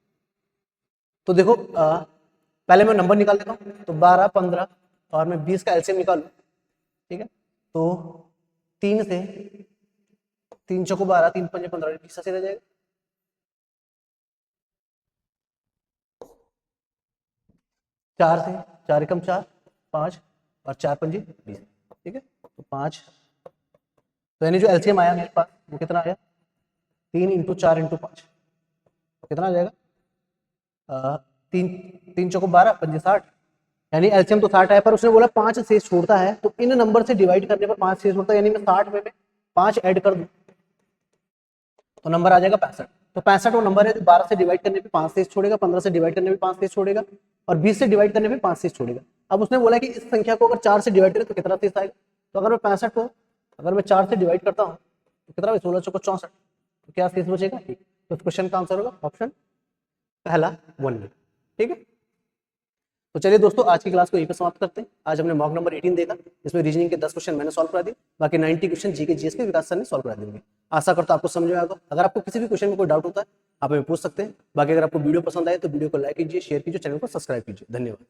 तो देखो पहले मैं नंबर निकाल देता हूँ, तो 12 15 और मैं 20 का एलसीएम निकालू। ठीक है, तो 3 से 3 चौको 12 3 पंजे 15 20 से रह जाएगा। 4 से 4 एकम 4 5 और 4 पंजे 20। ठीक है, तो 5, तो यानी जो एलसीएम आया मेरे पास वो कितना आया 3 इंटू 4 इंटू 5, कितना आ जाएगा 3 चौको 12 पंजे 60, यानी एलसीएम तो 60 आया पर उसने बोला 5 शेष छोड़ता है, तो इन नंबर से डिवाइड करने पर 5 शेष छोड़ता है, यानी मैं 60 में 5 ऐड कर दूं तो नंबर आ जाएगा 65। तो 65 वो नंबर है जो 12 से डिवाइड करने पे 5 शेष छोड़ेगा, 15 से डिवाइड करने पे 5 शेष छोड़ेगा और 20 से डिवाइड करने पे 5 शेष छोड़ेगा। अब उसने बोला कि इस संख्या को अगर 4 से डिवाइड करें तो कितना शेष आएगा। तो अगर मैं 65 को अगर मैं 4 से डिवाइड करता हूँ तो कितना 16 चौको 64, तो क्या शेष बचेगा। ठीक, तो क्वेश्चन का आंसर होगा ऑप्शन पहला 1। ठीक है, तो चलिए दोस्तों, आज की क्लास को यहीं पे समाप्त करते हैं। आज हमने मॉक नंबर 18 देखा, इसमें रीजनिंग के 10 क्वेश्चन मैंने सॉल्व करा दिए, बाकी 90 क्वेश्चन जीके जीएस के विकास सर ने सॉल्व करा देंगे। आशा करता हूं आपको समझ में आएगा। अगर आपको किसी भी क्वेश्चन में कोई डाउट होता है आप हमें पूछ सकते हैं। बाकी अगर आपको वीडियो पसंद आए तो वीडियो को लाइक कीजिए, शेयर कीजिए, चैनल को सब्सक्राइब कीजिए। धन्यवाद।